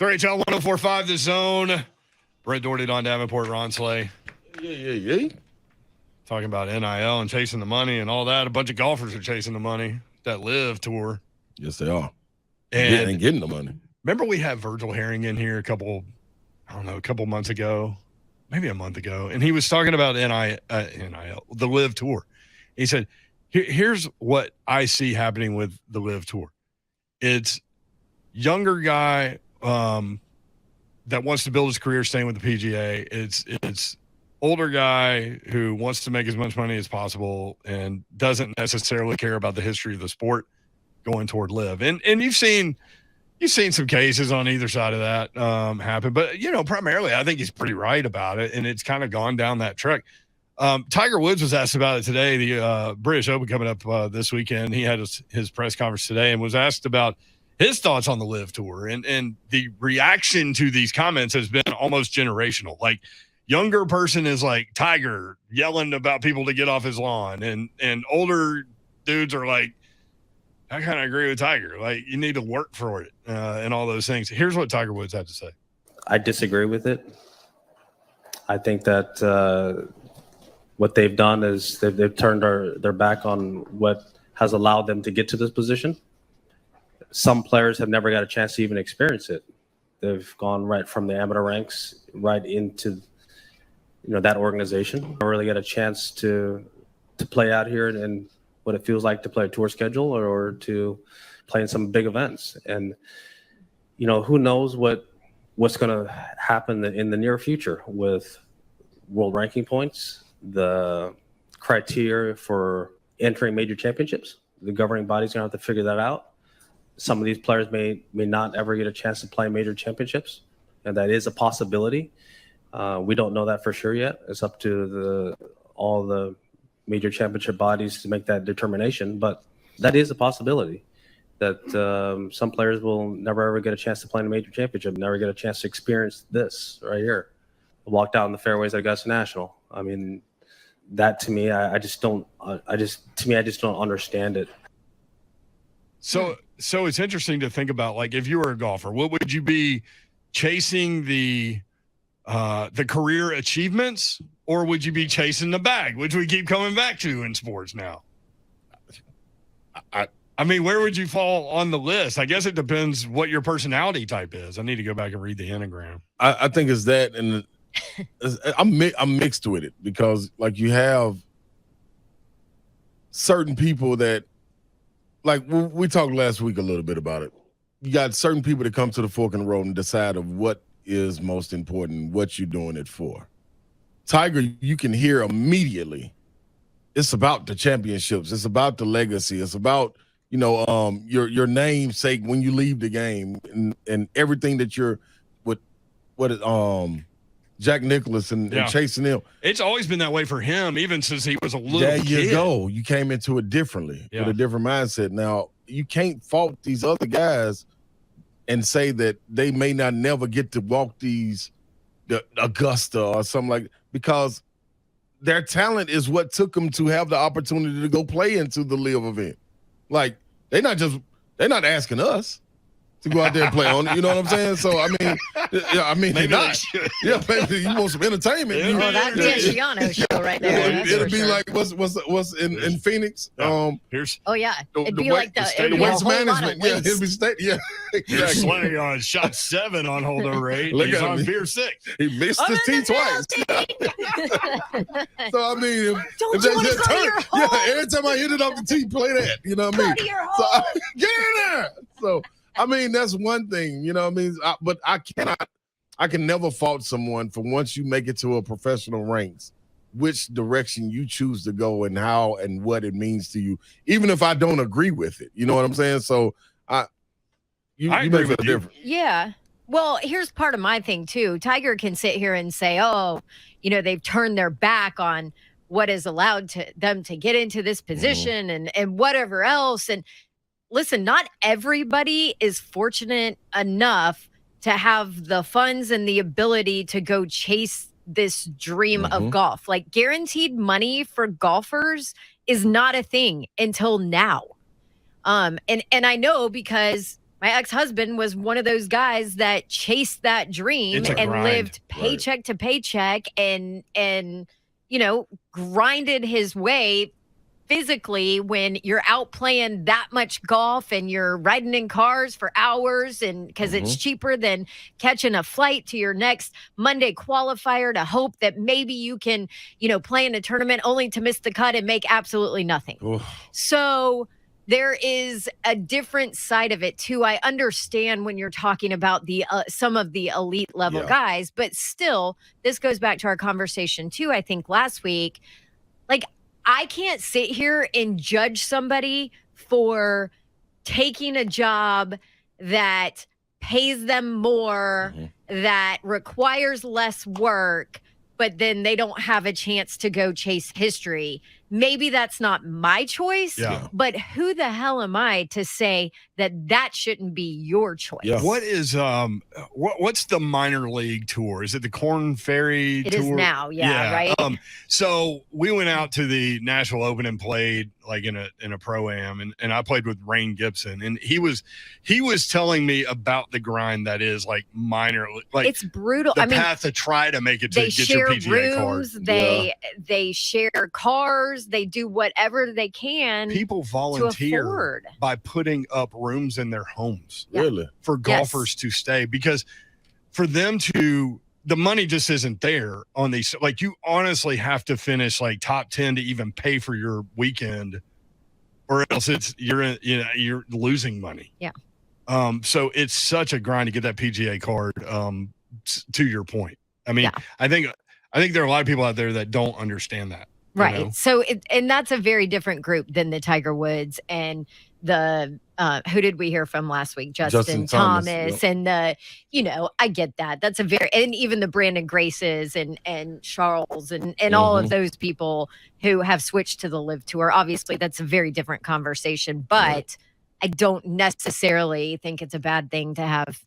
3HL 104.5 The Zone. Brett Doherty, Don Davenport, Ron Slay. Yeah. Talking about NIL and chasing the money and all that. A bunch of golfers are chasing the money. That Live Tour. Yes, they are. And getting the money. Remember we had Virgil Herring in here a couple months ago, maybe a month ago, and he was talking about NIL, the Live Tour. He said, here's what I see happening with the Live Tour. It's younger guy that wants to build his career staying with the PGA. It's older guy who wants to make as much money as possible and doesn't necessarily care about the history of the sport going toward Live. And you've seen some cases on either side of that happen, but primarily I think he's pretty right about it, and it's kind of gone down that track. Tiger Woods was asked about it today. The British Open coming up this weekend. He had his press conference today and was asked about his thoughts on the Live Tour, and the reaction to these comments has been almost generational. Like, younger person is like Tiger yelling about people to get off his lawn, and older dudes are like, I kind of agree with Tiger. Like, you need to work for it and all those things. Here's what Tiger Woods had to say. I disagree with it. I think that what they've done is they've turned their back on what has allowed them to get to this position. Some players have never got a chance to even experience it. They've gone right from the amateur ranks right into that organization. Don't really get a chance to play out here and what it feels like to play a tour schedule or to play in some big events. And who knows what's going to happen in the near future with world ranking points, the criteria for entering major championships. The governing body's going to have to figure that out. Some of these players may not ever get a chance to play major championships, and that is a possibility. We don't know that for sure yet. It's up to all the major championship bodies to make that determination, but that is a possibility that some players will never ever get a chance to play in a major championship, never get a chance to experience this right here. Walked out in the fairways at Augusta National. I mean, that to me, I just don't understand it. So it's interesting to think about, like, if you were a golfer, what would you be chasing, the career achievements, or would you be chasing the bag, which we keep coming back to in sports now? I mean, where would you fall on the list? I guess it depends what your personality type is. I need to go back and read the Enneagram. I think it's that, and I'm mixed with it, because like you have certain people that, like we talked last week a little bit about it. You got certain people that come to the fork in the road and decide of what is most important, what you're doing it for. Tiger, you can hear immediately, it's about the championships. It's about the legacy. It's about, your namesake when you leave the game, and everything that you're with, Jack Nicklaus and chasing him. It's always been that way for him, even since he was a little kid. There you go. You came into it differently, with a different mindset. Now, you can't fault these other guys and say that they may not never get to walk the Augusta or something like that, because their talent is what took them to have the opportunity to go play into the Live event. Like, they're not asking us to go out there and play on it. You know what I'm saying? So, maybe not. Yeah, maybe you want some entertainment. That'd be a Shiano show right there. It'll be sure. Like what's in Phoenix? Here's it'd be like the waste management. Yeah, it'll be state. Yeah, exactly. Slay on shot 7 on holder 8. He's on beer 6. He missed his tee twice. So every time I hit it off the tee, play that. You know what I mean? So get in there. So. That's one thing, but I can never fault someone for, once you make it to a professional ranks, which direction you choose to go and how and what it means to you, even if I don't agree with it. You know what I'm saying? So you make it different. Yeah. Well, here's part of my thing too. Tiger can sit here and say, they've turned their back on what is allowed them to get into this position and whatever else. And listen, not everybody is fortunate enough to have the funds and the ability to go chase this dream of golf. Like, guaranteed money for golfers is not a thing until now. And I know, because my ex-husband was one of those guys that chased that dream and lived paycheck to paycheck and grinded his way physically when you're out playing that much golf and you're riding in cars for hours and because it's cheaper than catching a flight to your next Monday qualifier to hope that maybe you can, play in a tournament only to miss the cut and make absolutely nothing. So there is a different side of it too. I understand when you're talking about the some of the elite level guys, but still, this goes back to our conversation too, I think last week. Like, I can't sit here and judge somebody for taking a job that pays them more, that requires less work, but then they don't have a chance to go chase history. Maybe that's not my choice, but who the hell am I to say that shouldn't be your choice? What is what's the minor league tour? Is it the Corn Ferry It tour? is now, right? So we went out to the National Open and played like in a pro-am, and I played with Rain Gibson, and he was telling me about the grind that is like minor, like it's brutal. The path to try to make it to get your PGA rooms, card. They share cars, they do whatever they can. People volunteer by putting up rooms in their homes, really, for golfers to stay, because for them to, the money just isn't there on these. Like, you honestly have to finish like top 10 to even pay for your weekend, or else you're losing money. Yeah. So it's such a grind to get that PGA card. To your point, I mean, I think there are a lot of people out there that don't understand that. Right. So, and that's a very different group than the Tiger Woods and the, who did we hear from last week? Justin Thomas. And I get that. That's and even the Brandon Graces and Charles and all of those people who have switched to the Live Tour. Obviously, that's a very different conversation, but I don't necessarily think it's a bad thing to have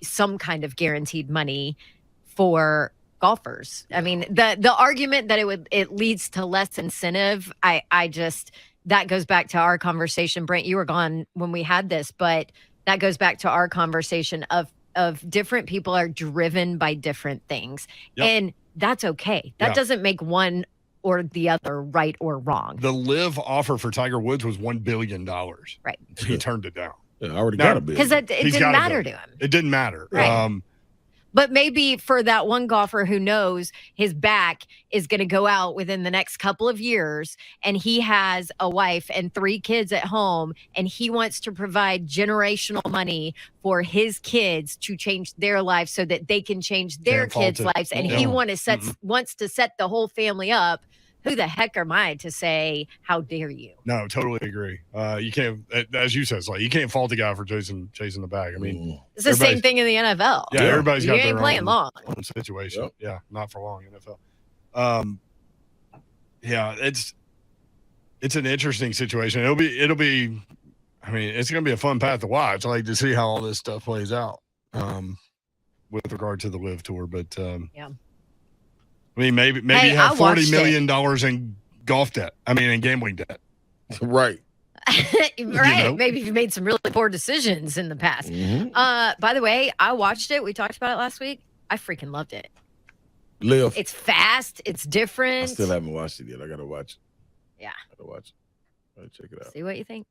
some kind of guaranteed money for golfers. I mean, the argument that it leads to less incentive, I just, that goes back to our conversation. Brent, you were gone when we had this, but that goes back to our conversation of different people are driven by different things. And that's okay. That doesn't make one or the other right or wrong. The Live offer for Tiger Woods was $1 billion. Right. He turned it down. Yeah, I already got a billion. Because it didn't matter to him. It didn't matter. Right. But maybe for that one golfer who knows his back is going to go out within the next couple of years, and he has a wife and 3 kids at home, and he wants to provide generational money for his kids to change their lives so that they can change their kids' lives, and he wants to set the whole family up. Who the heck am I to say, how dare you? No, totally agree. You can't, as you said, you can't fault the guy for chasing the bag. I mean, it's the same thing in the NFL. Yeah, everybody's got their playing long situation. Yep. Yeah, not for long NFL. It's an interesting situation. It'll be. I mean, it's going to be a fun path to watch. I like to see how all this stuff plays out with regard to the Live Tour, but I mean, maybe you have $40 million in golf debt. I mean, in gambling debt. Right. Right. Maybe you've made some really poor decisions in the past. By the way, I watched it. We talked about it last week. I freaking loved it. Live. It's fast. It's different. I still haven't watched it yet. I got to watch it. Yeah. I got to watch it. I'll check it out. See what you think.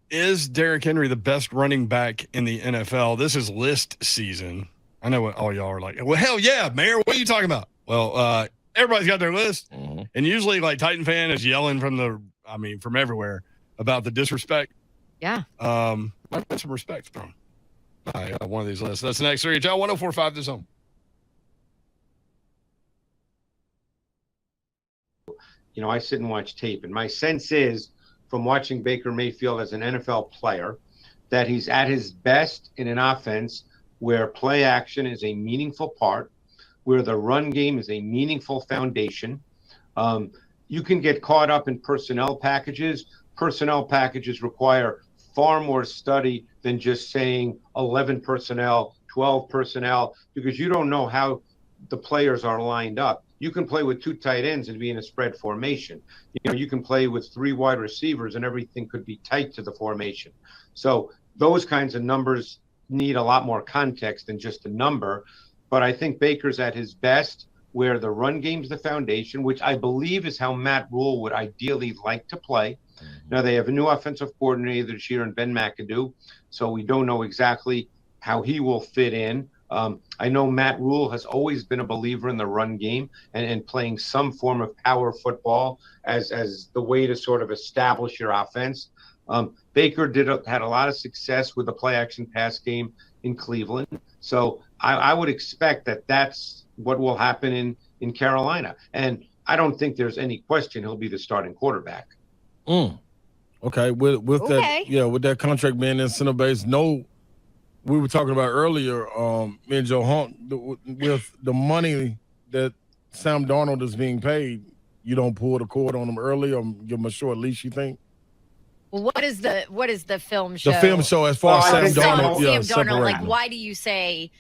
Is Derrick Henry the best running back in the NFL? This is list season. I know what all y'all are like. Well, hell yeah, Mayor. What are you talking about? Well, everybody's got their list. And usually, like, Titan fan is yelling from everywhere about the disrespect. Yeah. Might get some respect from one of these lists. That's the next 3HL 1045 this home. I sit and watch tape, and my sense is from watching Baker Mayfield as an NFL player that he's at his best in an offense where play action is a meaningful part, where the run game is a meaningful foundation. You can get caught up in personnel packages. Personnel packages require far more study than just saying 11 personnel, 12 personnel, because you don't know how the players are lined up. You can play with 2 tight ends and be in a spread formation. You can play with 3 wide receivers and everything could be tight to the formation. So those kinds of numbers need a lot more context than just a number. But I think Baker's at his best where the run game's the foundation, which I believe is how Matt Rule would ideally like to play. Now, they have a new offensive coordinator this year in Ben McAdoo, so we don't know exactly how he will fit in. I know Matt Rule has always been a believer in the run game and playing some form of power football as the way to sort of establish your offense. Baker had a lot of success with the play-action pass game in Cleveland, so I would expect that that's what will happen in Carolina. And I don't think there's any question he'll be the starting quarterback. Okay, with that contract being incentive based, we were talking about earlier, me and Joe Hunt, with the money that Sam Darnold is being paid, you don't pull the cord on him early or give him a short leash, you think? Well, what is the film show? The film show as far as Sam Darnold, Sam Darnold, like, why do you say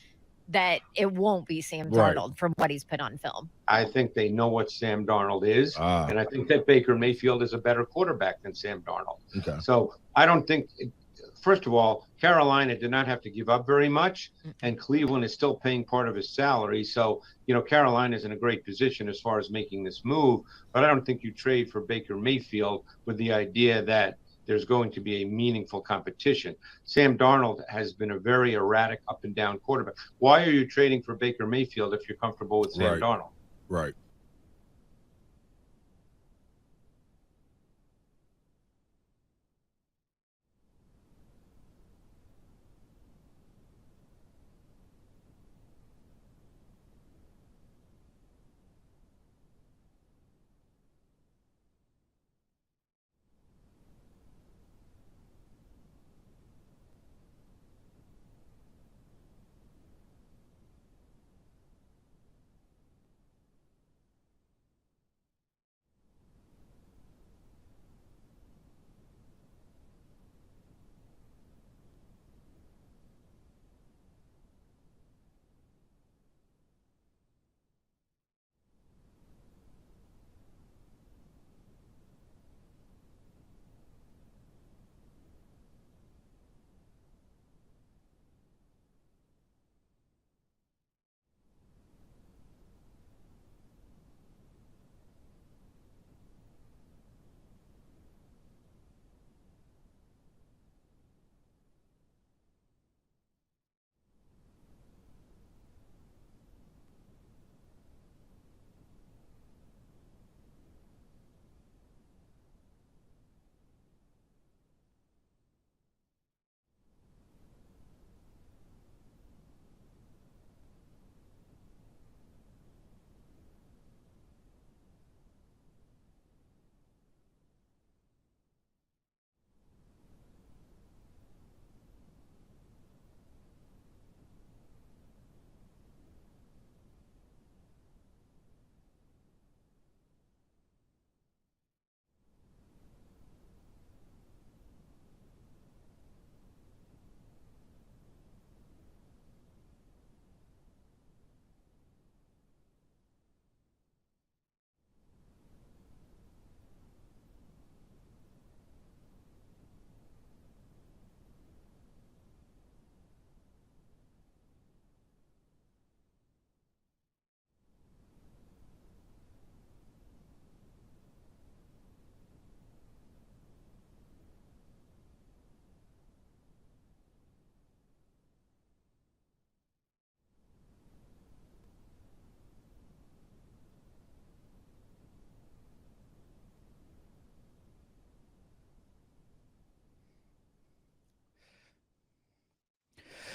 that it won't be Sam Darnold from what he's put on film? I think they know what Sam Darnold is, and I think that Baker Mayfield is a better quarterback than Sam Darnold. Okay. So I don't think first of all, Carolina did not have to give up very much, and Cleveland is still paying part of his salary. So, Carolina is in a great position as far as making this move, but I don't think you trade for Baker Mayfield with the idea that there's going to be a meaningful competition. Sam Darnold has been a very erratic up and down quarterback. Why are you trading for Baker Mayfield if you're comfortable with Sam Darnold? Right.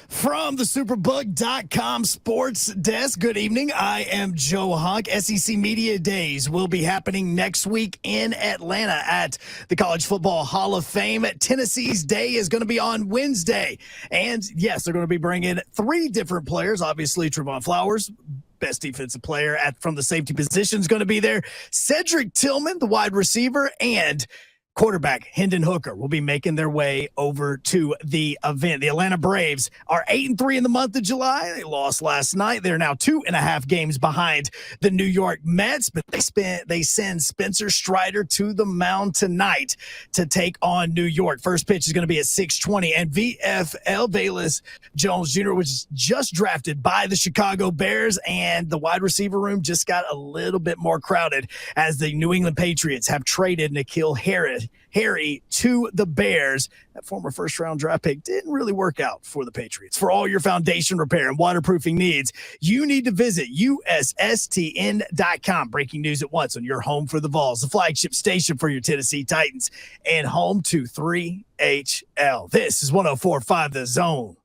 From the Superbook.com sports desk, good evening. I am Joe Hunk. SEC Media Days will be happening next week in Atlanta at the College Football Hall of Fame. Tennessee's Day is going to be on Wednesday. And yes, they're going to be bringing 3 different players. Obviously, Trevon Flowers, best defensive player from the safety position, is going to be there. Cedric Tillman, the wide receiver, and quarterback Hendon Hooker will be making their way over to the event. The Atlanta Braves are 8-3 in the month of July. They lost last night. They're now 2.5 games behind the New York Mets, but they send Spencer Strider to the mound tonight to take on New York. First pitch is going to be at 6:20, and VFL Velus Jones Jr. was just drafted by the Chicago Bears, and the wide receiver room just got a little bit more crowded as the New England Patriots have traded N'Keal Harry to the Bears. That former first-round draft pick didn't really work out for the Patriots. For all your foundation repair and waterproofing needs, you need to visit USSTN.com. Breaking news at once on your home for the Vols, the flagship station for your Tennessee Titans, and home to 3HL. This is 104.5 The Zone.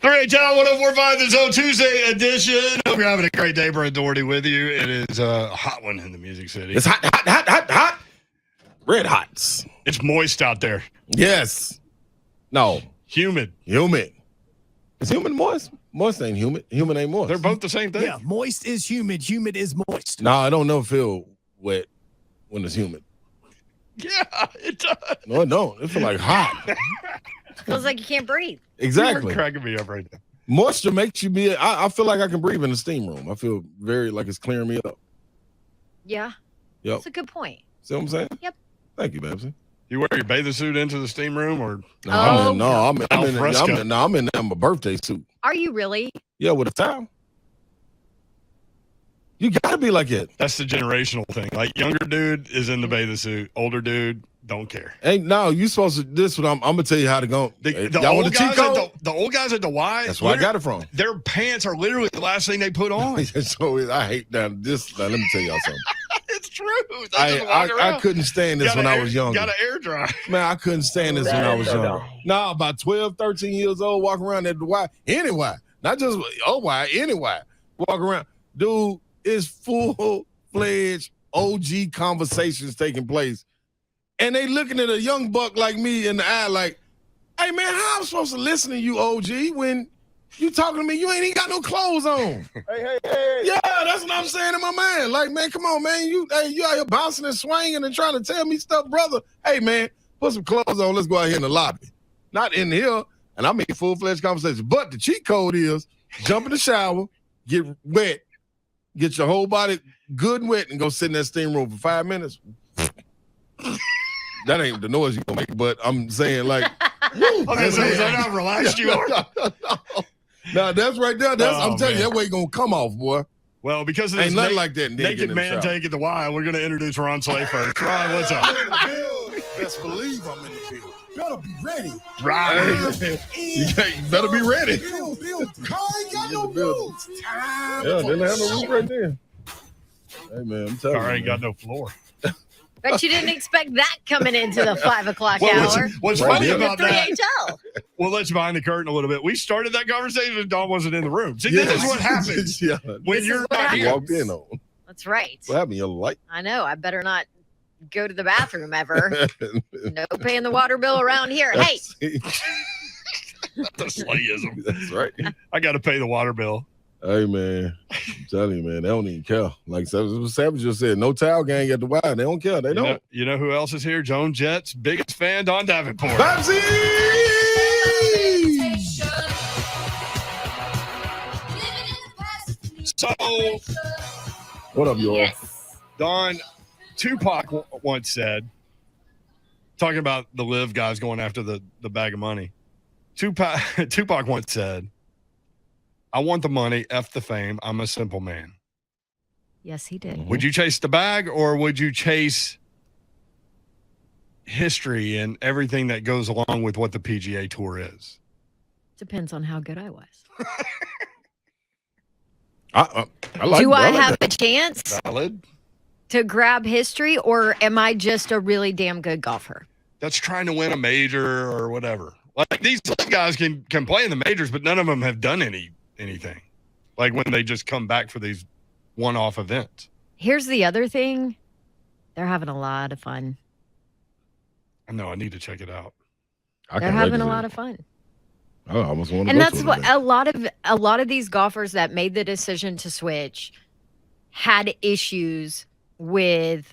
Three Town 104.5 The Zone Tuesday edition. Hope you're having a great day. Brett Doherty with you. It is a hot one in the Music City. It's hot. Red hots. It's moist out there. Yes. No. Humid. Is humid moist? Moist ain't humid. Humid ain't moist. They're both the same thing. Yeah, moist is humid. Humid is moist. No, I don't never feel wet when it's humid. Yeah, it does. No, it don't. It feels like hot. Feels like you can't breathe. Exactly. You're cracking me up right now. Moisture makes you be. I feel like I can breathe in the steam room. I feel very like it's clearing me up. Yeah. Yep. That's a good point. See what I'm saying? Yep. Thank you, Babsy. You wear your bathing suit into the steam room, or I'm in my birthday suit. Are you really? Yeah, with a towel. You gotta be like it. That's the generational thing. Like younger dude is in the bathing suit, older dude don't care. You supposed to. This what I'm gonna tell you how to go. The old guys at the Y. That's where I got it from. Their pants are literally the last thing they put on. So I hate that. Let me tell y'all something. It's true. I couldn't stand this when I was younger. Got to air dry. Man, I couldn't stand this when I was younger. Now, about 12, 13 years old, walking around at the Y, anyway, not just Y, anyway, walk around. Dude, it's full-fledged OG conversations taking place. And they looking at a young buck like me in the eye like, hey, man, how am I supposed to listen to you, OG, when you talking to me, you ain't even got no clothes on? Hey. Yeah, that's what I'm saying to my man. Like, man, come on, man. You out here bouncing and swinging and trying to tell me stuff, brother. Hey, man, put some clothes on. Let's go out here in the lobby. Not in here. And I mean full-fledged conversation. But the cheat code is jump in the shower, get wet, get your whole body good and wet, and go sit in that steam room for 5 minutes. That ain't the noise you're going to make, but I'm saying, like, okay, so is that how relaxed you are? No, that's right there. I'm telling you, that way going to come off, boy. Well, because of this ain't nothing like that. Naked man take at the Y, we're going to introduce Ron Slay first. Ron, what's up? Best believe I'm in the field. Better be ready. Right. You better be ready. Car ain't got no roof. Yeah, didn't have no roof right there. Hey, man, I'm telling you. Car ain't got no floor. Bet you didn't expect that coming into the 5 o'clock hour. What's funny about that? 3HL. Well, let's behind the curtain a little bit. We started that conversation and Dawn wasn't in the room. See, this is what happens when you're not here. Walked in on. That's right. What happened? Yellow light. I know. I better not go to the bathroom ever. No paying the water bill around here. Hey. The slayism. That's right. I got to pay the water bill. Hey, man, I'm telling you, man, they don't even care. Like Savage just said, no towel gang at the Y. They don't care. They don't. You know who else is here? Joan Jett's biggest fan, Don Davenport. Babsy! So, what up, y'all? Yes. Don, Tupac once said, talking about the Live guys going after the bag of money, Tupac once said, I want the money, F the fame, I'm a simple man. Yes, he did. Would you chase the bag or would you chase history and everything that goes along with what the PGA Tour is? Depends on how good I was. I like, Do I like have that. a chance Valid. to grab history, or am I just a really damn good golfer? That's trying to win a major or whatever. Like these guys can play in the majors, but none of them have done anything. Like when they just come back for these one-off events. Here's the other thing. They're having a lot of fun. I know. I need to check it out. They're having a lot of fun. I almost want to And go that's to what it. a lot of these golfers that made the decision to switch had issues with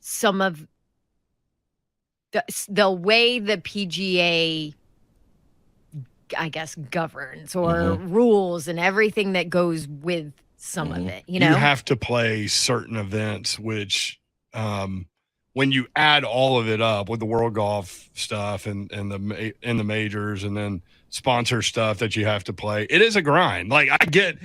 some of the way the PGA, I guess, governs or rules and everything that goes with some of it. You know, you have to play certain events, which when you add all of it up with the World Golf stuff and the majors and then sponsor stuff that you have to play, it is a grind. Like I get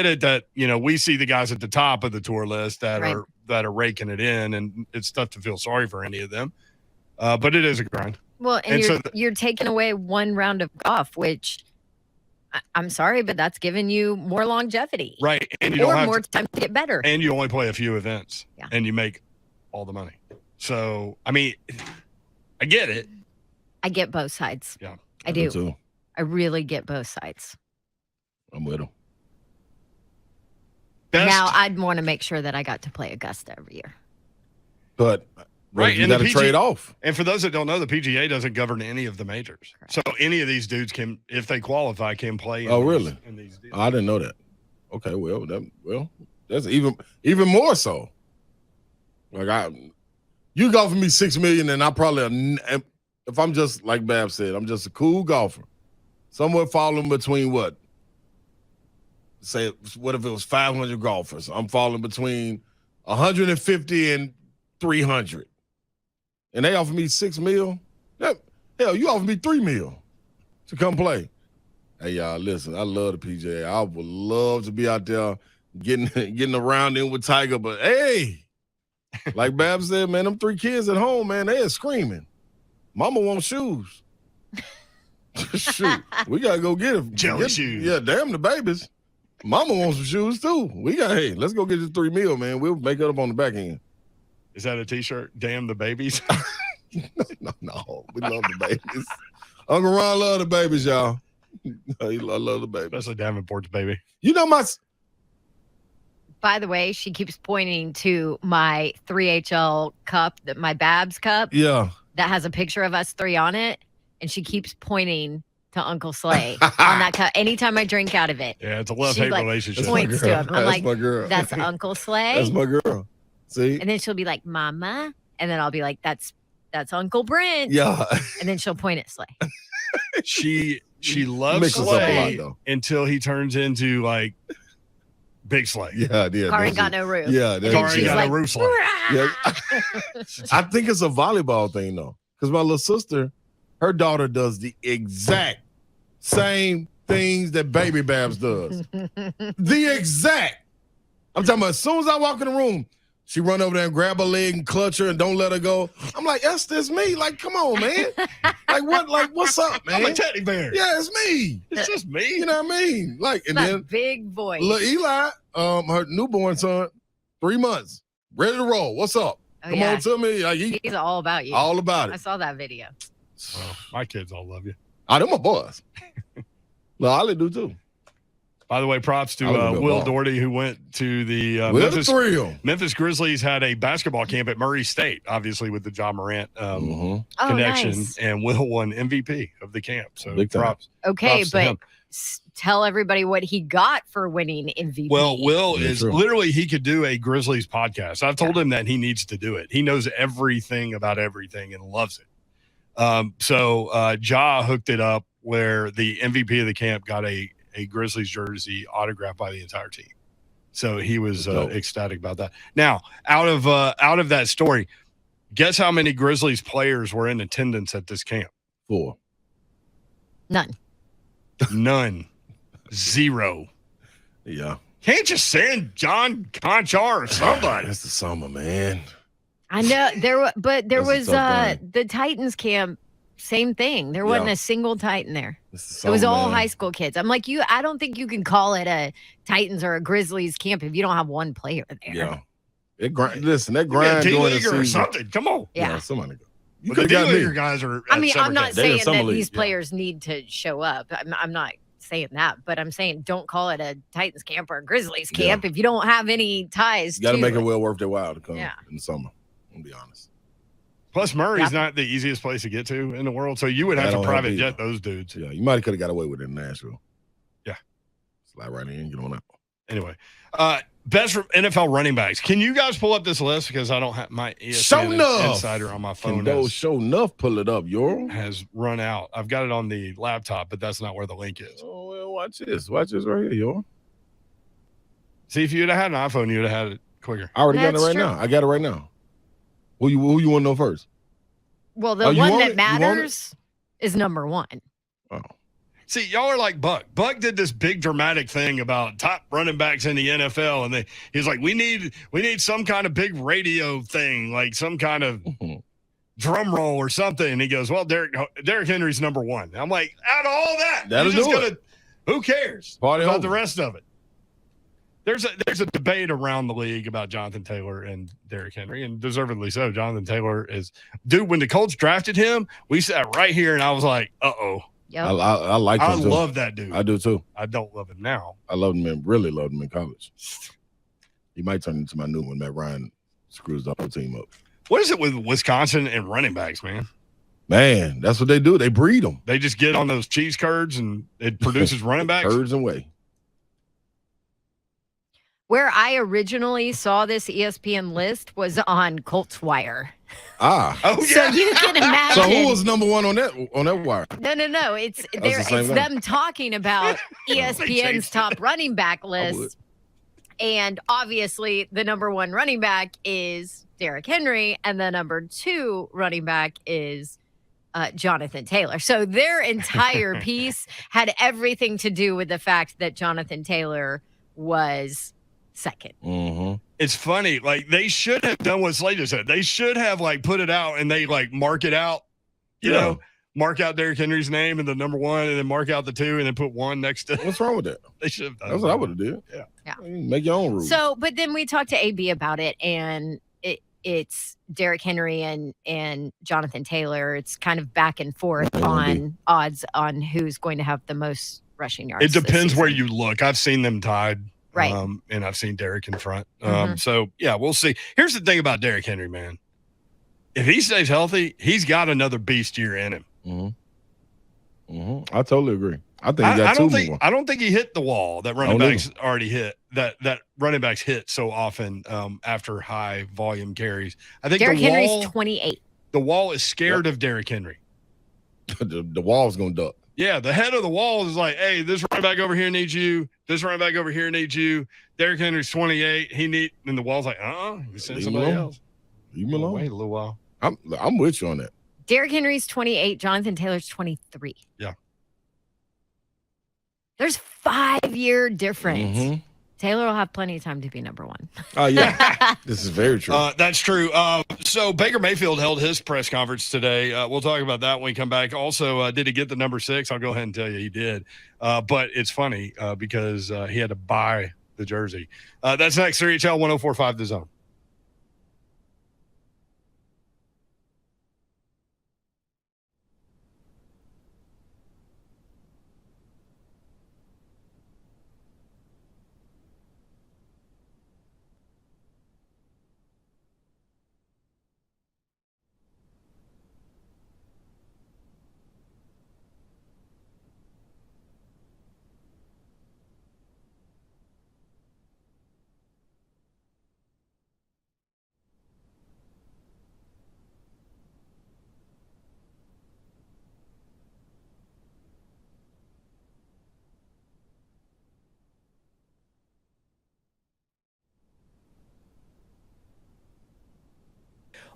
it that, you know, we see the guys at the top of the tour list that are raking it in, and it's tough to feel sorry for any of them. But it is a grind. Well, and you're taking away one round of golf, which I'm sorry, but that's giving you more longevity. Right. And you don't have more time to get better. And you only play a few events and you make all the money. So, I mean, I get it. I get both sides. Yeah. I do. Too. I really get both sides. I'm with them. Now, I'd want to make sure that I got to play Augusta every year. But you got to trade off. And for those that don't know, the PGA doesn't govern any of the majors. Correct. So any of these dudes can, if they qualify, can play. Really? In these deals. I didn't know that. Okay, well, that's even more so. Like you golf for me $6 million, and I probably, if I'm just like Bab said, I'm just a cool golfer, somewhere falling between what? Say, what if it was 500 golfers? I'm falling between 150 and 300. And they offer me $6 million. Hell, you offer me $3 million to come play. Hey, y'all, listen, I love the PGA. I would love to be out there getting around in with Tiger, but hey, like Bab said, man, them 3 kids at home, man, they are screaming. Mama wants shoes. Shoot, we got to go get them. Jelly shoes. Yeah, damn the babies. Mama wants some shoes, too. Hey, let's go get this $3 million, man. We'll make it up on the back end. Is that a T-shirt? Damn the babies. No, we love the babies. Uncle Ron love the babies, y'all. I love the babies. Especially Davenport's baby. You know By the way, she keeps pointing to my 3HL cup, my Babs cup. Yeah. That has a picture of us 3 on it, and she keeps pointing to Uncle Slay on that cup. Anytime I drink out of it. Yeah, it's a love-hate relationship. Points to him. I'm That's my girl. That's Uncle Slay. That's my girl. See? And then she'll be like, Mama. And then I'll be like, that's Uncle Brent. Yeah. And then she'll point at Slay. She loves Slay until he turns into like Big Slay. Yeah. Car ain't got no roof. Yeah. Car ain't got no roof Slay. Yeah. I think it's a volleyball thing though. Because my little sister, her daughter does the exact same things that Baby Babs does. The exact. I'm talking about as soon as I walk in the room, she run over there and grab her leg and clutch her and don't let her go. I'm like, that's this me. Like, come on, man. What's up, man? I'm a teddy bear. Yeah, it's me. It's just me. You know what I mean? Like, and then big voice. little Eli, her newborn son, 3 months, ready to roll. What's up? Come on to me. Like, he's all about you. All about it. I saw that video. Well, my kids all love you. They're my boys. Well, Ollie do too. By the way, props to Will Doherty, who went to the Memphis Grizzlies, had a basketball camp at Murray State, obviously with the John Morant connection, nice. and Will won MVP of the camp. So props. Okay, props to but him. tell everybody what he got for winning MVP. Well, Will is literally, he could do a Grizzlies podcast. I've told him that he needs to do it. He knows everything about everything and loves it. So Ja hooked it up where the MVP of the camp got a Grizzlies jersey autographed by the entire team. So he was ecstatic about that. Now, out of that story, guess how many Grizzlies players were in attendance at this camp? 4. None. 0. Yeah. Can't you send John Conchar or somebody? It's the summer, man. I know there was the Titans camp. Same thing. There wasn't a single Titan there. It was all high school kids. I'm like, I don't think you can call it a Titans or a Grizzlies camp if you don't have one player there. Yeah. Listen, that grind during the season. Or something. Come on. Yeah. Somebody go. You could have got me. Guys are. I mean, I'm not saying that these players need to show up. I'm not saying that, but I'm saying don't call it a Titans camp or a Grizzlies camp if you don't have any ties. You got to make it well worth their while to come in the summer. I'm gonna be honest. Plus, Murray's not the easiest place to get to in the world, so you would have to private jet those dudes. Yeah, you might could have got away with it in Nashville. Yeah. Slide right in, get on out. Anyway, best NFL running backs. Can you guys pull up this list? Because I don't have my ESPN Insider on my phone. Show enough, pull it up, yo. Has run out. I've got it on the laptop, but that's not where the link is. Oh, well, watch this. Watch this right here, yo. See, if you'd have had an iPhone, you'd have had it quicker. I already got it right now. I got it right now. Who you want to know first? Well, the one that matters is number one. Oh. See, y'all are like Buck. Buck did this big dramatic thing about top running backs in the NFL, and he's like, we need some kind of big radio thing, like some kind of drum roll or something. And he goes, well, Derrick Henry's number one. I'm like, out of all that, who cares about the rest of it? There's a debate around the league about Jonathan Taylor and Derrick Henry, and deservedly so. Jonathan Taylor when the Colts drafted him, we sat right here, and I was like, uh-oh. Yep. I like him too. I love that dude. I do too. I don't love him now. I really loved him in college. He might turn into my new one. Matt Ryan screws the whole team up. What is it with Wisconsin and running backs, man? Man, that's what they do. They breed them. They just get on those cheese curds, and it produces running backs? Curds and whey. Where I originally saw this ESPN list was on Colts Wire. Ah. Oh, So you can imagine. So who was number one on that wire? No. It's them talking about ESPN's top running back list. And obviously the number one running back is Derrick Henry, and the number two running back is Jonathan Taylor. So their entire piece had everything to do with the fact that Jonathan Taylor was second. Mm-hmm. It's funny. Like, they should have done what Slade just said. They should have, put it out and they, mark it out. You know, mark out Derrick Henry's name and the number one, and then mark out the two, and then put one next to. What's wrong with that? They should have done That's what I would have did. Yeah. Make your own rules. So, but then we talked to AB about it, and it's Derrick Henry and Jonathan Taylor. It's kind of back and forth on odds on who's going to have the most rushing yards. It depends where you look. I've seen them tied. Right. And I've seen Derrick in front. Mm-hmm. So, yeah, we'll see. Here's the thing about Derrick Henry, man. If he stays healthy, he's got another beast year in him. Mm-hmm. Mm-hmm. I totally agree. I think he got two more. I don't think he hit the wall that running backs already hit, that running backs hit so often after high volume carries. I think Derrick Henry's 28. The wall is scared of Derrick Henry. The wall's going to duck. Yeah, the head of the wall is like, hey, this running back over here needs you. This running back over here needs you. Derrick Henry's 28. And the wall's like, you send somebody else. Leave him alone. Wait a little while. I'm with you on that. Derrick Henry's 28. Jonathan Taylor's 23. Yeah. There's 5-year difference. Mm-hmm. Taylor will have plenty of time to be number one. Oh, yeah. This is very true. That's true. So Baker Mayfield held his press conference today. We'll talk about that when we come back. Also, did he get the number 6? I'll go ahead and tell you he did. But it's funny because he had to buy the jersey. That's next. 3HL 104.5 The Zone.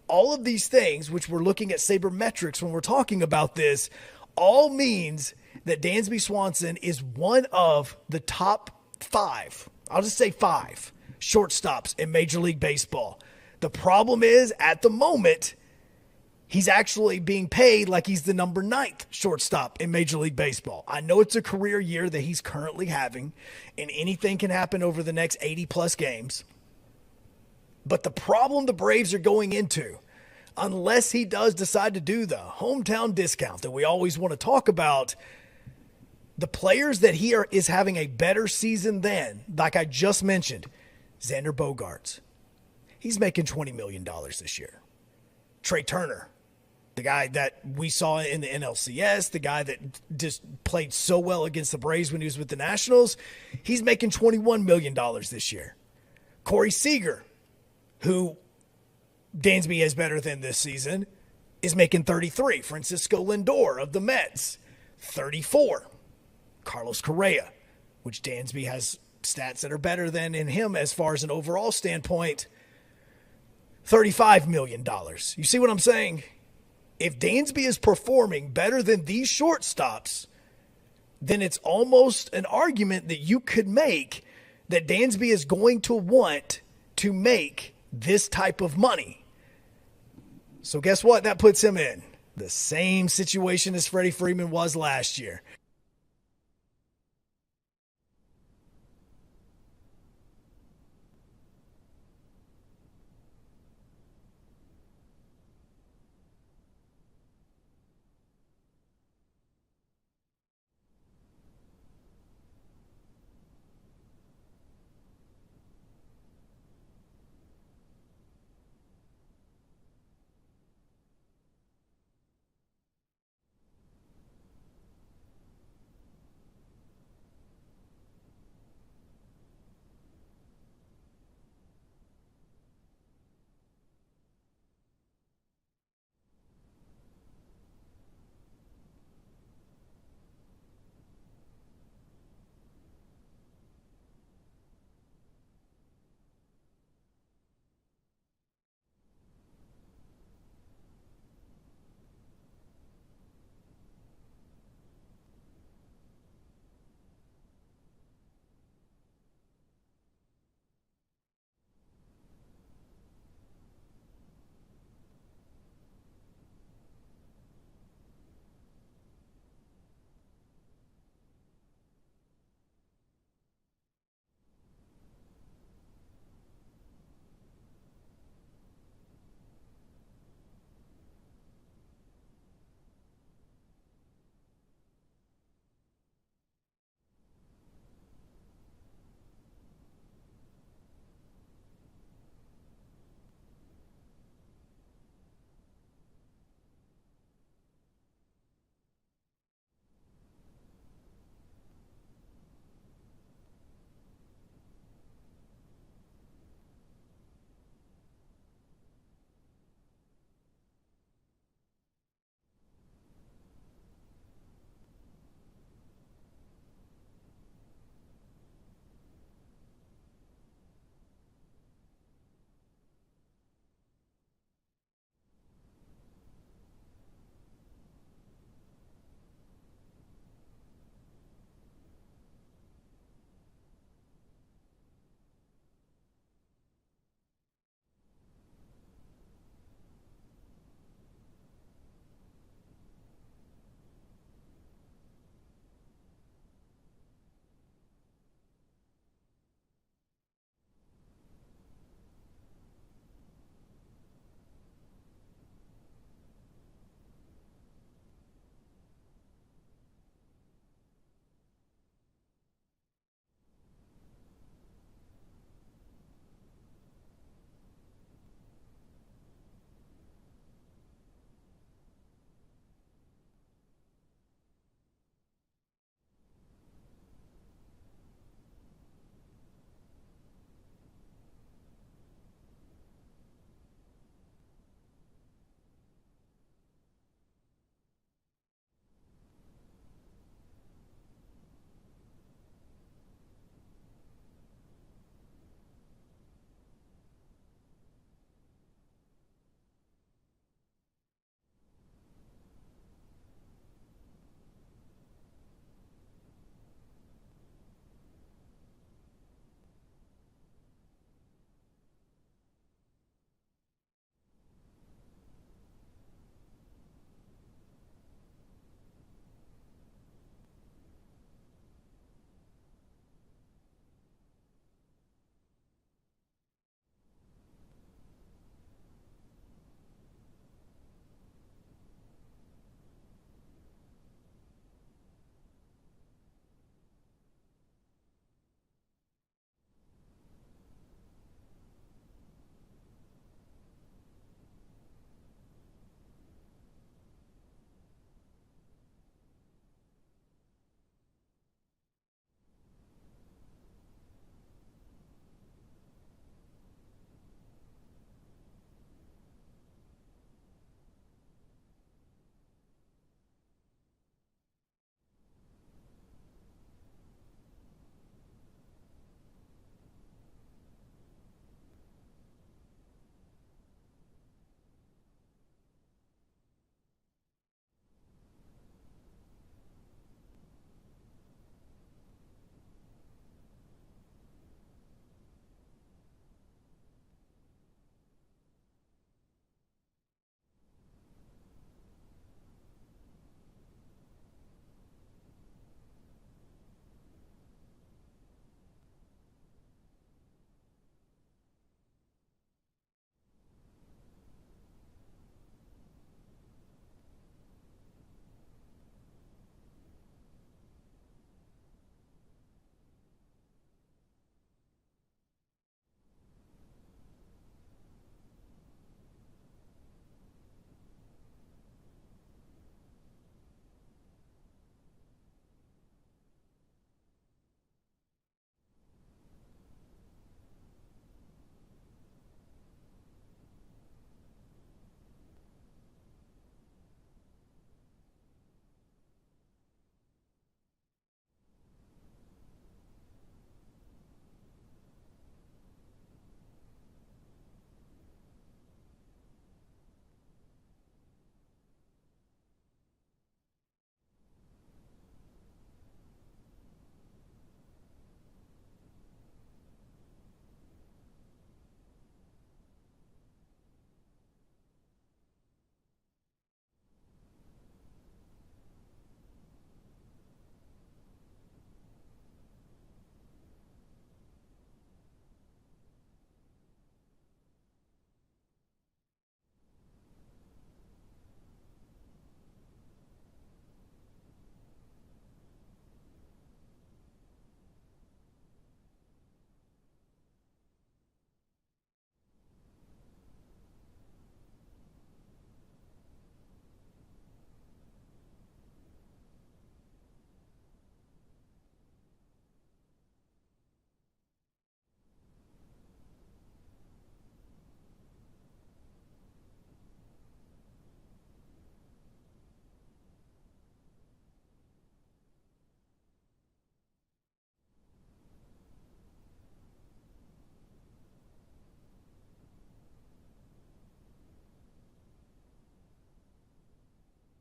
All of these things, which we're looking at sabermetrics when we're talking about this, all means that Dansby Swanson is one of the top 5, I'll just say 5, shortstops in Major League Baseball. The problem is, at the moment, he's actually being paid like he's the number 9th shortstop in Major League Baseball. I know it's a career year that he's currently having, and anything can happen over the next 80-plus games. But the problem the Braves are going into, unless he does decide to do the hometown discount that we always want to talk about, the players that is having a better season than, like I just mentioned, Xander Bogaerts. He's making $20 million this year. Trey Turner, the guy that we saw in the NLCS, the guy that just played so well against the Braves when he was with the Nationals, he's making $21 million this year. Corey Seager, who Dansby is better than this season, is making 33. Francisco Lindor of the Mets, 34. Carlos Correa, which Dansby has stats that are better than in him as far as an overall standpoint, $35 million. You see what I'm saying? If Dansby is performing better than these shortstops, then it's almost an argument that you could make that Dansby is going to want to make this type of money. So guess what? That puts him in the same situation as Freddie Freeman was last year.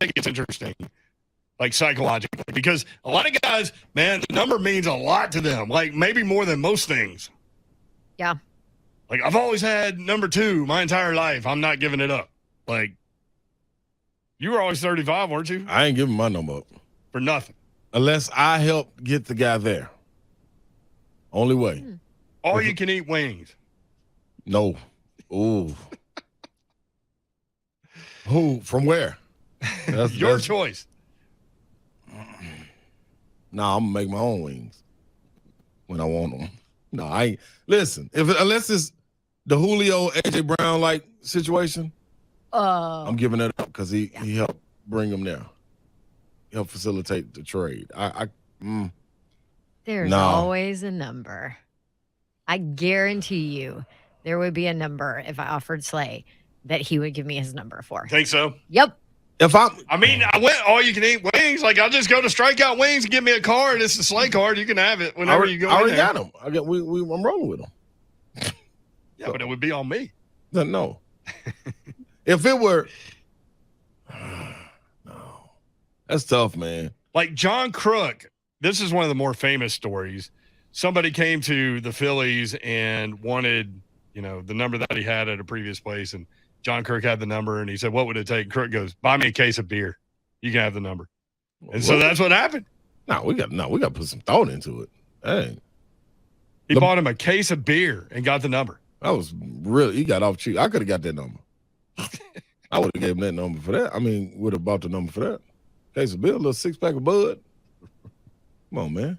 think it's interesting, like psychologically, because a lot of guys, man, the number means a lot to them, like maybe more than most things. Yeah. Like, I've always had number 2 my entire life. I'm not giving it up. Like, you were always 35, weren't you? I ain't giving my number up. For nothing. Unless I help get the guy there. Only way. All you can eat wings. No. Ooh. Who? From where? Your choice. Nah, I'm going to make my own wings when I want them. No, I ain't. Listen, unless it's the Julio, AJ Brown like situation, I'm giving it up because he helped bring them there. He helped facilitate the trade. There's always a number. I guarantee you there would be a number if I offered Slay that he would give me his number for. Think so? Yep. I went all you can eat wings. Like, I'll just go to Strikeout Wings and give me a card. It's a Slay card. You can have it whenever you go. I already got them. I'm rolling with them. Yeah, but it would be on me. No. If it were, no, that's tough, man. Like John Crook, this is one of the more famous stories. Somebody came to the Phillies and wanted, the number that he had at a previous place, and John Crook had the number, and he said, "What would it take?" Crook goes, "Buy me a case of beer. You can have the number." And so that's what happened. We got to put some thought into it. Hey, he bought him a case of beer and got the number. That was really, he got off cheap. I could have got that number. I would have gave him that number for that. Would have bought the number for that. Case of beer, a little 6-pack of Bud. Come on, man.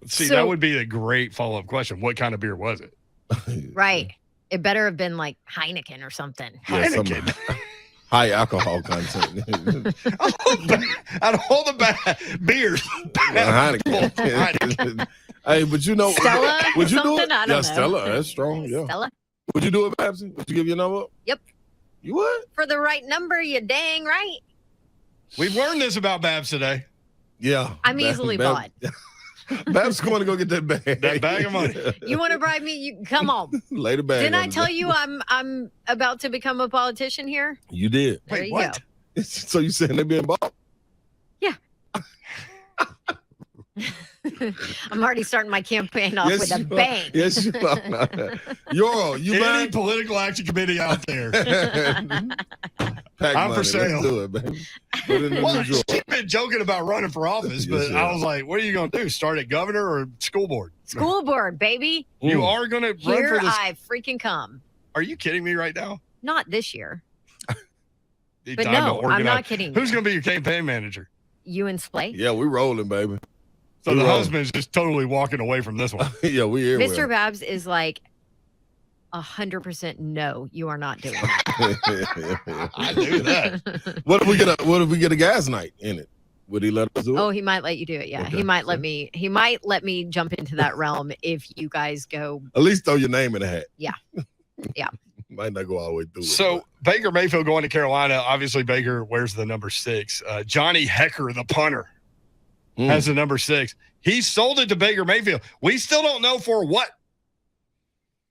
See, that would be a great follow-up question. What kind of beer was it? Right. It better have been like Heineken or something. Yeah, Heineken. High alcohol content. Out of all the bad beers, Heineken. Hey, but Stella, would you do something? it? I don't know. Stella, that's strong. Yeah. Stella. Would you do it, Babsy? Would you give your number up? Yep. You would? For the right number, you dang right. We've learned this about Babs today. Yeah. I'm easily bought. Babs going to go get that bag. That bag of money. You want to bribe me? You come on. Lay the bag. Didn't I on tell the- you I'm about to become a politician here? You did. There you go. So you saying they being bought? Yeah. I'm already starting my campaign off with a bang. Yes, you are. You Any buying? political action committee out there? Pack I'm money. for sale. Let's do it, baby. Put it in Well, the drawer. she's been joking about running for office, but I was like, what are you going to do? Start at governor or school board? School board, baby. You are going to run Here for this? I freaking come. Are you kidding me right now? Not this year. Need But time to no, I'm organize. not kidding. Who's going to be your campaign manager? You and Splay? Yeah, we rolling, baby. So the husband's just totally walking away from this one. Yeah, we here. Mr. Babs is like 100% no, you are not doing that. I knew that. What if we get a gas night in it? Would he let us do it? Oh, he might let you do it. Yeah. Okay. He might let me jump into that realm if you guys go. At least throw your name in the hat. Yeah. Yeah. Might not go all the way through. So Baker Mayfield going to Carolina. Obviously, Baker wears the number 6. Johnny Hecker, the punter, has the number 6. He sold it to Baker Mayfield. We still don't know for what.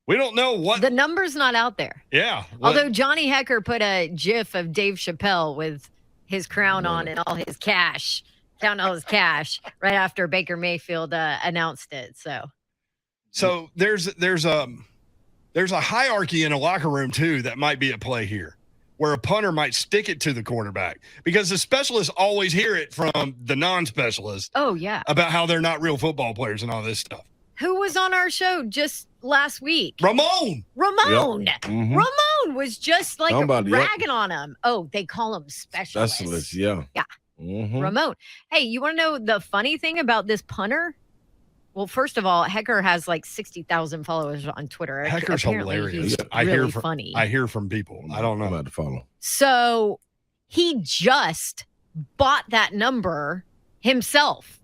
We don't know what. The number's not out there. Yeah. Although Johnny Hecker put a GIF of Dave Chappelle with his crown on and all his cash, counting all his cash right after Baker Mayfield announced it. So there's a hierarchy in a locker room too that might be at play here, where a punter might stick it to the quarterback because the specialists always hear it from the non-specialists. Oh yeah. About how they're not real football players and all this stuff. Who was on our show just last week? Ramon. Yep. Mm-hmm. Ramon was just like Somebody, yep. ragging on him. Oh, they call him specialists. Specialist, yeah. Yeah. Mm-hmm. Ramon. Hey, you want to know the funny thing about this punter? Well, first of all, Hecker has like 60,000 followers on Twitter. Hecker's Apparently, hilarious. He's I really hear from funny. I hear from people. I don't know. I'm about to follow. So he just bought that number himself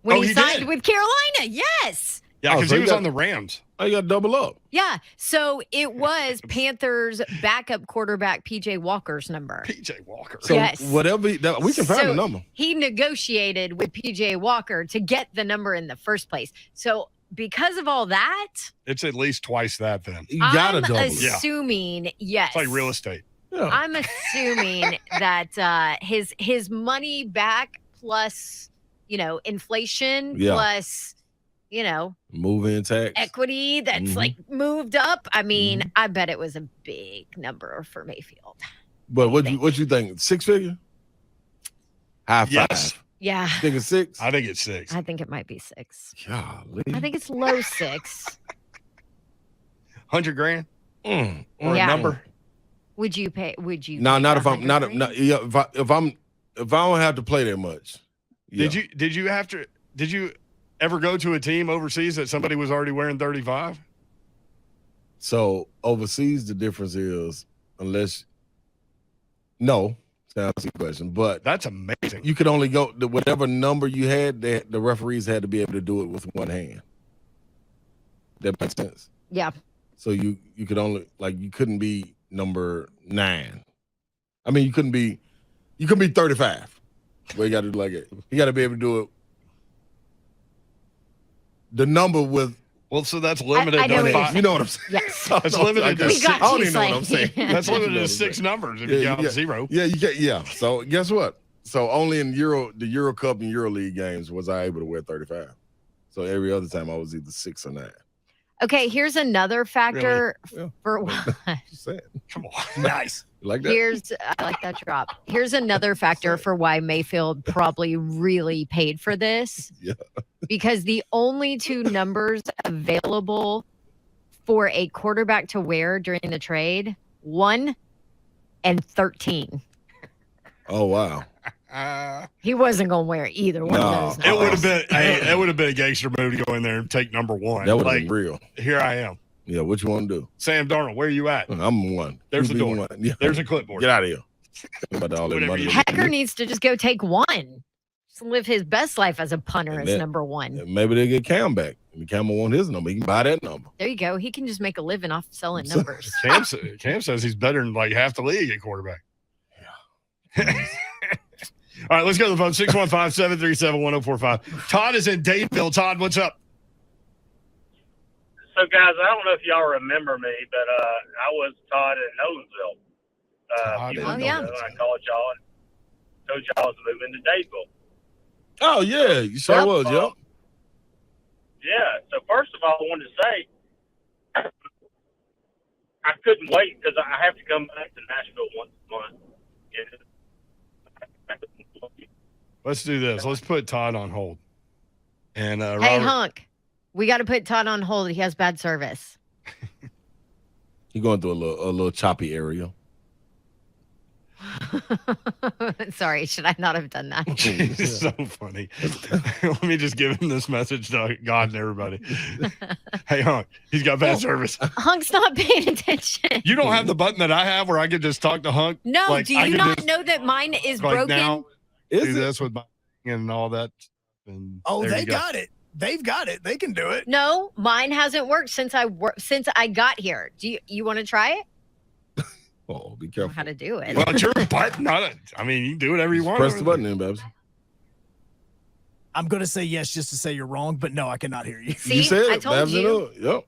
when Oh, he he signed did? with Carolina. Yes. Yeah, because so he you was got- on the Rams. Oh, you got to double up. Yeah. So it was Panthers backup quarterback PJ Walker's number. PJ Walker. So Yes. whatever, we can find So the number. He negotiated with PJ Walker to get the number in the first place. So because of all that, It's at least twice that then. You got to I'm double it. Yeah. assuming yes. It's like real estate. I'm assuming that his money back plus, inflation plus, move-in tax equity that's like moved up. I mean, I bet it was a big number for Mayfield. But what you think? 6-figure? High five. Yes. Yeah. Think it's 6? I think it's 6. I think it might be 6. Golly. I think it's low 6. $100,000 or a number. Would you pay? Would you? No, pay not the if I'm not. If I don't have to play that much. Yeah. Did you ever go to a team overseas that somebody was already wearing 35? So overseas, the difference is no. That's the question, but that's amazing. You could only go whatever number you had. The referees had to be able to do it with one hand. That makes sense. Yeah. So you could only you couldn't be number 9. I mean, you couldn't be 35. Well, you got to do like it. You got to be able to do it. The number with. Well, so that's limited. I know to 5. You know what I'm saying? Yes. That's limited to 6. I don't even know what I'm saying. That's limited to 6 numbers if you count 0. Yeah, you get. Yeah. So guess what? So only in the Euro Cup and Euro League games was I able to wear 35. So every other time I was either 6 or 9. Okay, here's another factor for what? Just saying. Come on. Nice. You like that? I like that drop. Here's another factor for why Mayfield probably really paid for this. Yeah. Because the only 2 numbers available for a quarterback to wear during the trade, 1 and 13. Oh wow. He wasn't going to wear either one of those. It would have been. It would have been a gangster move to go in there and take number 1. That would have been real. Here I am. Yeah, what you want to do? Sam Darnold, where are you at? I'm 1. There's the door. 1. Yeah. There's a clipboard. Get out of here. About all that money. Hecker needs to just go take 1. Just live his best life as a punter as number 1. Maybe they'll get Cam back. If Cam will want his number, he can buy that number. There you go. He can just make a living off selling numbers. Cam says he's better than half the league at quarterback. Yeah. All right, let's go to the phone. 615-737-1045. Todd is in Dadeville. Todd, what's up? So, guys, I don't know if y'all remember me, but I was Todd in Nolensville. Yeah. I called y'all and told y'all I was moving to Dadeville. Oh, yeah. You sure was, yep. Yeah. So, first of all, I wanted to say I couldn't wait because I have to come back to Nashville once a month. Let's do this. Let's put Todd on hold. And Hey, Robert, Hunk, we got to put Todd on hold. He has bad service. You're going through a little choppy area. Sorry, should I not have done that? It's so funny. Let me just give him this message to God and everybody. Hey, Hunk, he's got bad service. Hunk's not paying attention. You don't have the button that I have where I can just talk to Hunk? No, Like, do I you can not just, know that mine is like, broken? now Is do it? this with my and all that. And there They you go. got it. They've got it. They can do it. No, mine hasn't worked since I got here. Do you want to try it? Oh, be I don't careful. know how to do it. Well, it's your button. I mean, you can do whatever you want. Press the button in, Babs. I'm going to say yes just to say you're wrong, but no, I cannot hear you. See, You said I it. told Babs, you. Yep.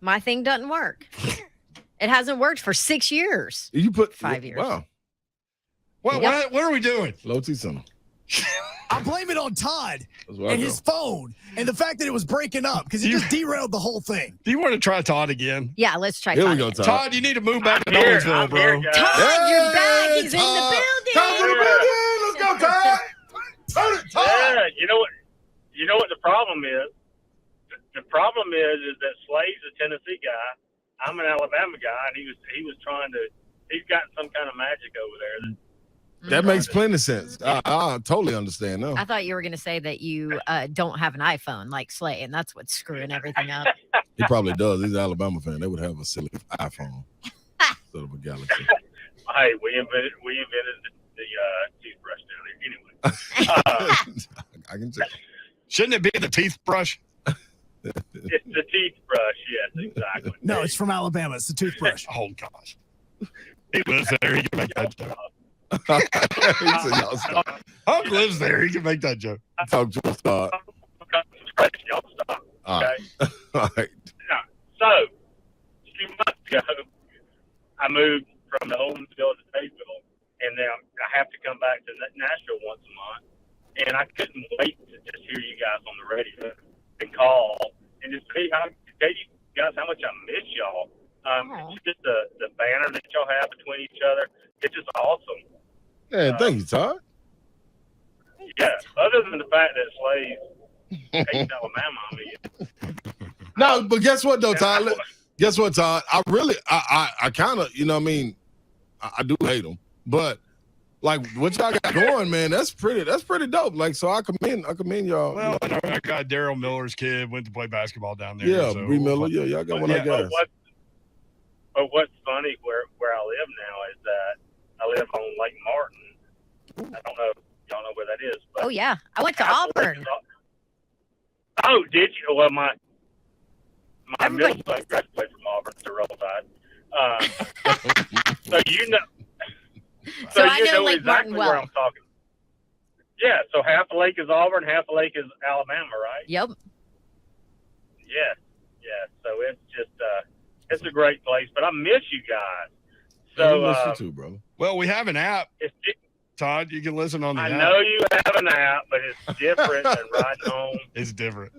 My thing doesn't work. It hasn't worked for 6 years. You put 5 years. Wow. What are we doing? Low T Center. I blame it on Todd That's where I and go. his phone and the fact that it was breaking up because it just derailed the whole thing. Do you want to try Todd again? Yeah, let's try Here Todd we go, again. Todd. Todd, you need to move back to Here, Nolensville, I'm bro. here, guys. Todd, you're back. He's in the Todd. building. Todd to the building. Let's go, Todd. Turn it, Todd. Yeah, you know what the problem is? The problem is that Slade's a Tennessee guy. I'm an Alabama guy, and he was trying to. He's got some kind of magic over there. That makes plenty of sense. I totally understand now. I thought you were going to say that you don't have an iPhone like Slay, and that's what's screwing everything up. He probably does. He's an Alabama fan. They would have a silly iPhone instead of a Galaxy. Hey, we invented the toothbrush down here. Anyway, I can tell. Shouldn't it be the teeth brush? it's the teeth brush. Yes, exactly. No, it's from Alabama. It's the toothbrush. Oh, gosh. He lives there. He can make that joke. He said, y'all stop. Hunk lives there. He can make that joke. Talk to us, Todd. Y'all stop. All Okay. right. All right. So, a few months ago, I moved from the Owensville to Fayetteville, and then I have to come back to Nashville once a month. And I couldn't wait to just hear you guys on the radio and call and just tell you guys how much I miss y'all. It's just the banner that y'all have between each other. It's just awesome. Yeah, thank you, Todd. Yeah, other than the fact that Slaves hates Alabama, I mean. No, but guess what though, Todd? Guess what, Todd? I kind of, you know what I mean, I do hate them, but like what y'all got going, man, that's pretty dope. Like, so I commend y'all. Well, I got Daryl Miller's kid, went to play basketball down there. Yeah, so Bree Miller, yeah, y'all got one of guys. But what's funny where I live now is that I live on Lake Martin. I don't know if y'all know where that is. But Oh, yeah. I went to Auburn. Oh, did you? Well, my middle son graduated from Auburn to Roll Tide. So you know. So I know Lake exactly Martin well. Where I'm talking. Yeah, so half the lake is Auburn, half the lake is Alabama, right? Yep. Yeah. So it's just it's a great place, but I miss you guys. So I miss you too, bro. Well, we have an app. Todd, you can listen on the app. I know you have an app, but it's different than riding home. It's different.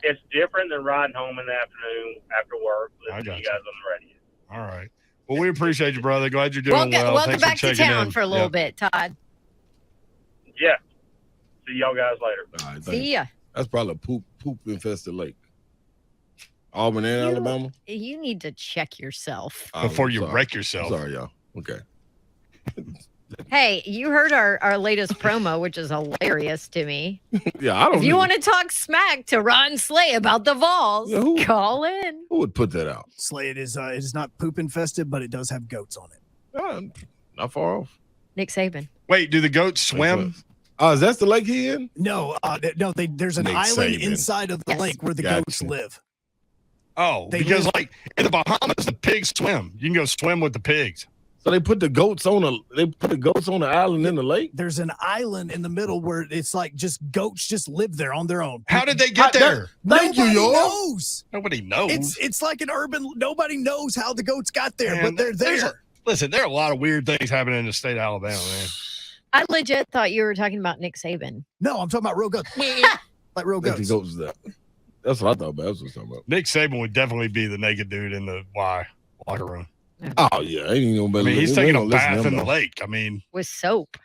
It's different than riding home in the afternoon after work. Listening to you guys on the radio. All right. Well, we appreciate you, brother. Glad you're doing well. Welcome Thanks back for to checking town in. for a little bit, Todd. Yeah. See y'all guys later. All right, See ya. That's probably a poop infested lake. Auburn and Alabama. You need to check yourself. Before you wreck yourself. Sorry, y'all. Okay. Hey, you heard our latest promo, which is hilarious to me. Yeah, I don't. If you want to talk smack to Ron Slay about the Vols, call in. Who would put that out? Slay, it is not poop infested, but it does have goats on it. Not far off. Nick Saban. Wait, do the goats swim? Oh, is that the lake he in? No, there's an Nick island Saban. inside of the lake where the Gotcha. goats live. Oh, They because live- like in the Bahamas, the pigs swim. You can go swim with the pigs. So they put the goats on the island in the lake. There's an island in the middle where it's like just goats just live there on their own. How did they get there? Thank you, Nobody y'all. knows. Nobody knows. It's like an urban. Nobody knows how the goats got there, Man, but they're there. Listen, there are a lot of weird things happening in the state of Alabama, man. I legit thought you were talking about Nick Saban. No, I'm talking about real goats. Like real Like the goats. goats is that. That's what I thought about. That's what I was talking about. Nick Saban would definitely be the naked dude in the locker room. Oh yeah, ain't even gonna I mean, he's we taking ain't a gonna listen to bath him, in the though. lake. I mean, With soap.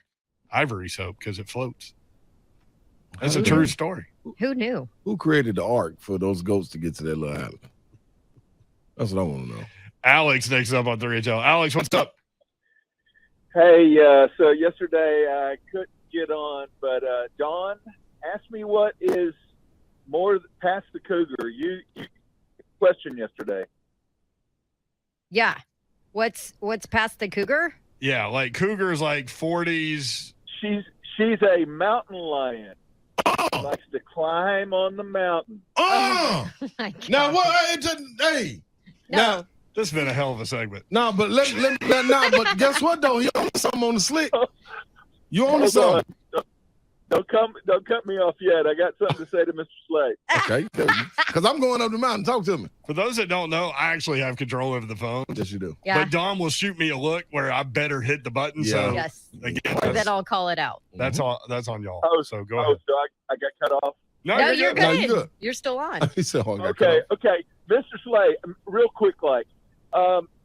ivory soap because it floats. That's a Okay. true story. Who knew? Who created the ark for those goats to get to that little island? That's what I want to know. Alex next up on 3HL. Alex, what's up? Hey, so yesterday I couldn't get on, but Don asked me what is more past the cougar. You questioned yesterday. Yeah. What's past the cougar? Yeah, like Cougar's like 40s. She's a mountain lion. Likes to climb on the mountain. Oh, now what? Hey, now this has been a hell of a segment. no, but but guess what though? He on something on the slick. You on Hold something? Don't cut me off yet. I got something to say to Mr. Slade. Okay, because I'm going up the mountain. Talk to me. For those that don't know, I actually have control over the phone. Yes, you do. Yeah. But Dom will shoot me a look where I better hit the button. So Yes. again, Or then I'll call it out. that's on y'all. Oh, So go ahead. So I got cut off. No, you're good. No, you're good. You're still on. He said, "Oh, I got cut Okay, off." okay. Mr. Slade, real quick,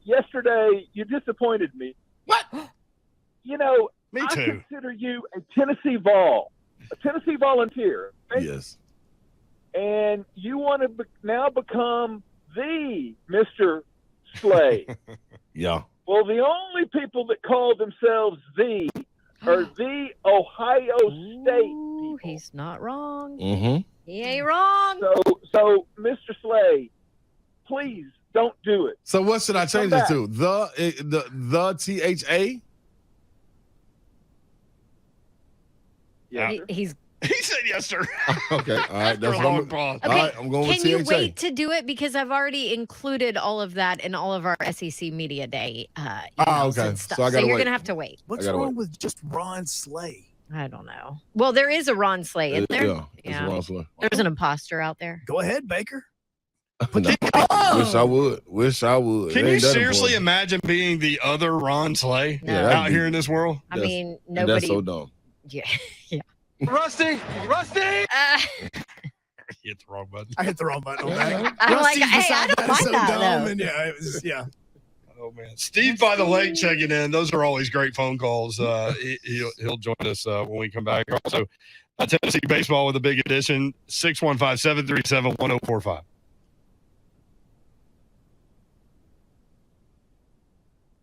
yesterday you disappointed me. What? You know, Me I too. consider you a Tennessee Vol, a Tennessee Volunteer. Right? Yes. And you want to now become the Mr. Slade. Yeah. Well, the only people that call themselves the are the Ohio State Ooh, he's not wrong. Mm-hmm. He ain't wrong. So, Mr. Slade, please don't do it. So what should I change Come it to? The THA? Yeah. He's He said yes, sir. Okay. All right. That's what Long I'm. pause. All right. I'm going with Can you THA. wait to do it? Because I've already included all of that in all of our SEC Media Day emails okay. and stuff. So I gotta you're wait. going to have to wait. What's gotta wrong wait. with just Ron Slay? I don't know. Well, there is a Ron Slay in there. Yeah. It's Ron Slay. There's an imposter out there. Go ahead, Baker. Wish I would. Wish I would. Can It you ain't that seriously important. imagine being the other Ron Slay No. out here in this world? I mean, And nobody. that's so dumb. Yeah. Yeah. Rusty! Hit the wrong button. I hit the wrong button. Okay. I'm like, Rusty's hey, I beside don't that is mind so that, dumb, though. and yeah, it was, yeah. Oh man, Steve by the lake checking in. Those are always great phone calls. He'll join us when we come back. Also, Tennessee baseball with a big edition. 615-737-1045.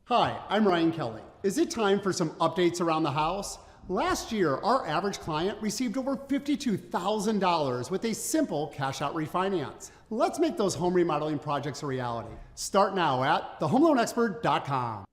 Hi, I'm Ryan Kelly. Is it time for some updates around the house? Last year, our average client received over $52,000 with a simple cash-out refinance. Let's make those home remodeling projects a reality. Start now at thehomeloanexpert.com.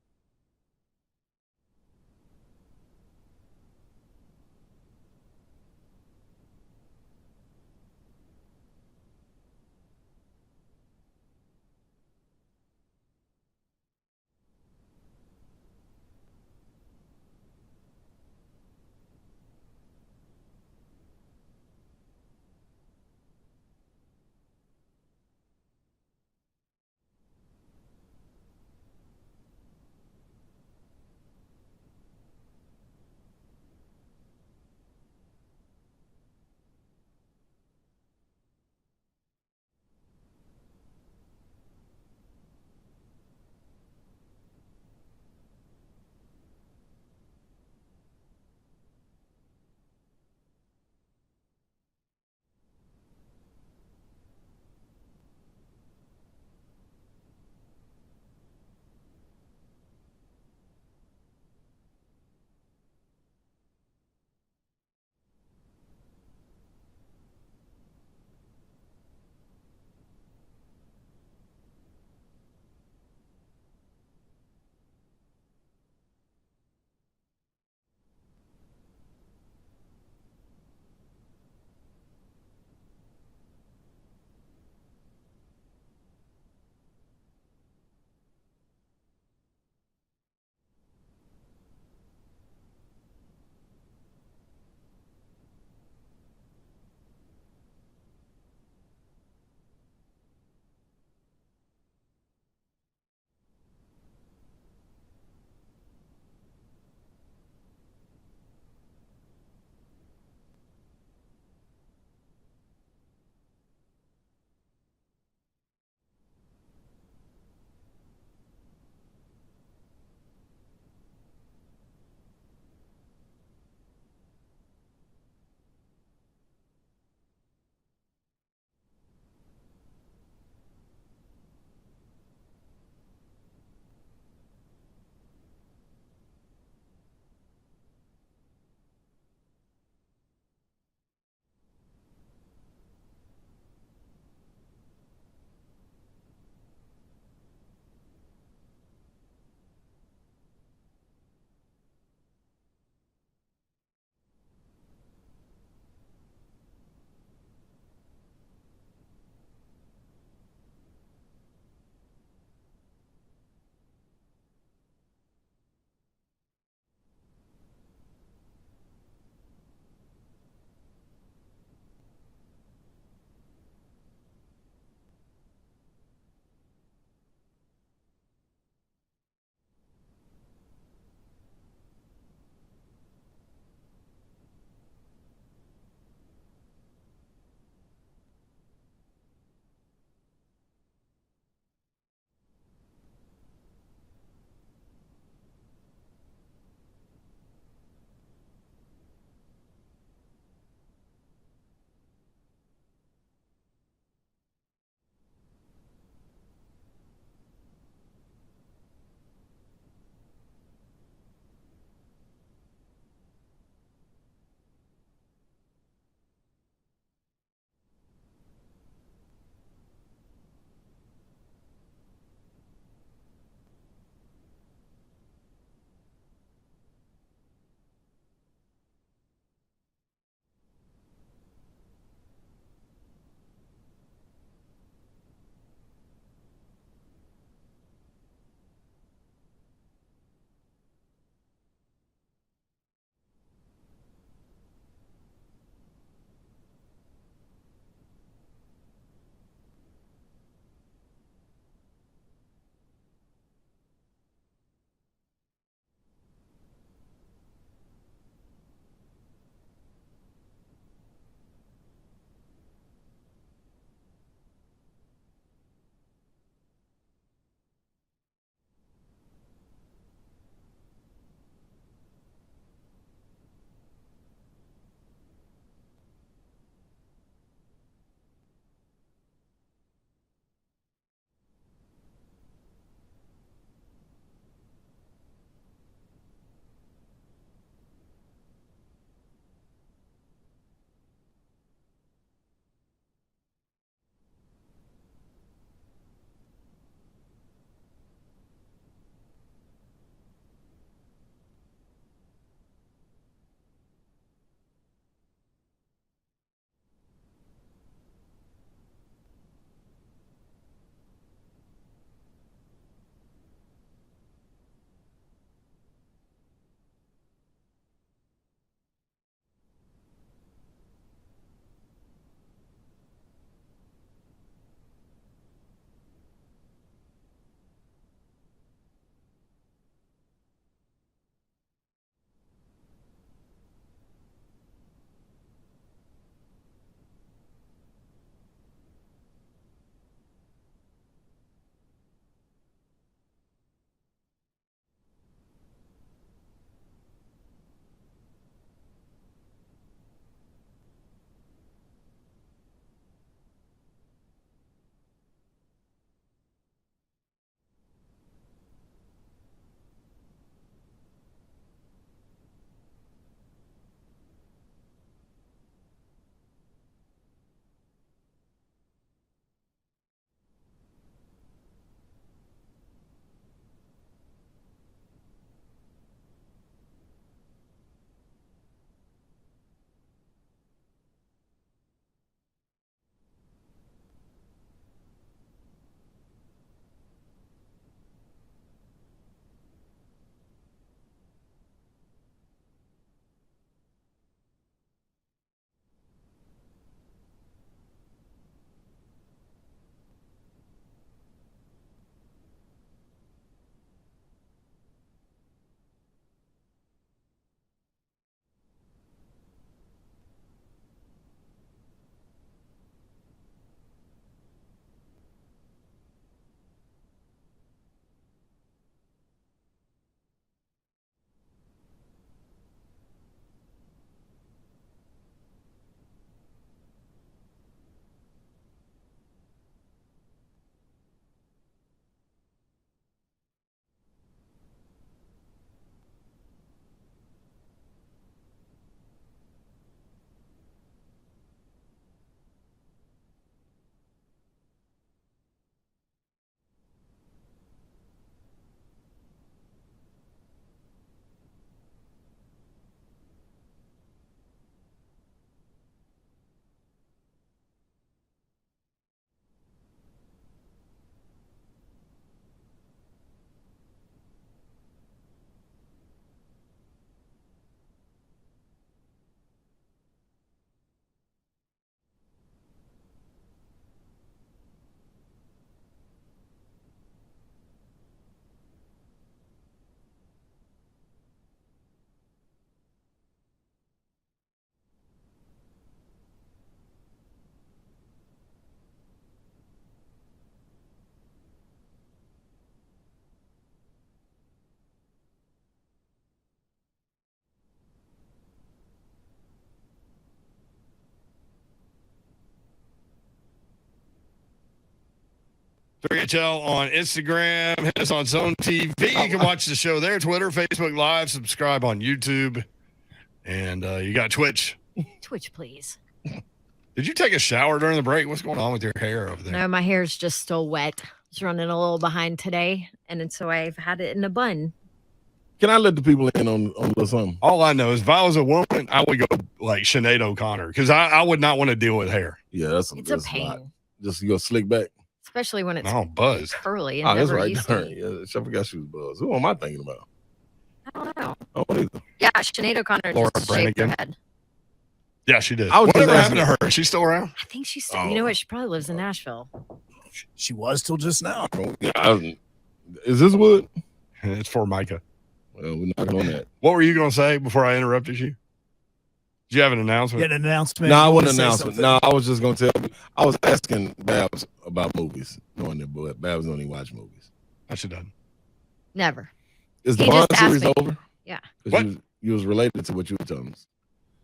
3HL on Instagram. Hit us on Zone TV. You can watch the show there. Twitter, Facebook Live. Subscribe on YouTube. And you got Twitch. Twitch, please. Did you take a shower during the break? What's going on with your hair over there? No, my hair's just still wet. It's running a little behind today, and so I've had it in a bun. Can I let the people in on a little something? All I know is if I was a woman, I would go like Sinead O'Connor because I would not want to deal with hair. Yeah, It's a pain. Lot. Just go slick back. Especially when it's buzz. curly and Oh, that's never right. used Darn. to. Yeah, I forgot she was buzz. Who am I thinking about? I don't know. Oh, what is it? Yeah, Sinead O'Connor Laura just shaved her Branigan. head. Yeah, she did. I was Whatever just happened to her? Is she still around? I think she's still, you know what? She probably lives in Nashville. She was till just now. Is this wood? It's for Micah. Well, we're not on that. What were you going to say before I interrupted you? Did you have an announcement? Yeah, an announcement. No, I You wasn't wanna say announcement. something? No, I was just going to tell you. I was asking Babs about movies, knowing that Babs don't even watch movies. I should have done. Never. Is the He Bond just asked series me. over? Yeah. What? You was related to what you were telling us.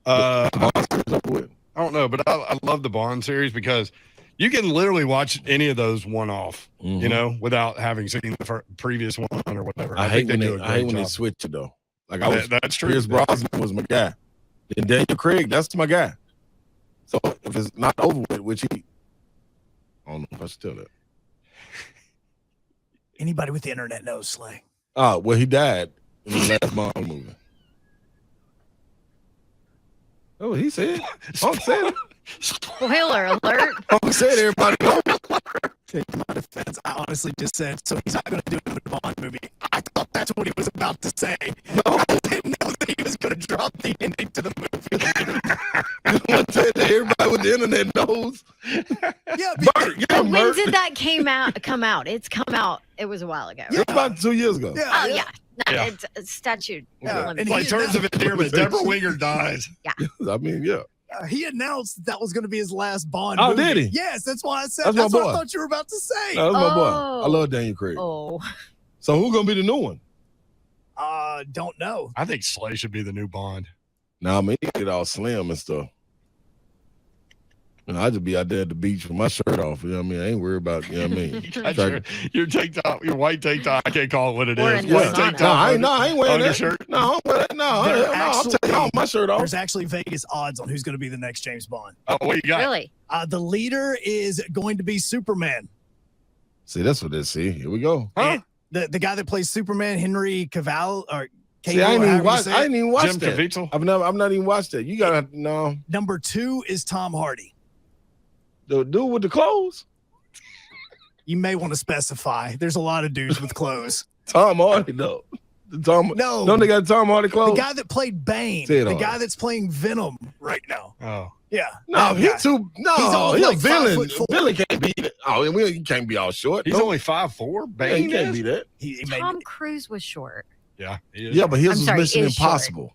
The Bond series over with. I don't know, but I love the Bond series because you can literally watch any of those one off, you know, without having seen the previous one or whatever. I hate think when do a they great job. switch it though. Like That's true. Pierce Brosnan was my guy. And Daniel Craig, that's my guy. So if it's not over with, which he, I don't know if I should tell that. Anybody with the internet knows Slay. Oh, well, he died in the last Bond movie. Oh, he said. Punk said it. Spoiler alert. Punk said everybody knows. In my defense, I honestly just said, so he's not going to do another Bond movie. I thought that's what he was about to say. No. I didn't know that he was going to drop the ending to the movie. I said that everybody with the internet knows. Yeah, But when did that come out? It's come out. It was a while ago. It was about 2 years ago. Oh, yeah. No, Yeah. It's a statute. It's like terms of endearment. Deborah Winger dies. Yeah. I mean, yeah. He announced that was going to be his last Bond Oh, movie. did he? Yes, that's why I said That's that's my what boy. I thought you were about to say. That was my boy. I love Daniel Craig. Oh. So who's going to be the new one? Don't know. I think Slay should be the new Bond. Nah, I mean, he get all slim and stuff. I just be out there at the beach with my shirt off. You know what I mean? I ain't worried about, you know what I mean? Your tank top, your white tank top. I can't call it what it Or is. in the White sauna. tank No, top. I ain't wearing that. Undershirt. No, I don't wear that. No, I'm taking all my shirt off. There's actually Vegas odds on who's going to be the next James Bond. Oh, what you got? Really? The leader is going to be Superman. See, that's what they see. Here we go. Huh? The guy that plays Superman, Henry Cavill, or See, I ain't even watched. I it. ain't even watched Jim that. Caviezel? I've not even watched that. You gotta no. Number 2 is Tom Hardy. The dude with the clothes. You may want to specify. There's a lot of dudes with clothes. Tom Hardy though. Don't they got Tom Hardy clothes? The guy that played Bane. Say it The all. guy that's playing Venom right now. Oh. Yeah. No, that he guy. too. No, He's only he like a villain. 5'4". Villain can't be. Oh, he can't be all short. He's only 5'4". Yeah, he Bane can't is? be that. He Tom Cruise was short. Yeah. He is. Yeah, but his I'm was sorry, Mission is short. Impossible.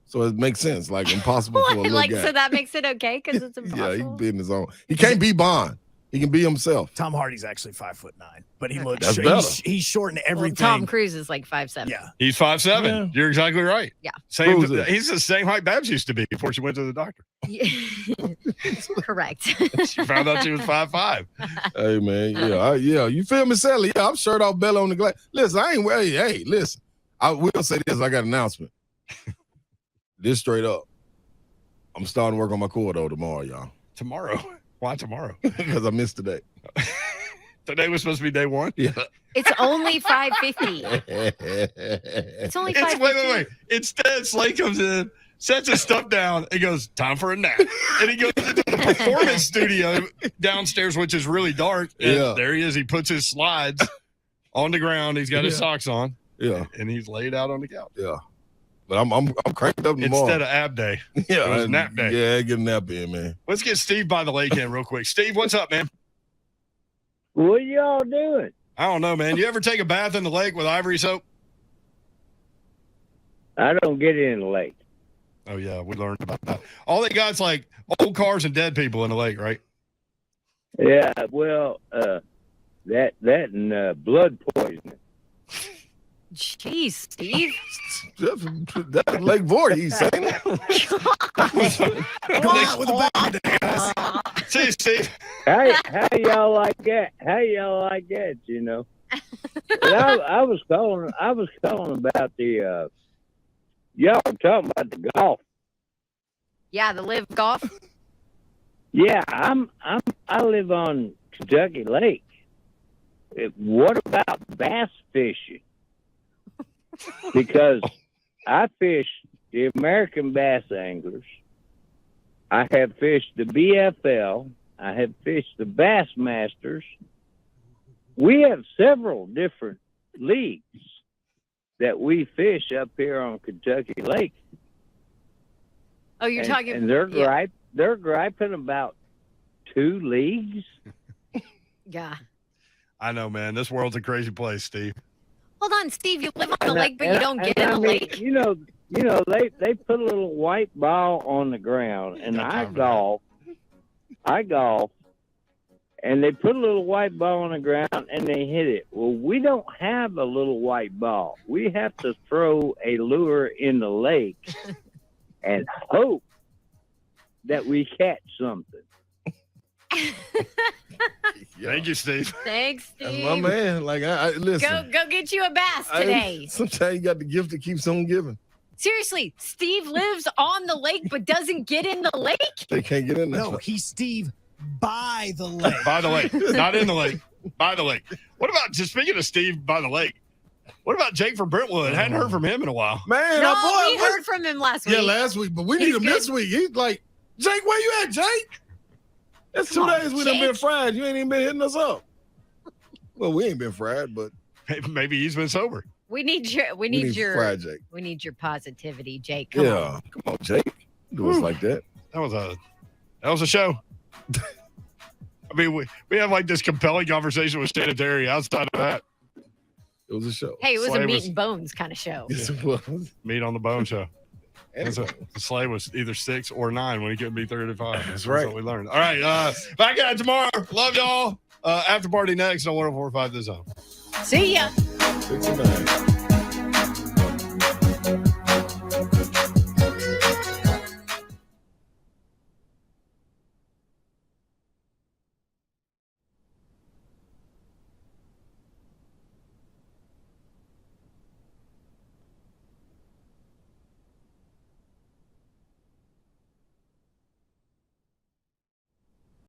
So it makes sense. Like impossible for a little Like, guy. so that makes it okay because it's Yeah, impossible. he can be in his own. He can't be Bond. He can be himself. Tom Hardy's actually 5'9", but he looks That's short. better. He's short in Well, everything. Tom Cruise is like 5'7". Yeah. He's 5'7". You're exactly right. Yeah. Same. Who's it? He's the same height Babs used to be before she went to the doctor. Correct. She found out she was 5'5". Hey man, yeah, you feel me, Sally? Yeah, I'm shirt off, belly on the glass. Listen, I ain't wearing. Hey, listen, I will say this. I got an announcement. This straight up. I'm starting to work on my core though tomorrow, y'all. Tomorrow? Why tomorrow? Because I missed today. Today was supposed to be day one. Yeah. It's only 5:50. It's only 5:50. Wait. Instead, Slay comes in, sets his stuff down, and goes, "Time for a nap." And he goes into the performance studio downstairs, which is really dark. And Yeah. there he is. He puts his slides on the ground. He's got his Yeah. socks on. Yeah. And he's laid out on the couch. Yeah. But I'm cranked up tomorrow. Instead of ab day. yeah, it was nap day. Yeah, get a nap in, man. Let's get Steve by the lake in real quick. Steve, what's up, man? What y'all doing? I don't know, man. You ever take a bath in the lake with ivory soap? I don't get in the lake. Oh, yeah. We learned about that. All they got is like old cars and dead people in the lake, right? Yeah, well, that and blood poisoning. Jeez, Steve. That's Lake Voorhees, ain't it? See you, Steve. How y'all like that? How y'all like that? You know. But I was calling about the. Y'all were talking about the golf. Yeah, the live golf. Yeah, I live on Kentucky Lake. What about bass fishing? Because I fish the American Bass Anglers. I have fished the BFL. I have fished the Bass Masters. We have several different leagues that we fish up here on Kentucky Lake. Oh, you're talking. And they're griping about 2 leagues. Yeah. I know, man. This world's a crazy place, Steve. Hold on, Steve. You live on the lake, but you don't get in the lake. You know, they put a little white ball on the ground, and I golf, and they put a little white ball on the ground, and they hit it. Well, we don't have a little white ball. We have to throw a lure in the lake and hope that we catch something. Thank you, Steve. Thanks, Steve. That's my man. Like, I listen. Go get you a bass today. Sometimes you got the gift that keeps on giving. Seriously, Steve lives on the lake but doesn't get in the lake? They can't get in there. No, he's Steve by the lake. By the lake. Not in the lake. By the lake. What about, just speaking of Steve by the lake, what about Jake from Brentwood? Hadn't heard from him in a while. Man, No, our boy, we heard from him last week. Yeah, last week, but we need him this week. He's like, Jake, where you at, Jake? That's 2 days we done been fried. You ain't even been hitting us up. Well, we ain't been fried, but maybe he's been sober. We need your fried Jake. We need your positivity, Jake. Come on. Come on, Jake. Do us like that. That was a show. I mean, we have like this compelling conversation with Shannon Terry. Outside of that, it was a show. Hey, it was a meat and bones kind of show. Yes, it was. Meat on the bone show. Slay was either 6 or 9 when he couldn't be 35. That's right. what we learned. All right. Back at it tomorrow. Love y'all. After party next on 104.5 The Zone. See ya. 6 and 9.